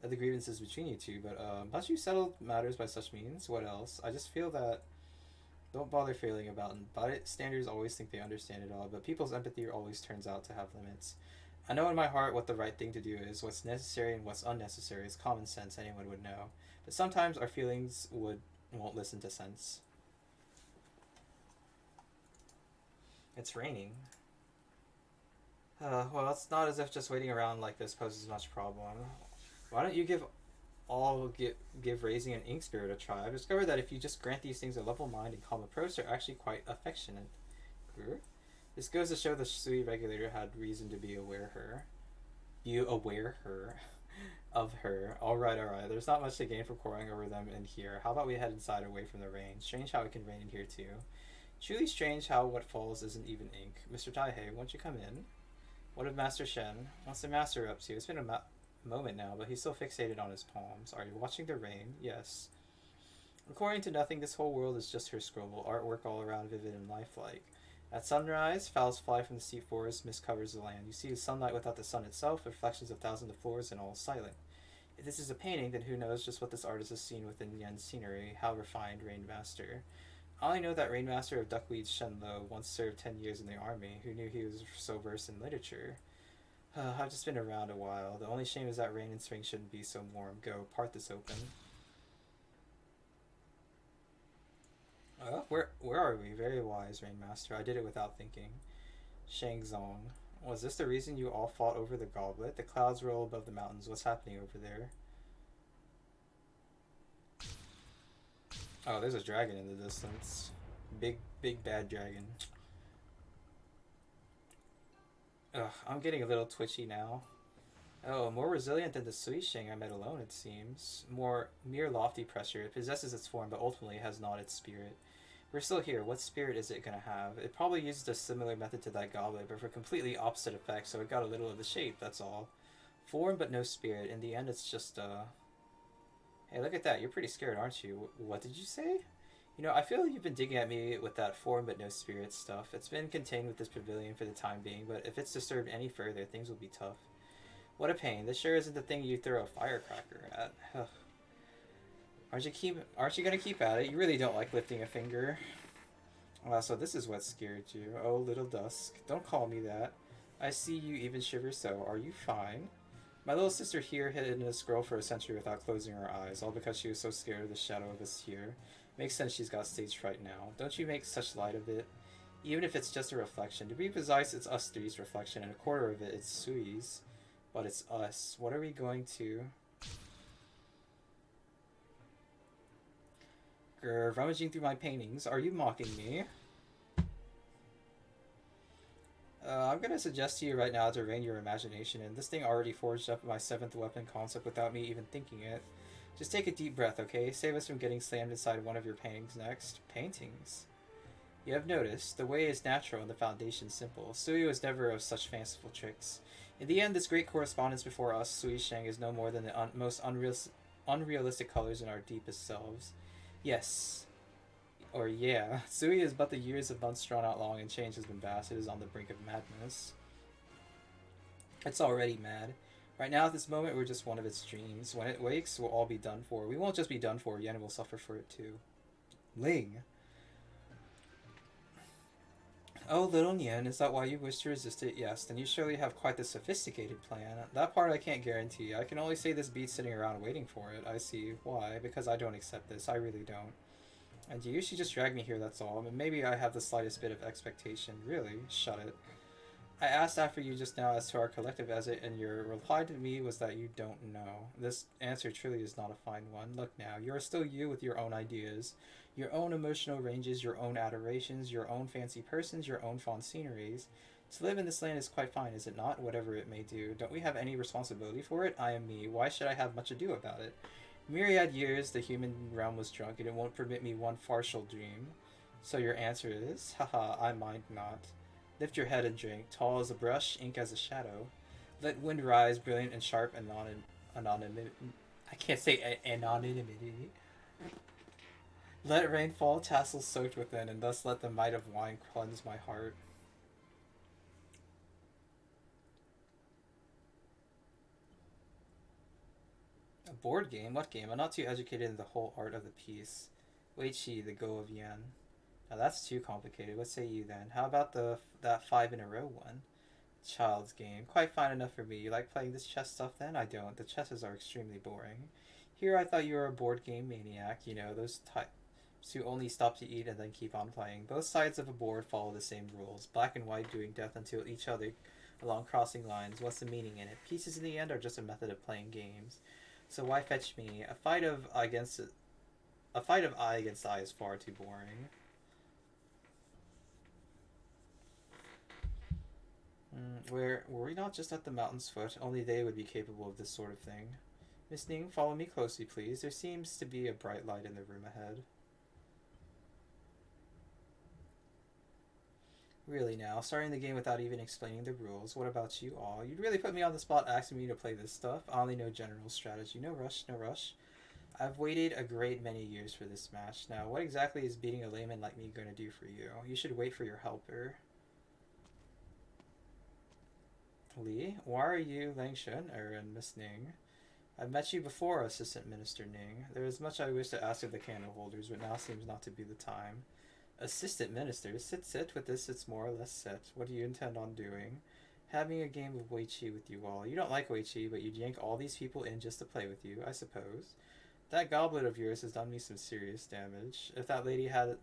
S1: of the grievances between you two, but must you settle matters by such means? What else? I just feel that don't bother failing about bystanders always think they understand it all, but people's empathy always turns out to have limits. I know in my heart what the right thing to do is. What's necessary and what's unnecessary is common sense, anyone would know. But sometimes our feelings won't listen to sense. It's raining. Well, it's not as if just waiting around like this poses much problem. Why don't you give raising an ink spirit a try? I've discovered that if you just grant these things a level mind and calm approach, they're actually quite affectionate. This goes to show the Sui regulator had reason to be aware of her. Alright. There's not much to gain from quarreling over them in here. How about we head inside away from the rain? Strange how it can rain in here too. Truly strange how what falls isn't even ink. Mr. Taihei, won't you come in? What of Master Shen? What's the master up to? It's been a moment now, but he's still fixated on his palms. Are you watching the rain? Yes. According to nothing, this whole world is just her scribble. Artwork all around vivid and lifelike. At sunrise, fowls fly from the steep forest, mist covers the land. You see the sunlight without the sun itself, reflections of thousands of floors, and all silent. If this is a painting, then who knows just what this artist has seen within Yen's scenery. How refined, Rainmaster. I only know that Rainmaster of Duckweed's Shenlo once served 10 years in the army. Who knew he was so versed in literature? I've just been around a while. The only shame is that rain and spring shouldn't be so warm. Go, part this open. Where are we? Very wise, Rainmaster. I did it without thinking. Shangzong. Was this the reason you all fought over the goblet? The clouds roll above the mountains. What's happening over there? Oh, there's a dragon in the distance. Big bad dragon. Ugh, I'm getting a little twitchy now. Oh, more resilient than the Suishing I met alone, it seems. Mere lofty pressure. It possesses its form, but ultimately has not its spirit. We're still here. What spirit is it gonna have? It probably used a similar method to that goblet, but for completely opposite effects, so it got a little of the shape, that's all. Form, but no spirit. In the end, it's just, Hey, look at that. You're pretty scared, aren't you? What did you say? You know, I feel you've been digging at me with that form but no spirit stuff. It's been contained with this pavilion for the time being, but if it's disturbed any further, things will be tough. What a pain. This sure isn't the thing you throw a firecracker at. Ugh. Aren't you gonna keep at it? You really don't like lifting a finger. So this is what scared you. Oh, little dusk. Don't call me that. I see you even shiver so. Are you fine? My little sister here hid in a scroll for a century without closing her eyes, all because she was so scared of the shadow of us here. Makes sense she's got stage fright now. Don't you make such light of it? Even if it's just a reflection. To be precise, it's us three's reflection, and a quarter of it is Sui's. But it's us. What are we going to... stalker, rummaging through my paintings. Are you mocking me? I'm gonna suggest to you right now to rein your imagination in. This thing already forged up my 7th weapon concept without me even thinking it. Just take a deep breath, okay? Save us from getting slammed inside one of your paintings next. Paintings? You have noticed, the way is natural and the foundation simple. Sui was never of such fanciful tricks. In the end, this great correspondence before us, Sui Sheng, is no more than the most unrealistic colors in our deepest selves. Yes. Or yeah. Sui is but the years of months drawn out long, and change has been vast. It is on the brink of madness. It's already mad. Right now, at this moment, we're just one of its dreams. When it wakes, we'll all be done for. We won't just be done for, Yen will suffer for it too. Ling. Oh, little Nyan, is that why you wish to resist it? Yes, then you surely have quite the sophisticated plan. That part I can't guarantee. I can only say this beats sitting around waiting for it. I see. Why? Because I don't accept this. I really don't. And you should just drag me here, that's all. I mean, maybe I have the slightest bit of expectation. Really? Shut it. I asked after you just now as to our collective exit, and your reply to me was that you don't know. This answer truly is not a fine one. Look now, you are still you with your own ideas, your own emotional ranges, your own adorations, your own fancy persons, your own fond sceneries. To live in this land is quite fine, is it not? Whatever it may do. Don't we have any responsibility for it? I am me. Why should I have much ado about it? Myriad years the human realm was drunk, and it won't permit me one farcical dream. So your answer is? Haha, I mind not. Lift your head and drink, tall as a brush, ink as a shadow. Let wind rise, brilliant and sharp, anonymity. I can't say anonymity. Let rain fall, tassels soaked within, and thus let the might of wine cleanse my heart. A board game? What game? I'm not too educated in the whole art of the piece. Wei Qi, the Go of Yan. Now that's too complicated. What say you then? How about that 5 in a row one? Child's game. Quite fine enough for me. You like playing this chess stuff then? I don't. The chesses are extremely boring. Here I thought you were a board game maniac. You know, those types who only stop to eat and then keep on playing. Both sides of a board follow the same rules. Black and white doing death until each other along crossing lines. What's the meaning in it? Pieces in the end are just a method of playing games. So why fetch me? A fight of eye against eye is far too boring. Were we not just at the mountain's foot? Only they would be capable of this sort of thing. Miss Ning, follow me closely, please. There seems to be a bright light in the room ahead. Really now, starting the game without even explaining the rules. What about you all? You'd really put me on the spot asking me to play this stuff. I only know general strategy. No rush, no rush. I've waited a great many years for this match. Now, what exactly is beating a layman like me going to do for you? You should wait for your helper. Li, why are you Lang Shun, and Miss Ning? I've met you before, Assistant Minister Ning. There is much I wish to ask of the candle holders, but now seems not to be the time. Assistant Minister? Sit. With this, it's more or less set. What do you intend on doing? Having a game of Wei Qi with you all. You don't like Wei Qi, but you'd yank all these people in just to play with you, I suppose. That goblet of yours has done me some serious damage. If that lady hadn't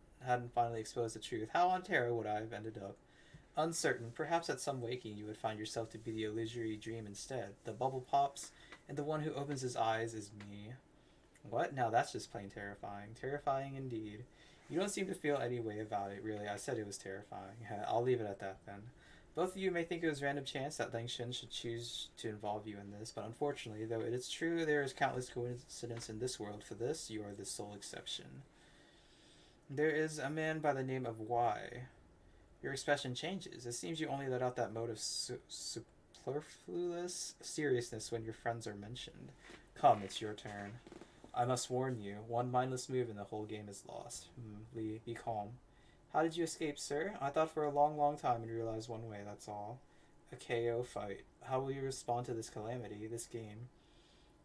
S1: finally exposed the truth, how on Terra would I have ended up? Uncertain. Perhaps at some waking you would find yourself to be the illusory dream instead. The bubble pops, and the one who opens his eyes is me. What? Now that's just plain terrifying. Terrifying indeed. You don't seem to feel any way about it, really. I said it was terrifying. I'll leave it at that then. Both of you may think it was random chance that Lang Shun should choose to involve you in this, but unfortunately, though it is true there is countless coincidence in this world, for this, you are the sole exception. There is a man by the name of Y. Your expression changes. It seems you only let out that mode of superfluous seriousness when your friends are mentioned. Come, it's your turn. I must warn you, one mindless move and the whole game is lost. Li, be calm. How did you escape, sir? I thought for a long time and realized one way, that's all. A KO fight. How will you respond to this calamity, this game?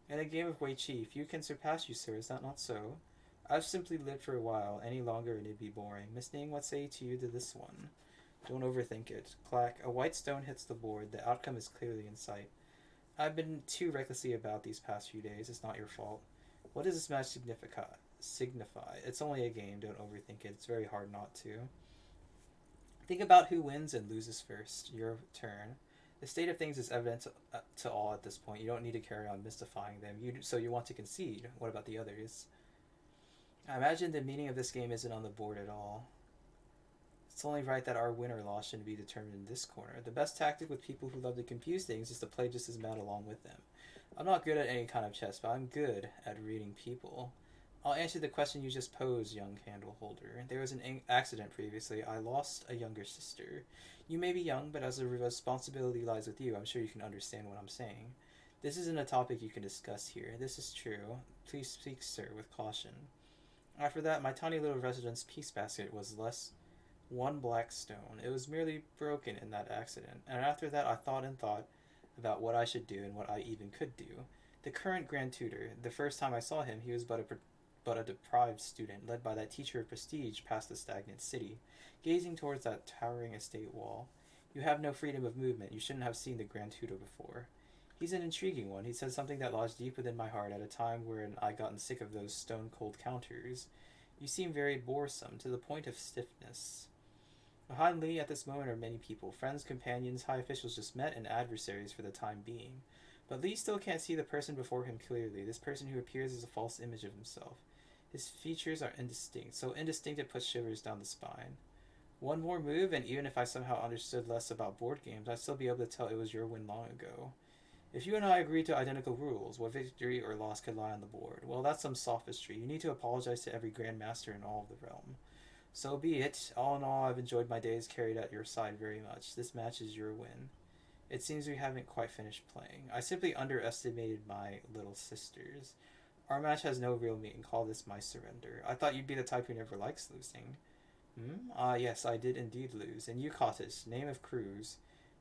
S1: In a game of Wei Qi, few can surpass you, sir, is that not so? I've simply lived for a while, any longer and it'd be boring. Miss Ning, what say to you to this one? Don't overthink it. Clack, a white stone hits the board. The outcome is clearly in sight. I've been too recklessly about these past few days. It's not your fault. What does this match signify? It's only a game. Don't overthink it. It's very hard not to. Think about who wins and loses first. Your turn. The state of things is evident to all at this point. You don't need to carry on mystifying them. So you want to concede. What about the others? I imagine the meaning of this game isn't on the board at all. It's only right that our win or loss shouldn't be determined in this corner. The best tactic with people who love to confuse things is to play just as mad along with them. I'm not good at any kind of chess, but I'm good at reading people. I'll answer the question you just posed, young candle holder. There was an accident previously. I lost a younger sister. You may be young, but as the responsibility lies with you, I'm sure you can understand what I'm saying. This isn't a topic you can discuss here. This is true. Please speak, sir, with caution. After that, my tiny little residence peace basket was less one black stone. It was merely broken in that accident. And after that, I thought and thought about what I should do and what I even could do. The current grand tutor, the first time I saw him, he was but a deprived student, led by that teacher of prestige past the stagnant city, gazing towards that towering estate wall. You have no freedom of movement. You shouldn't have seen the grand tutor before. He's an intriguing one. He said something that lodged deep within my heart at a time when I'd gotten sick of those stone-cold counters. You seem very boresome, to the point of stiffness. Behind Lee at this moment are many people, friends, companions, high officials just met, and adversaries for the time being. But Lee still can't see the person before him clearly, this person who appears as a false image of himself. His features are indistinct, so indistinct it puts shivers down the spine. One more move, and even if I somehow understood less about board games, I'd still be able to tell it was your win long ago. If you and I agreed to identical rules, what victory or loss could lie on the board? Well, that's some sophistry. You need to apologize to every grandmaster in all of the realm. So be it. All in all, I've enjoyed my days carried at your side very much. This match is your win. It seems we haven't quite finished playing. I simply underestimated my little sisters. Our match has no real meaning. Call this my surrender. I thought you'd be the type who never likes losing. Yes, I did indeed lose. And you caught it. Name of Cruz.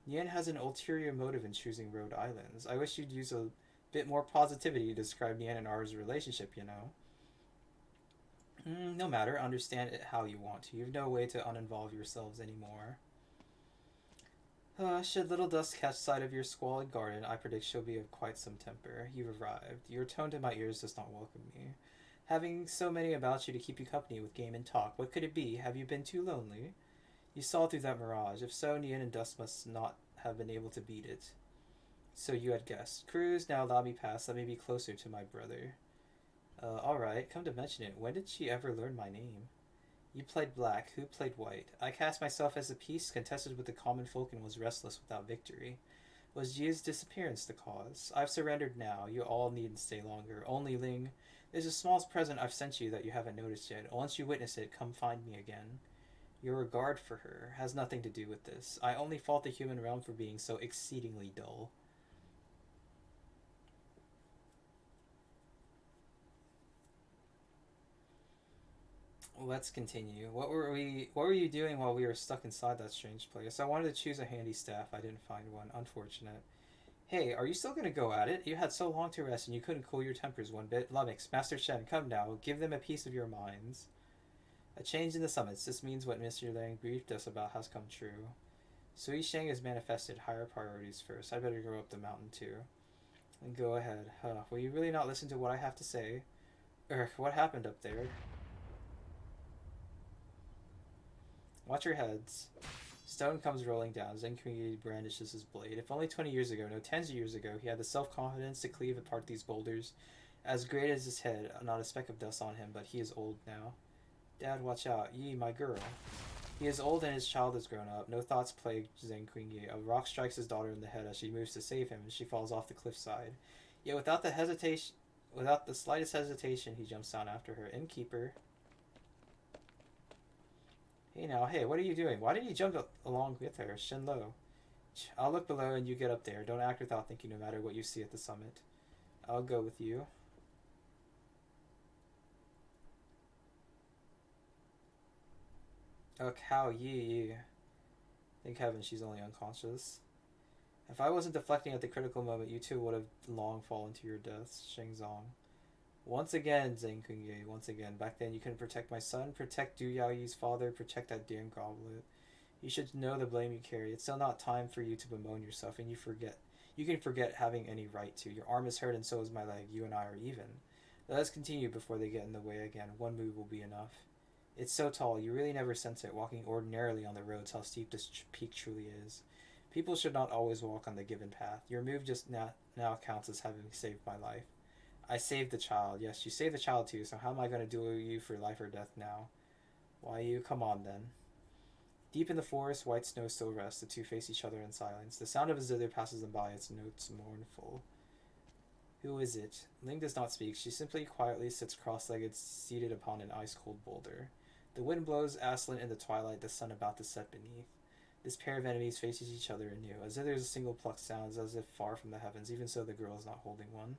S1: Nien has an ulterior motive in choosing Rhode Islands. I wish you'd use a bit more positivity to describe Nien and ours relationship, you know. No matter. Understand it how you want to. You have no way to uninvolve yourselves anymore. Should Little Dust catch sight of your squalid garden, I predict she'll be of quite some temper. You've arrived. Your tone to my ears does not welcome me. Having so many about you to keep you company with game and talk, what could it be? Have you been too lonely? You saw through that mirage. If so, Nien and Dust must not have been able to beat it. So you had guessed. Cruz, now allow me pass. Let me be closer to my brother. Alright, come to mention it. When did she ever learn my name? You played black. Who played white? I cast myself as a piece, contested with the common folk, and was restless without victory. Was Jia's disappearance the cause? I've surrendered now. You all needn't stay longer. Only Ling. There's a small present I've sent you that you haven't noticed yet. Once you witness it, come find me again. Your regard for her has nothing to do with this. I only fault the human realm for being so exceedingly dull. Let's continue. What were you doing while we were stuck inside that strange place? I wanted to choose a handy staff. I didn't find one. Unfortunate. Hey, are you still gonna go at it? You had so long to rest and you couldn't cool your tempers one bit. Lummox, Master Shen, come now. Give them a piece of your minds. A change in the summits. This means what Mr. Lang briefed us about has come true. Sui Sheng has manifested higher priorities first. I better go up the mountain too. And go ahead. Will you really not listen to what I have to say? What happened up there? Watch your heads. Stone comes rolling down. Zenkugi brandishes his blade. If only 20 years ago, no, tens of years ago, he had the self-confidence to cleave apart these boulders. As great as his head, not a speck of dust on him, but he is old now. Dad, watch out. Yi, my girl. He is old and his child has grown up. No thoughts plague Zenkugi. A rock strikes his daughter in the head as she moves to save him, and she falls off the cliffside. Yet without the slightest hesitation, he jumps down after her. Innkeeper. Hey now, hey, what are you doing? Why did you jump along with her? Shenlo. I'll look below and you get up there. Don't act without thinking no matter what you see at the summit. I'll go with you. Oh, cow, Yi. Thank heaven she's only unconscious. If I wasn't deflecting at the critical moment, you two would have long fallen to your deaths. Shengzong. Once again, Zenkugi, once again. Back then you couldn't protect my son, protect Du Yaoyi's father, protect that damn goblet. You should know the blame you carry. It's still not time for you to bemoan yourself, and you can forget having any right to. Your arm is hurt and so is my leg. You and I are even. Let us continue before they get in the way again. One move will be enough. It's so tall, you really never sense it, walking ordinarily on the roads, how steep this peak truly is. People should not always walk on the given path. Your move just now counts as having saved my life. I saved the child. Yes, you saved the child too, so how am I going to duel you for life or death now? Why you? Come on then. Deep in the forest, white snow still rests. The two face each other in silence. The sound of a zither passes them by, its notes mournful. Who is it? Ling does not speak. She simply quietly sits cross-legged, seated upon an ice-cold boulder. The wind blows aslant in the twilight, the sun about to set beneath. This pair of enemies faces each other anew. A zither's single pluck sounds as if far from the heavens, even so the girl is not holding one.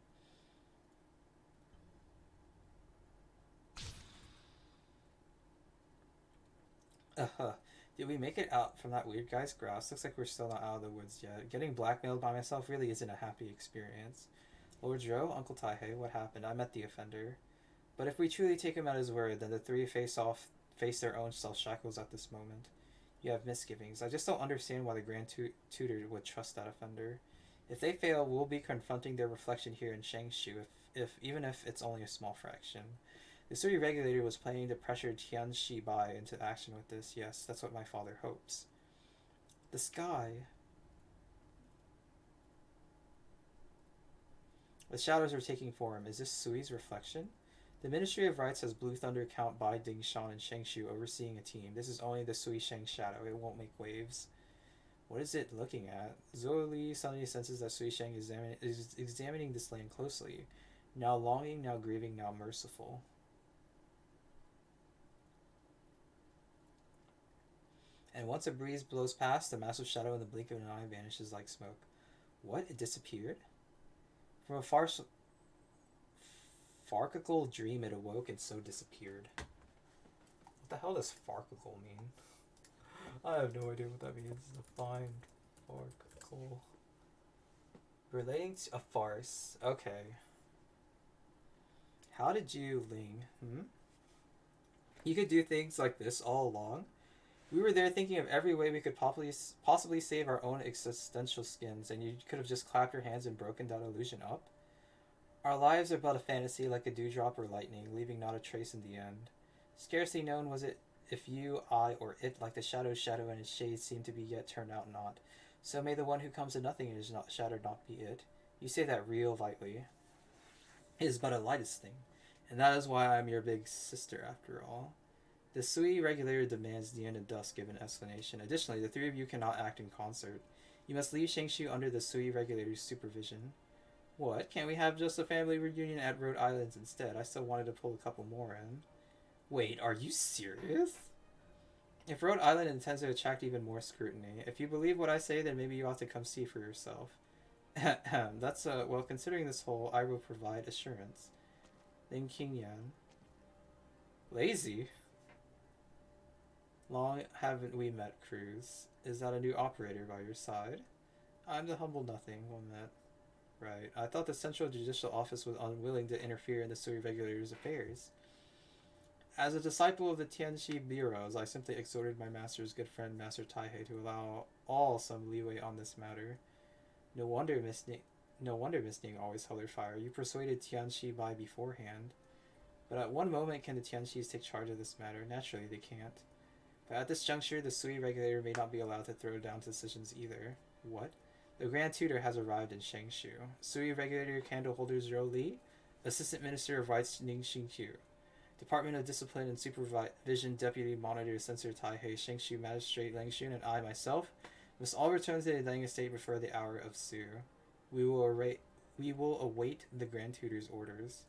S1: Did we make it out from that weird guy's grasp? Looks like we're still not out of the woods yet. Getting blackmailed by myself really isn't a happy experience. Lord Zhou, Uncle Taihei, what happened? I met the offender. But if we truly take him at his word, then the three face their own self-shackles at this moment. You have misgivings. I just don't understand why the Grand Tutor would trust that offender. If they fail, we'll be confronting their reflection here in Shangshu, even if it's only a small fraction. The Suri regulator was planning to pressure Tianxi Bai into action with this. Yes, that's what my father hopes. The sky. The shadows are taking form. Is this Sui's reflection? The Ministry of Rights has Blue Thunder Count Bai Dingshan and Shengshu overseeing a team. This is only the Sui Sheng shadow. It won't make waves. What is it looking at? Zhou Li suddenly senses that Sui Sheng is examining this land closely. Now longing, now grieving, now merciful. And once a breeze blows past, the massive shadow in the blink of an eye vanishes like smoke. What? It disappeared? From a farcical dream it awoke and so disappeared. What the hell does farcical mean? I have no idea what that means. Define farcical. Relating to a farce. Okay. How did you, Ling? You could do things like this all along? We were there thinking of every way we could possibly save our own existential skins, and you could have just clapped your hands and broken that illusion up? Our lives are but a fantasy, like a dewdrop or lightning, leaving not a trace in the end. Scarcely known was it if you, I, or it, like the shadow's shadow and its shades, seemed to be yet turned out not. So may the one who comes to nothing and is not shattered not be it. You say that real lightly. It is but a lightest thing, and that is why I am your big sister after all. The Sui regulator demands the end of dusk give an explanation. Additionally, the three of you cannot act in concert. You must leave Shengshu under the Sui regulator's supervision. What? Can't we have just a family reunion at Rhode Island instead? I still wanted to pull a couple more in. Wait, are you serious? If Rhode Island intends to attract even more scrutiny, if you believe what I say, then maybe you ought to come see for yourself. That's, well, considering this whole, I will provide assurance. Ling Qingyan. Lazy? Long haven't we met, Cruz. Is that a new operator by your side? I'm the humble nothing, one met. Right. I thought the Central Judicial Office was unwilling to interfere in the Sui regulator's affairs. As a disciple of the Tianxi bureaus, I simply exhorted my master's good friend, Master Taihei, to allow all some leeway on this matter. No wonder Miss Ning always held her fire. You persuaded Tianxi Bai beforehand. But at one moment can the Tianxis take charge of this matter? Naturally, they can't. But at this juncture, the Sui regulator may not be allowed to throw down decisions either. What? The Grand Tutor has arrived in Shengshu. Sui regulator candleholder Zhou Li, Assistant Minister of Rights Ning Xingqiu, Department of Discipline and Supervision Deputy Monitor Censor Taihei, Shengshu Magistrate Lang Xun, and I myself must all return to the Lang Estate before the hour of Su. We will await the Grand Tutor's orders.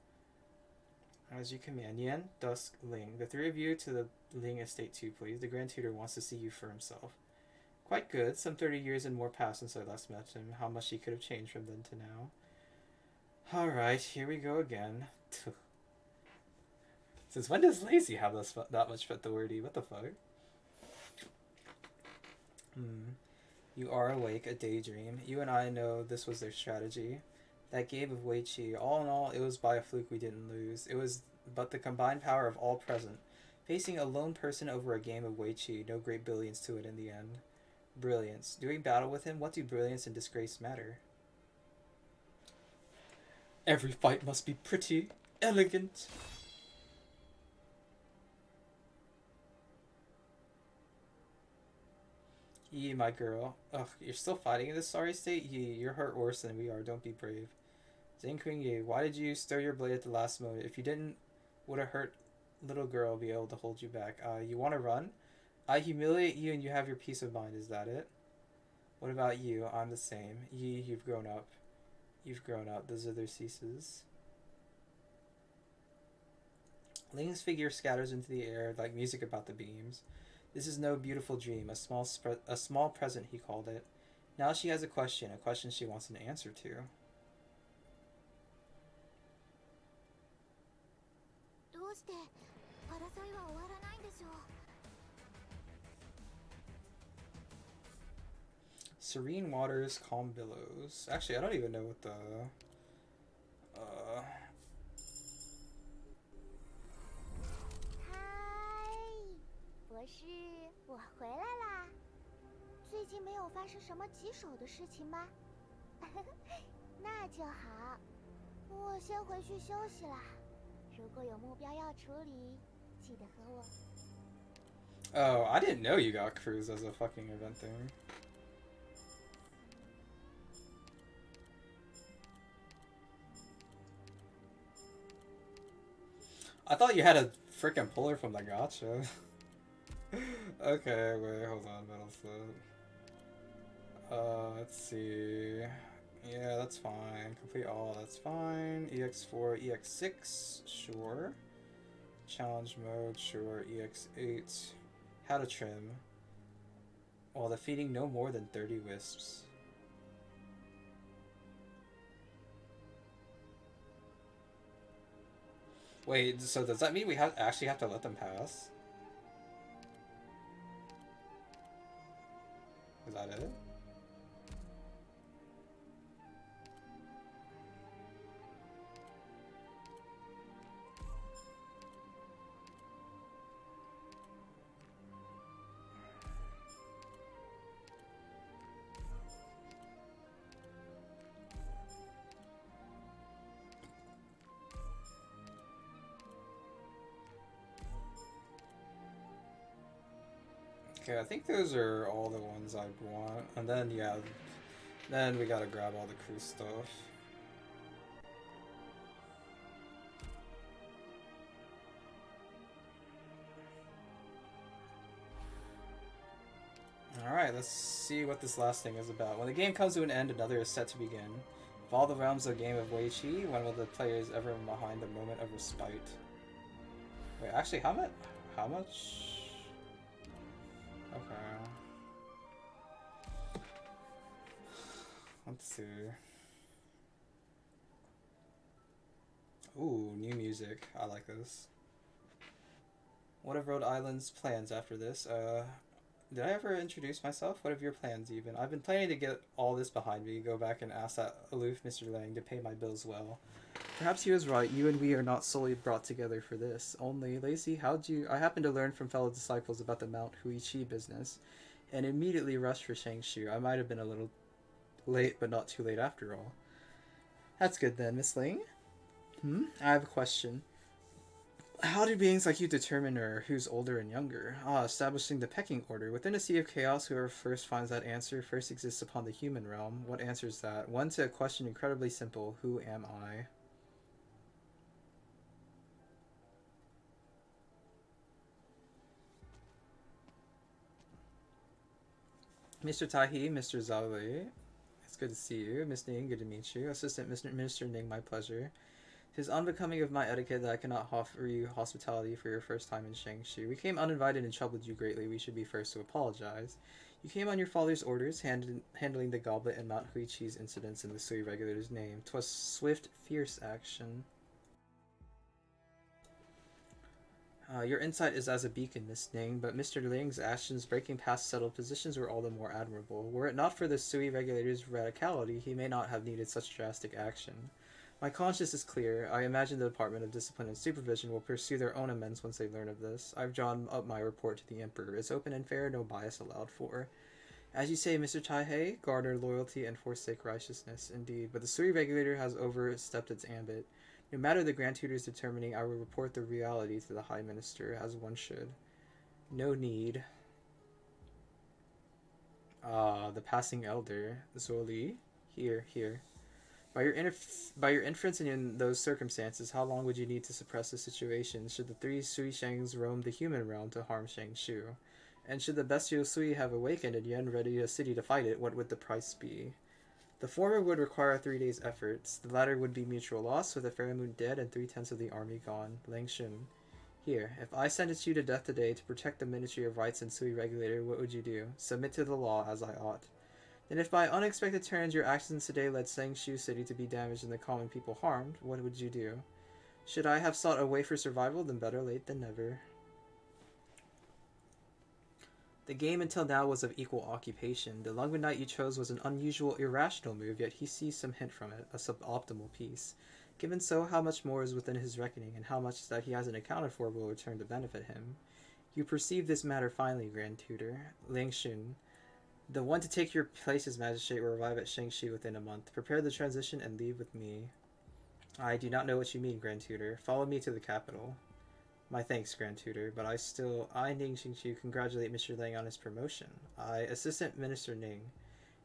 S1: As you command. Yan, Dusk, Ling. The three of you to the Ling Estate too, please. The Grand Tutor wants to see you for himself. Quite good. Some 30 years and more passed since I last met him. How much he could have changed from then to now. Alright, here we go again. Since when does Lazy have that much authority? What the fuck? You are awake, a daydream. You and I know this was their strategy. That game of Wei Qi, all in all, it was by a fluke we didn't lose. It was but the combined power of all present. Facing a lone person over a game of Wei Qi, no great brilliance to it in the end. Brilliance. Doing battle with him, what do brilliance and disgrace matter? Every fight must be pretty, elegant. Yee, my girl. Ugh, you're still fighting in this sorry state? Yee, you're hurt worse than we are. Don't be brave. Zhang why did you stir your blade at the last moment? If you didn't, would a hurt little girl be able to hold you back? You want to run? I humiliate you and you have your peace of mind, is that it? What about you? I'm the same. You've grown up. You've grown up. The zither ceases. Ling's figure scatters into the air like music about the beams. This is no beautiful dream, a small present, he called it. Now she has a question she wants an answer to.
S2: どうして争いは終わらないんでしょう。
S1: Serene waters, calm billows. Actually, I don't even know what the...
S2: 博士，我回来啦。最近没有发生什么棘手的事情吗？那就好。我先回去休息啦。如果有目标要处理，记得和我。
S1: Oh, I didn't know you got cruise as a fucking event thing. I thought you had a freaking puller from the gacha. Okay, wait, hold on, metal slip. Let's see. Yeah, that's fine. Complete all, that's fine. EX4, EX6, sure. Challenge mode, sure. EX8. How to trim. While defeating no more than 30 wisps. Wait, so does that mean we actually have to let them pass? Is that it? Okay, I think those are all the ones I'd want. And then, yeah, then we gotta grab all the crew stuff. Alright, let's see what this last thing is about. When the game comes to an end, another is set to begin. If all the realms of game of Wei Qi, when will the players ever behind the moment of respite? Wait, actually, how much? How much? Okay. Let's see. Ooh, new music. I like this. What have Rhode Island's plans after this? Did I ever introduce myself? What are your plans even? I've been planning to get all this behind me, go back and ask that aloof Mr. Lang to pay my bills well. Perhaps he was right. You and we are not solely brought together for this. Only, Lacey, I happened to learn from fellow disciples about the Mount Huichi business, and immediately rushed for Shangshu. I might have been a little late, but not too late after all. That's good then, Miss Ling. I have a question. How do beings like you determine who's older and younger? Establishing the pecking order. Within a sea of chaos, whoever first finds that answer first exists upon the human realm. What answers that? One to a question incredibly simple. Who am I? Mr. Tahi, Mr. Zhao, it's good to see you. Miss Ning, good to meet you. Assistant Mr. Minister Ning, my pleasure. It is unbecoming of my etiquette that I cannot offer you hospitality for your first time in Shangshu. We came uninvited and troubled you greatly. We should be first to apologize. You came on your father's orders, handling the goblet and Mount Huichi's incidents in the Sui Regulator's name. 'Twas swift, fierce action. Your insight is as a beacon, Miss Ning, but Mr. Ling's actions breaking past settled positions were all the more admirable. Were it not for the Sui Regulator's radicality, he may not have needed such drastic action. My conscience is clear. I imagine the Department of Discipline and Supervision will pursue their own amends once they learn of this. I've drawn up my report to the Emperor. It's open and fair, no bias allowed for. As you say, Mr. Taihei, guard our loyalty and forsake righteousness, indeed. But the Sui Regulator has overstepped its ambit. No matter the Grand Tutor's determining, I will report the reality to the High Minister, as one should. No need. The passing elder, Zoli. Here. By your inference and in those circumstances, how long would you need to suppress the situation should the three Sui Shangs roam the human realm to harm Shang Shu? And should the bestial Sui have awakened and Yen ready a city to fight it, what would the price be? The former would require 3 days' efforts. The latter would be mutual loss, with the Fairmoon dead and 3/10 of the army gone. Lang Shun. Here, if I sentenced you to death today to protect the Ministry of Rights and Sui Regulator, what would you do? Submit to the law as I ought. Then if by unexpected turns your actions today led Sangshu City to be damaged and the common people harmed, what would you do? Should I have sought a way for survival, then better late than never. The game until now was of equal occupation. The Lungman Knight you chose was an unusual, irrational move, yet he sees some hint from it, a suboptimal piece. Given so, how much more is within his reckoning, and how much that he hasn't accounted for will return to benefit him? You perceive this matter finely, Grand Tutor. Ling Shun. The one to take your place as magistrate will arrive at Shangshi within a month. Prepare the transition and leave with me. I do not know what you mean, Grand Tutor. Follow me to the capital. My thanks, Grand Tutor, but I, Ning Xingqiu, congratulate Mr. Lang on his promotion. Assistant Minister Ning.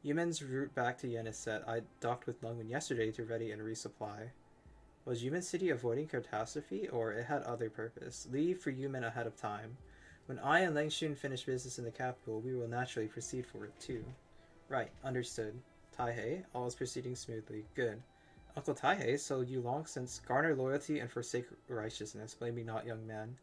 S1: Yumen's route back to Yen is set. I docked with Lungman yesterday to ready and resupply. Was Yumen City avoiding catastrophe, or it had other purpose? Leave for Yumen ahead of time. When I and Lang Shun finish business in the capital, we will naturally proceed for it too. Right, understood. Taihei, all is proceeding smoothly. Good. Uncle Taihei, so you long since garner loyalty and forsake righteousness. Blame me not, young man.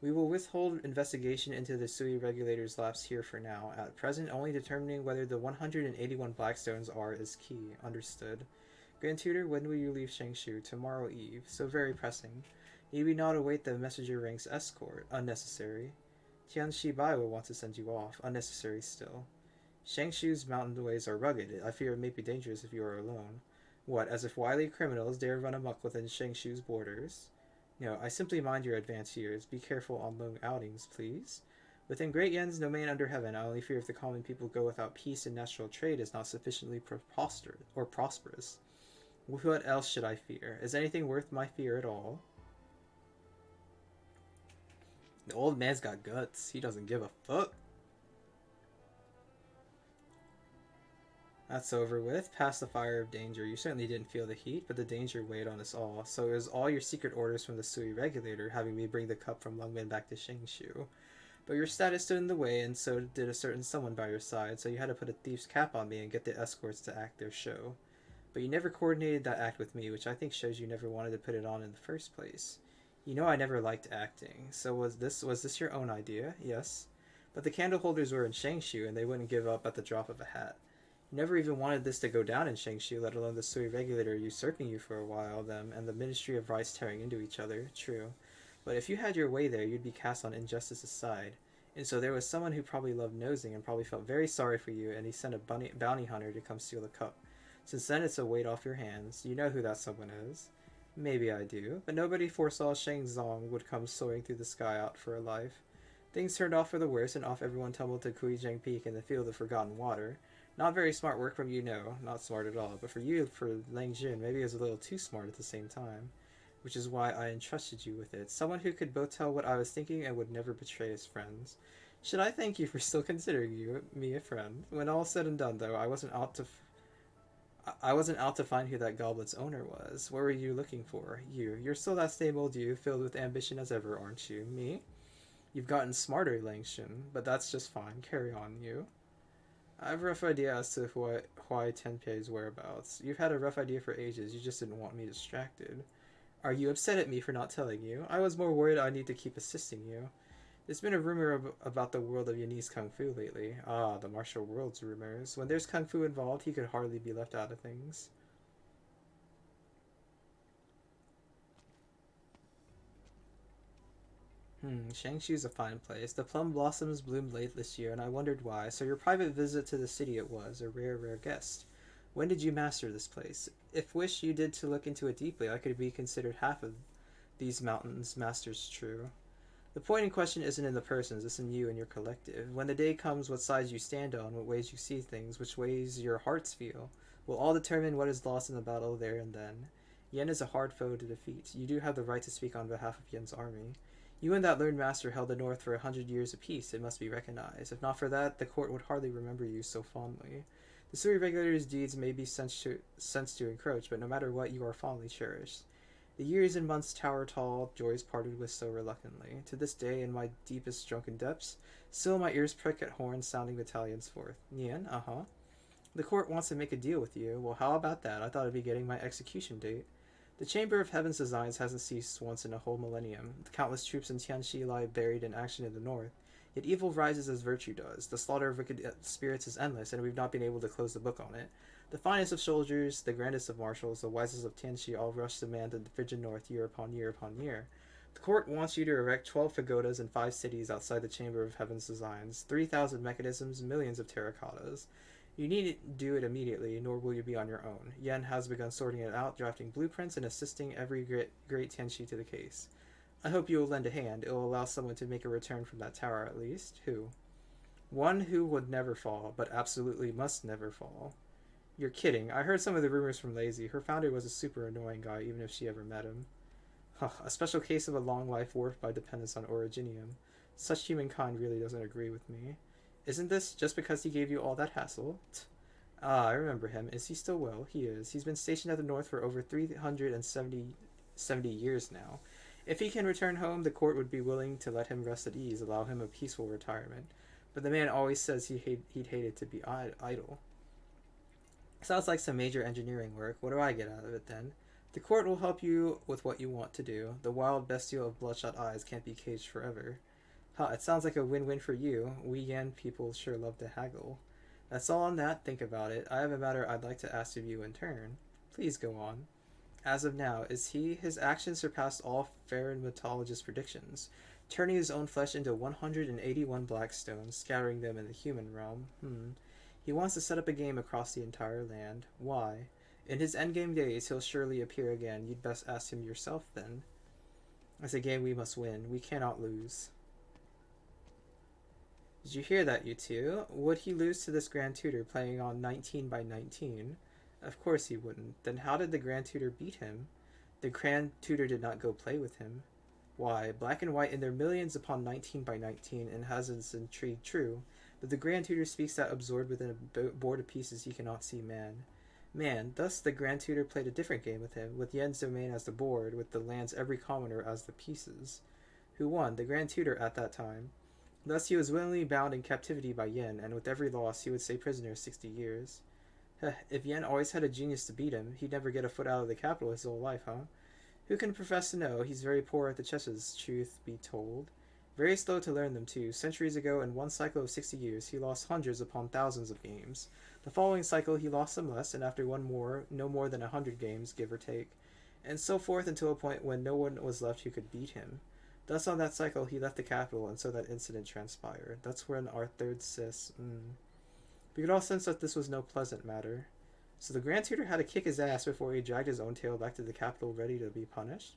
S1: We will withhold investigation into the Sui Regulator's lapse here for now. At present, only determining whether the 181 Blackstones are is key. Understood. Grand Tutor, when will you leave Shangshu? Tomorrow eve. So very pressing. Need we not await the messenger rank's escort? Unnecessary. Tian Shibai will want to send you off. Unnecessary still. Shangshu's mountain ways are rugged. I fear it may be dangerous if you are alone. What, as if wily criminals dare run amok within Shangshu's borders? No, I simply mind your advanced years. Be careful on long outings, please. Within Great Yen's domain under heaven, I only fear if the common people go without peace and natural trade is not sufficiently prosperous. What else should I fear? Is anything worth my fear at all? The old man's got guts. He doesn't give a fuck. That's over with. Past the fire of danger. You certainly didn't feel the heat, but the danger weighed on us all. So it was all your secret orders from the Sui Regulator having me bring the cup from Lungmen back to Shingshu. But your status stood in the way, and so did a certain someone by your side, so you had to put a thief's cap on me and get the escorts to act their show. But you never coordinated that act with me, which I think shows you never wanted to put it on in the first place. You know I never liked acting, so was this your own idea? Yes. But the candle holders were in Shangshu, and they wouldn't give up at the drop of a hat. You never even wanted this to go down in Shangshu, let alone the Sui Regulator usurping you for a while, them, and the Ministry of Rice tearing into each other. True. But if you had your way there, you'd be cast on injustice's side. And so there was someone who probably loved nosing and probably felt very sorry for you, and he sent a bounty hunter to come steal the cup. Since then, it's a weight off your hands. You know who that someone is. Maybe I do, but nobody foresaw Shang Zong would come soaring through the sky out for a life. Things turned off for the worse, and off everyone tumbled to Kuijing Peak in the Field of Forgotten Water. Not very smart work from you, no. Not smart at all. But for you, for Lang Jin, maybe it was a little too smart at the same time. Which is why I entrusted you with it. Someone who could both tell what I was thinking and would never betray his friends. Should I thank you for still considering me a friend? When all said and done, though, I wasn't out to find who that goblet's owner was. What were you looking for? You're still that same old you, filled with ambition as ever, aren't you? Me? You've gotten smarter, Langshan, but that's just fine. Carry on, you. I have a rough idea as to Huai Tenpei's whereabouts. You've had a rough idea for ages, you just didn't want me distracted. Are you upset at me for not telling you? I was more worried I'd need to keep assisting you. There's been a rumor about the world of Yanese Kung Fu lately. Ah, the martial world's rumors. When there's Kung Fu involved, he could hardly be left out of things. Shangshu's a fine place. The plum blossoms bloomed late this year, and I wondered why. So your private visit to the city it was, a rare, rare guest. When did you master this place? If wish you did to look into it deeply, I could be considered half of these mountains' masters true. The point in question isn't in the persons, it's in you and your collective. When the day comes, what sides you stand on, what ways you see things, which ways your hearts feel, will all determine what is lost in the battle there and then. Yen is a hard foe to defeat. You do have the right to speak on behalf of Yen's army. You and that learned master held the north for 100 years apiece, it must be recognized. If not for that, the court would hardly remember you so fondly. The Sui regulator's deeds may be sensed to encroach, but no matter what, you are fondly cherished. The years and months tower tall, joys parted with so reluctantly. To this day, in my deepest drunken depths, still my ears prick at horns sounding battalions forth. Nian, uh-huh. The court wants to make a deal with you. Well, how about that? I thought I'd be getting my execution date. The Chamber of Heaven's designs hasn't ceased once in a whole millennium. The countless troops in Tianxi lie buried in action in the north. Yet evil rises as virtue does. The slaughter of wicked spirits is endless, and we've not been able to close the book on it. The finest of soldiers, the grandest of marshals, the wisest of Tianxi all rush to man the frigid north year upon year upon year. The court wants you to erect 12 pagodas in 5 cities outside the Chamber of Heaven's designs, 3,000 mechanisms, millions of terracottas. You needn't do it immediately, nor will you be on your own. Yen has begun sorting it out, drafting blueprints, and assisting every great Tianxi to the case. I hope you will lend a hand. It will allow someone to make a return from that tower at least. Who? One who would never fall, but absolutely must never fall. You're kidding. I heard some of the rumors from Lazy. Her founder was a super annoying guy, even if she ever met him. Huh, a special case of a long life warped by dependence on Originium. Such humankind really doesn't agree with me. Isn't this just because he gave you all that hassle? Ah, I remember him. Is he still well? He is. He's been stationed at the north for over 370 years now. If he can return home, the court would be willing to let him rest at ease, allow him a peaceful retirement. But the man always says he'd hated to be idle. Sounds like some major engineering work. What do I get out of it then? The court will help you with what you want to do. The wild bestial of bloodshot eyes can't be caged forever. Huh, it sounds like a win-win for you. We Yan people sure love to haggle. That's all on that. Think about it. I have a matter I'd like to ask of you in turn. Please go on. As of now, his actions surpassed all Farron mytologist predictions, turning his own flesh into 181 black stones, scattering them in the human realm. He wants to set up a game across the entire land. Why? In his endgame days, he'll surely appear again. You'd best ask him yourself, then. It's a game we must win. We cannot lose. Did you hear that, you two? Would he lose to this Grand Tutor playing on 19 by 19? Of course he wouldn't. Then how did the Grand Tutor beat him? The Grand Tutor did not go play with him. Why, black and white in their millions upon 19 by 19 and has its intrigue true, but the Grand Tutor speaks that absorbed within a board of pieces he cannot see man. Thus the Grand Tutor played a different game with him, with Yen's domain as the board, with the land's every commoner as the pieces. Who won? The Grand Tutor at that time. Thus he was willingly bound in captivity by Yen, and with every loss he would stay prisoner 60 years. If Yen always had a genius to beat him, he'd never get a foot out of the capital his whole life, huh? Who can profess to know? He's very poor at the chesses, truth be told. Very slow to learn them, too. Centuries ago, in one cycle of 60 years, he lost hundreds upon thousands of games. The following cycle, he lost some less, and after one more, no more than 100 games, give or take. And so forth until a point when no one was left who could beat him. Thus, on that cycle, he left the capital, and so that incident transpired. That's when our third sis... We could all sense that this was no pleasant matter. So the Grand Tutor had to kick his ass before he dragged his own tail back to the capital ready to be punished?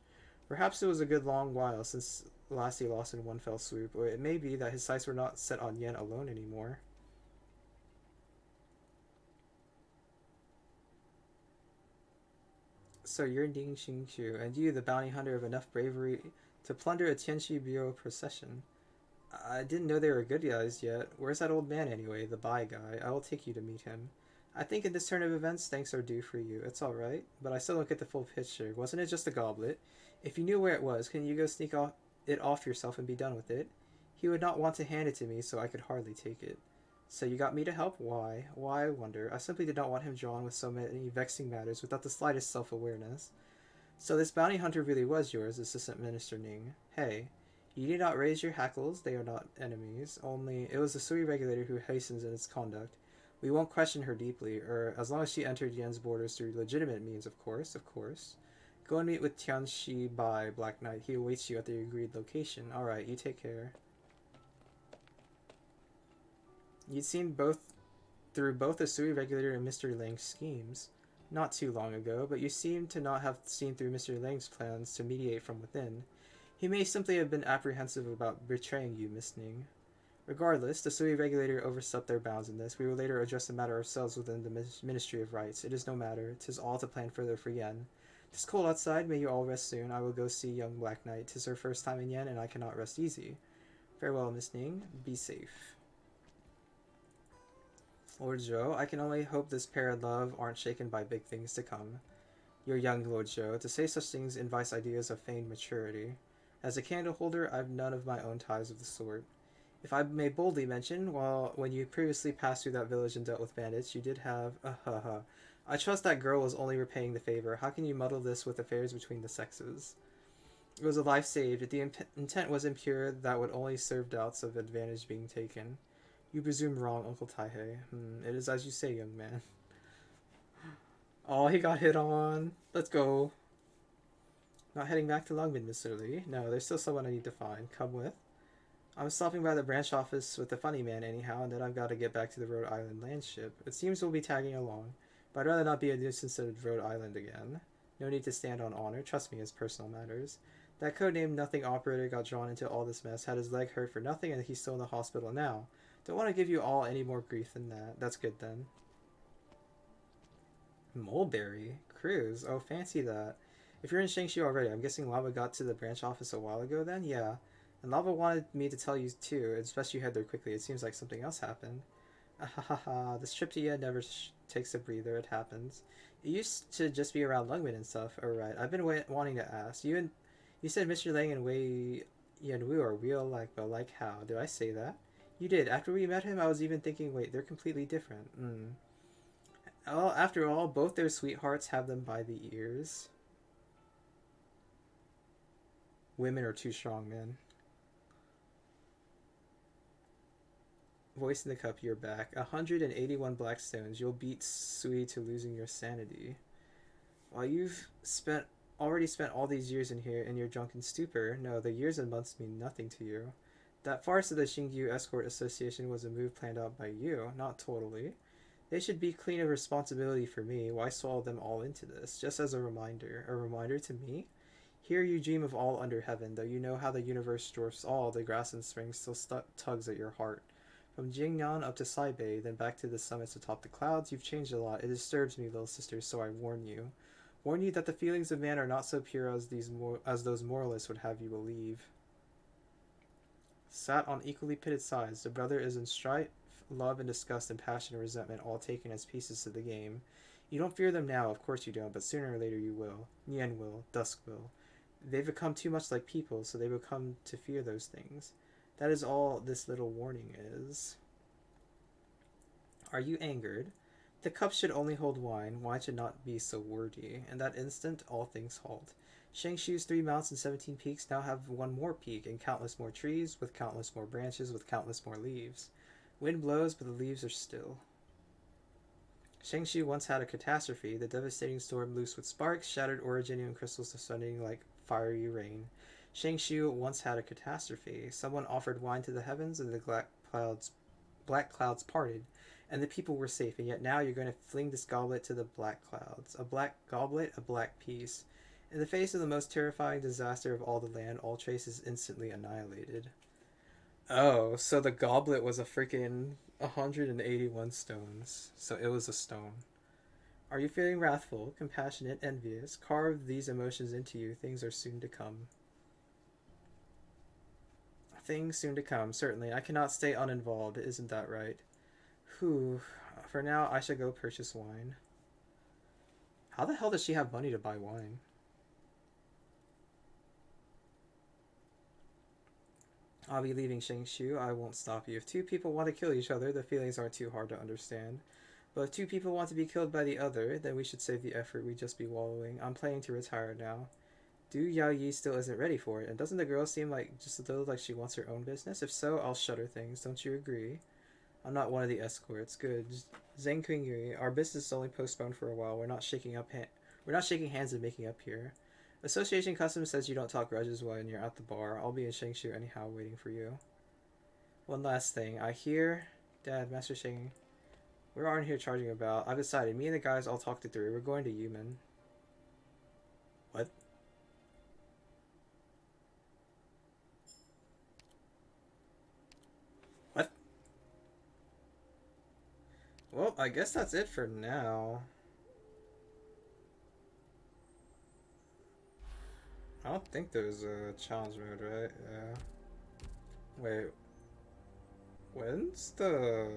S1: Perhaps it was a good long while since last he lost in one fell swoop, or it may be that his sights were not set on Yen alone anymore. So you're Ding Xingqiu, and you, the bounty hunter of enough bravery to plunder a Tianxi Bureau procession. I didn't know they were good guys yet. Where's that old man anyway, the Bai guy? I will take you to meet him. I think in this turn of events, thanks are due for you. It's alright, but I still don't get the full picture. Wasn't it just a goblet? If you knew where it was, couldn't you go sneak it off yourself and be done with it? He would not want to hand it to me, so I could hardly take it. So you got me to help? Why? Why, I wonder. I simply did not want him drawn with so many vexing matters without the slightest self-awareness. So this bounty hunter really was yours, Assistant Minister Ning. Hey, you need not raise your hackles, they are not enemies. Only, it was the Sui regulator who hastens in its conduct. We won't question her deeply, or as long as she entered Yen's borders through legitimate means, of course. Go and meet with Tianxi Bai, Black Knight. He awaits you at the agreed location. Alright, you take care. You'd seen through both the Sui regulator and Mr. Lang's schemes. Not too long ago, but you seem to not have seen through Mr. Lang's plans to mediate from within. He may simply have been apprehensive about betraying you, Miss Ning. Regardless, the Sui regulator overstepped their bounds in this. We will later address the matter ourselves within the Ministry of Rights. It is no matter. 'Tis all to plan further for Yen. 'Tis cold outside. May you all rest soon. I will go see young Black Knight. 'Tis her first time in Yen, and I cannot rest easy. Farewell, Miss Ning. Be safe. Lord Joe, I can only hope this pair of love aren't shaken by big things to come. You're young, Lord Joe. To say such things invites ideas of feigned maturity. As a candle holder, I've none of my own ties of the sort. If I may boldly mention, when you previously passed through that village and dealt with bandits, you did have I trust that girl was only repaying the favor. How can you muddle this with affairs between the sexes? It was a life saved. If the intent was impure, that would only serve doubts of advantage being taken. You presume wrong, Uncle Taihei. It is as you say, young man. Oh, he got hit on. Let's go. Not heading back to Lungmen, Mr. Lee. No, there's still someone I need to find. Come with. I'm stopping by the branch office with the funny man anyhow, and then I've got to get back to the Rhode Island land ship. It seems we'll be tagging along, but I'd rather not be a nuisance to Rhode Island again. No need to stand on honor. Trust me, it's personal matters. That codenamed Nothing operator got drawn into all this mess, had his leg hurt for nothing, and he's still in the hospital now. Don't want to give you all any more grief than that. That's good then. Mulberry? Cruise? Oh, fancy that. If you're in Shangshu already, I'm guessing Lava got to the branch office a while ago then? Yeah. And Lava wanted me to tell you too. It's best you head there quickly. It seems like something else happened. Ahahaha. This trip to Yen never takes a breather. It happens. It used to just be around Lungmen and stuff. Oh, right. I've been wanting to ask. You said Mr. Lang and Wei Yanwu are real like, but like how? Did I say that? You did. After we met him, I was even thinking, wait, they're completely different. Well, after all, both their sweethearts have them by the ears. Women are too strong, man. Voice in the cup, you're back. 181 black stones. You'll beat Sui to losing your sanity. While you've already spent all these years in here in your drunken stupor, no, the years and months mean nothing to you. That farce of the Xingyu Escort Association was a move planned out by you, not totally. They should be clean of responsibility for me. Why swallow them all into this? Just as a reminder. A reminder to me? Here you dream of all under heaven, though you know how the universe dwarfs all, the grass and spring still tugs at your heart. From Jingnan up to Saibei, then back to the summits atop the clouds, you've changed a lot. It disturbs me, little sister, so I warn you. Warn you that the feelings of man are not so pure as those moralists would have you believe. Sat on equally pitted sides, the brother is in strife, love and disgust and passion and resentment all taken as pieces to the game. You don't fear them now, of course you don't, but sooner or later you will. Nien will. Dusk will. They've become too much like people, so they will come to fear those things. That is all this little warning is. Are you angered? The cup should only hold wine. Wine should not be so wordy. In that instant, all things halt. Shangshu's 3 mountains and 17 peaks now have one more peak, and countless more trees, with countless more branches, with countless more leaves. Wind blows, but the leaves are still. Shangshu once had a catastrophe, the devastating storm loose with sparks, shattered originium crystals descending like fiery rain. Shangshu once had a catastrophe. Someone offered wine to the heavens, and the black clouds parted, and the people were safe, and yet now you're going to fling this goblet to the black clouds. A black goblet, a black peace. In the face of the most terrifying disaster of all the land, all trace is instantly annihilated. Oh, so the goblet was a freaking 181 stones. So it was a stone. Are you feeling wrathful, compassionate, envious? Carve these emotions into you. Things are soon to come. Things soon to come, certainly. I cannot stay uninvolved, isn't that right? Whew. For now, I shall go purchase wine. How the hell does she have money to buy wine? I'll be leaving Shangshu. I won't stop you. If 2 people want to kill each other, the feelings aren't too hard to understand. But if 2 people want to be killed by the other, then we should save the effort. We'd just be wallowing. I'm planning to retire now. Du Yao Yi still isn't ready for it, and doesn't the girl seem like just a little like she wants her own business? If so, I'll shutter things. Don't you agree? I'm not one of the escorts. Good. Zheng Qingyue, our business is only postponed for a while. We're not shaking hands and making up here. Association custom says you don't talk grudges when you're at the bar. I'll be in Shangshu anyhow, waiting for you. One last thing. I hear... Dad, Master Sheng... We aren't here charging about. I've decided. Me and the guys all talked it through. We're going to Yumen. What? What? Well, I guess that's it for now. I don't think there's a challenge mode, right? Yeah. Wait. When's the...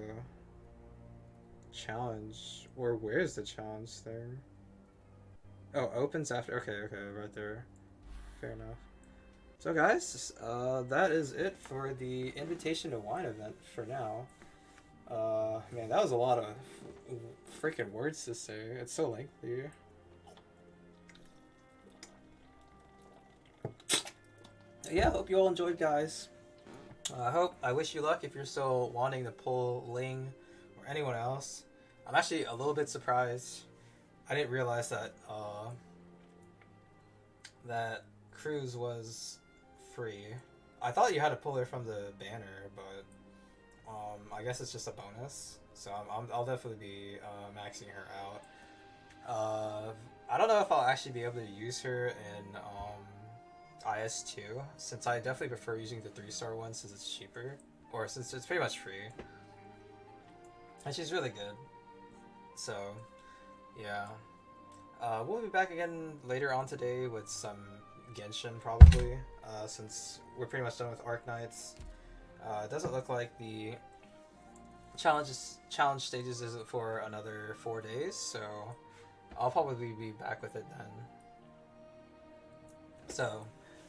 S1: challenge, or where's the challenge there? Oh, opens after. Okay, right there. Fair enough. So, guys, that is it for the Invitation to Wine event for now. Man, that was a lot of freaking words to say. It's so lengthy. Yeah, hope you all enjoyed, guys. I wish you luck if you're still wanting to pull Ling or anyone else. I'm actually a little bit surprised. I didn't realize that that Cruise was free. I thought you had to pull her from the banner, but I guess it's just a bonus. So I'll definitely be maxing her out. I don't know if I'll actually be able to use her in IS2, since I definitely prefer using the 3-star one since it's cheaper, or since it's pretty much free. And she's really good. So, yeah. We'll be back again later on today with some Genshin, probably, since we're pretty much done with Arknights. It doesn't look like the challenge stages isn't for another 4 days, so I'll probably be back with it then. So,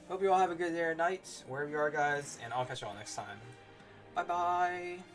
S1: hope you all have a good day or night, wherever you are, guys, and I'll catch you all next time. Bye-bye!